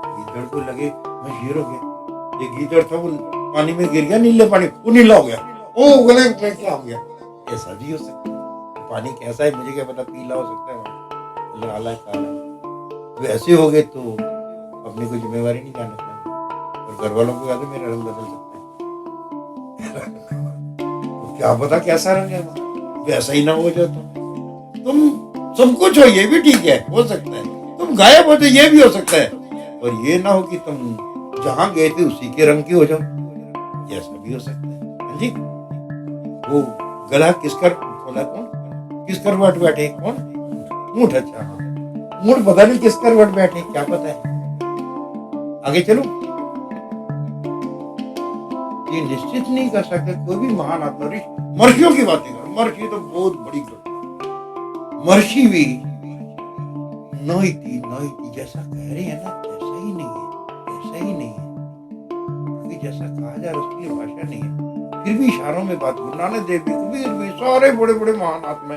गीदड़ को लगे मैं शेर हो गया। ये गीदड़ था वो पानी में गिर गया, नीले पानी, वो नीला हो गया, ओ गले में क्या हो गया, ऐसा भी हो सकता है। पानी कैसा है मुझे क्या पता, पीला हो सकता है, लाला काला। वैसे हो गए तो अपनी कोई जिम्मेवारी नहीं जान सकता, और घर वालों को कहते मेरा रंग बदल सकता है। तो क्या पता कैसा रंग है, वैसा ही ना हो जाए तो तुम सब कुछ हो, ये भी ठीक है, हो सकता है। तुम गायब हो तो ये भी हो सकता है, और ये ना हो कि तुम जहां गए थे उसी के रंग की हो जाओ, ऐसा भी हो सकता है। जी, वो गला किसकर खोला कौन, किस करवट बैठे कौन, ऊंट। अच्छा हाँ, ऊंट पता नहीं किस करवट बैठे, क्या पता है। आगे चलो, ये निश्चित नहीं कर सकते कोई भी महान आत्मा। महर्षियों की बातें करो, महर्षि तो बहुत बड़ी महर्षि भी नोइती जैसा कह रहे हैं ना, ऐसा ही नहीं है, ऐसा ही नहीं है, क्योंकि जैसा कहा जा रहा है उसकी भाषा नहीं है, फिर भी इशारों में बात। गुरु नानक देव भी, कबीर भी, सारे बड़े बड़े महान आत्मा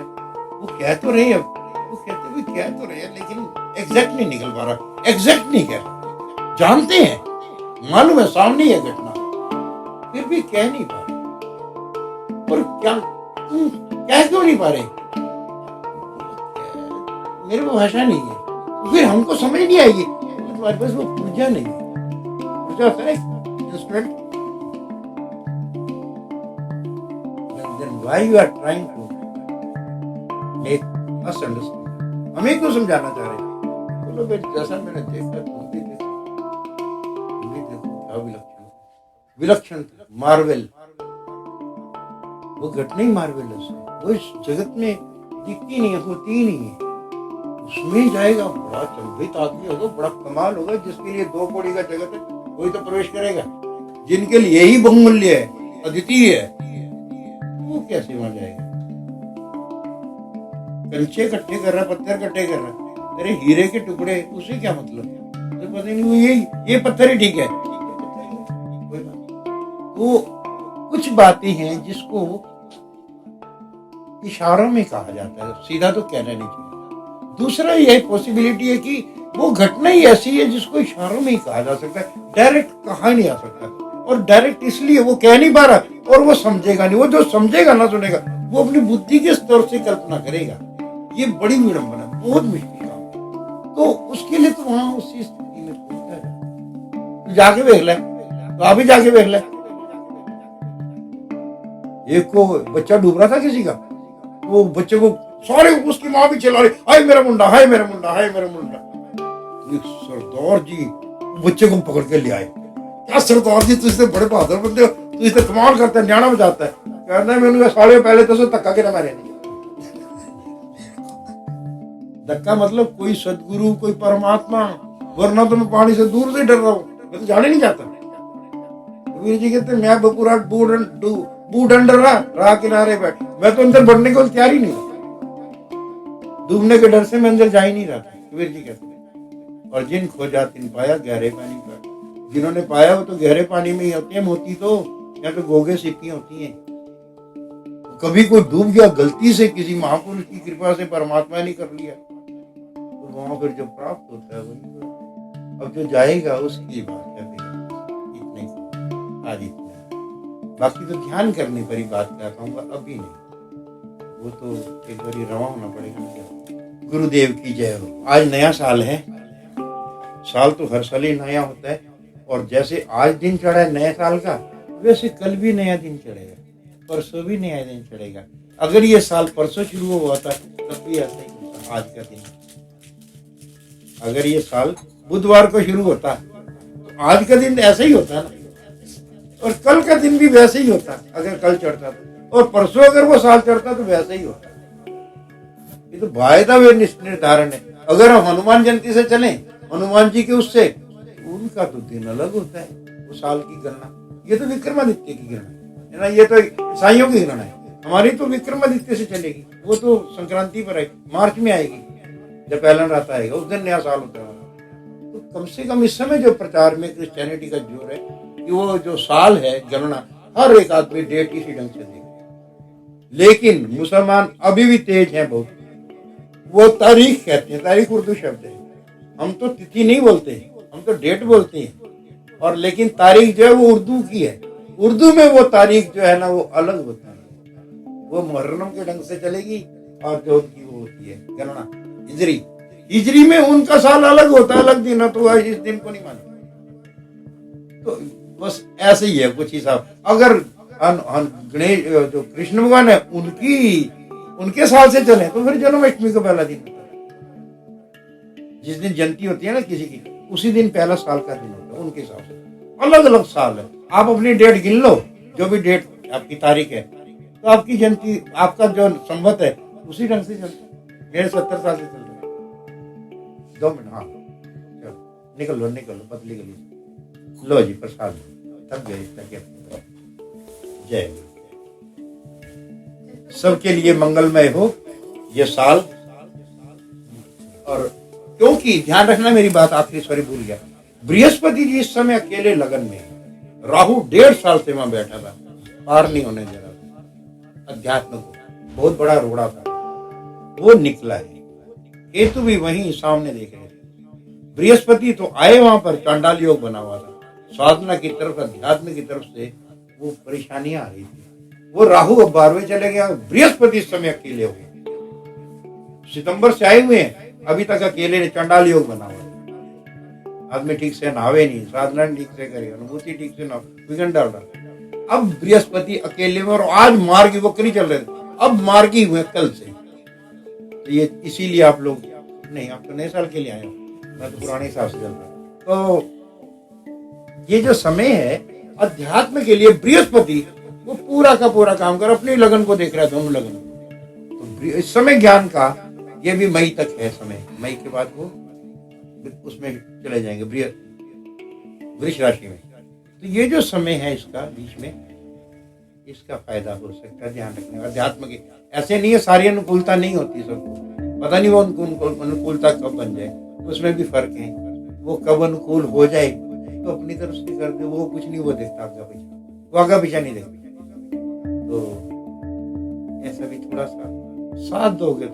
वो कह तो रहे हैं, वो कहते भी कह तो रहे हैं, लेकिन एग्जैक्ट नहीं निकल पा रहा, एग्जैक्ट नहीं कह रहा। जानते हैं, मालूम है सामने है घटना, फिर भी कह नहीं पा रहे। और क्या कह क्यों नहीं पा रहे? मेरे को भाषा नहीं है, तो फिर हमको समझ नहीं आएगी। तुम्हारे पास वो ऊर्जा नहीं है। ऊर्जा होता है instrument. Then why you are trying to make us understand? हमें क्यों समझाना चाह रहे हैं? बोलो बेटा, जैसा मैंने देखा तुम भी देखो, तुम भी देखो, क्या विलक्षण विलक्षण मार्वेल। वो घटना ही मार्वेलस है, वो इस जगत में दिखती नहीं है, होती ही नहीं है। उसमें जाएगा, बड़ा चंभित आदमी होगा, बड़ा कमाल होगा, जिसके लिए दो कौड़ी का जगत है, कोई तो प्रवेश करेगा। जिनके लिए यही बहुमूल्य है, अद्वितीय है, वो कैसे वहां जाएगा? कंचे इकट्ठे कर रहा, पत्थर इकट्ठे कर रहा, अरे हीरे के टुकड़े, उसे क्या मतलब? तो पता नहीं, ये पत्थर ही ठीक है। कोई बात, वो कुछ बातें हैं जिसको इशारों में कहा जाता है, सीधा तो कहना नहीं चाहिए। दूसरा यह पॉसिबिलिटी है कि वो घटना ही ऐसी है जिसको इशारों में ही कहा जा सकता है, डायरेक्ट कहा नहीं आ सकता। और डायरेक्ट इसलिए वो कह नहीं पा रहा, और वो समझेगा नहीं। वो जो समझेगा ना सुनेगा, वो अपनी बुद्धि के स्तर से कल्पना करेगा। ये बड़ी विडंबना, बहुत मुश्किल काम। तो उसके लिए तो वहां उसी स्थिति में पहुंचा जाए। तो जाके देख ले, तो आप ही जाके देख ले। एक को बच्चा डूब रहा था किसी का, वो बच्चे को सारे, उसकी माँ भी चिल्ला रही, हाय मेरा मुंडा, हाय मेरा मुंडा, हाय मेरा मुंडा। एक सरदार जी बच्चे को पकड़ के ले आए। क्या सरदार जी, तुझसे बड़े बहादुर बंदे हो, तू इसे कमाल करता है, न्याणा बजाता है। कहना है मैंने साले पहले तो धक्का के ना मारे नहीं। धक्का मतलब कोई सदगुरु, कोई परमात्मा, वरना तो मैं पानी से दूर से डर रहा हूँ, मैं तो जाने नहीं जाता। कबीर जी कहते मैं पूरा बूढ़ अंडर रहा किनारे बैठ, मैं तो अंदर बढ़ने को तैयार ही नहीं था। डूबने के डर से मैं अंदर जा ही नहीं रहा था, कबीर जी कहते हैं। और जिन खोजा तिन पाया गहरे पानी पर। जिन्होंने पाया वो तो गहरे पानी में ही होते हैं। मोती तो या तो गोगे सिक्की होती हैं। कभी कोई डूब गया गलती से, किसी महापुरुष की कृपा से, परमात्मा ने कर लिया, तो वहां फिर जो प्राप्त होता है वही तो। अब जो जाएगा उसकी बात है, इतने आज इतना। बाकी तो ध्यान करने पर ही बात कर पाऊंगा, अभी नहीं। वो तो एक बार रवा होना पड़ेगा। गुरुदेव की जय हो। आज नया साल है। साल तो हर साल ही नया होता है, और जैसे आज दिन चढ़ा है नए साल का, वैसे कल भी नया दिन चढ़ेगा, परसों भी नया दिन चढ़ेगा। अगर ये साल परसों शुरू हुआ था तब भी ऐसा ही होता आज का दिन। अगर ये साल बुधवार को शुरू होता तो आज का दिन ऐसा ही होता ना, और कल का दिन भी वैसे ही होता अगर कल चढ़ता तो, और परसों अगर वो साल चढ़ता तो वैसे ही होता। ये तो वायदा वे निर्धारण है। अगर हम हनुमान जयंती से चलें, हनुमान जी के उससे, उनका तो दिन अलग होता है, वो साल की गणना। ये तो विक्रमादित्य की गणना है ना, ये तो ईसाइयों की गणना है। हमारी तो विक्रमादित्य से चलेगी, वो तो संक्रांति पर आएगी, मार्च में आएगी, जब पहला रात आएगा उस दिन नया साल होता है। तो कम से कम इस समय जो प्रचार में क्रिश्चियनिटी का जोर है कि वो जो साल है गणना, हर एक आदमी डेट इसी ढंग से देखे। लेकिन मुसलमान अभी भी तेज हैं बहुत, वो तारीख कहते हैं, तारीख उर्दू शब्द है। हम तो तिथि नहीं बोलते, हम तो डेट बोलते हैं। और लेकिन तारीख जो है वो उर्दू की है। उर्दू में वो तारीख जो है ना वो अलग होती है, वो मुहर्रम के ढंग से चलेगी, और जो उनकी वो होती है गणना हिजरी। हिजरी में उनका साल अलग होता है, अलग दिन, तो इस दिन को नहीं मानते। तो बस ऐसे ही है कुछ हिसाब। अगर गणेश जो कृष्ण भगवान है उनके साल से चले तो फिर जन्माष्टमी का पहला दिन होता है। जिस दिन जयंती होती है ना किसी की, उसी दिन पहला साल का दिन होता है उनके हिसाब से। अलग अलग साल है, आप अपनी डेट गिन लो, जो भी डेट आपकी तारीख है, तो आपकी जयंती, आपका जो संवत है उसी ढंग से चलता है। मेरे 70 साल से चल रहा है। 2 मिनट, हाँ चलो निकल लो पतली गली। लो जी प्रसाद, थक गए इतना क्या। जय सबके लिए मंगलमय हो ये साल। और क्योंकि ध्यान रखना मेरी बात, आखिरी सॉरी भूल गया, बृहस्पति जी इस समय अकेले लगन में है। राहु 1.5 साल से वहां बैठा था, पार नहीं होने दे रहा था अध्यात्म को, बहुत बड़ा रोड़ा था, वो निकला है। केतु भी वहीं सामने देख रहे थे। बृहस्पति तो आए वहां पर, चांडाल योग बना हुआ था, साधना की तरफ, अध्यात्म की तरफ से वो परेशानियां आ रही थी। वो राहु अब 12वें चले गया, बृहस्पति इस समय अकेले हो गए। सितंबर से आए हुए हैं, अभी तक अकेले ने, चांडाल योग बना हुआ। आदमी ठीक से नहावे नहीं, साधना ठीक से करे, अनुभूति ठीक से ना, विघन डाल रहा। अब बृहस्पति अकेले में, और आज मार्गी वक्री चल रहे थे, अब मार्गी हुए कल से। तो ये इसीलिए आप लोग नहीं, आप तो नए साल के लिए आए हो, मैं तो पुराने हिसाब से चल रहा हूँ। तो ये जो समय है अध्यात्म के लिए, बृहस्पति वो पूरा का पूरा काम कर, अपनी लगन को देख रहा है, दोनों लगन को। तो इस समय ज्ञान का ये भी मई तक है समय, मई के बाद वो उसमें चले जाएंगे वृष राशि में। तो ये जो समय है इसका बीच में, इसका फायदा हो सकता है, ध्यान रखने का। अध्यात्म के ऐसे नहीं है, सारी अनुकूलता नहीं होती सबको, पता नहीं वो अनुकूलता कब बन जाए, उसमें भी फर्क है। वो कब अनुकूल हो जाए तो अपनी तरफ से कर दे, वो कुछ नहीं, वो देखता आगा पीछा, वो आगा पीछा नहीं देखता। तो ऐसा भी थोड़ा सा साथ दोगे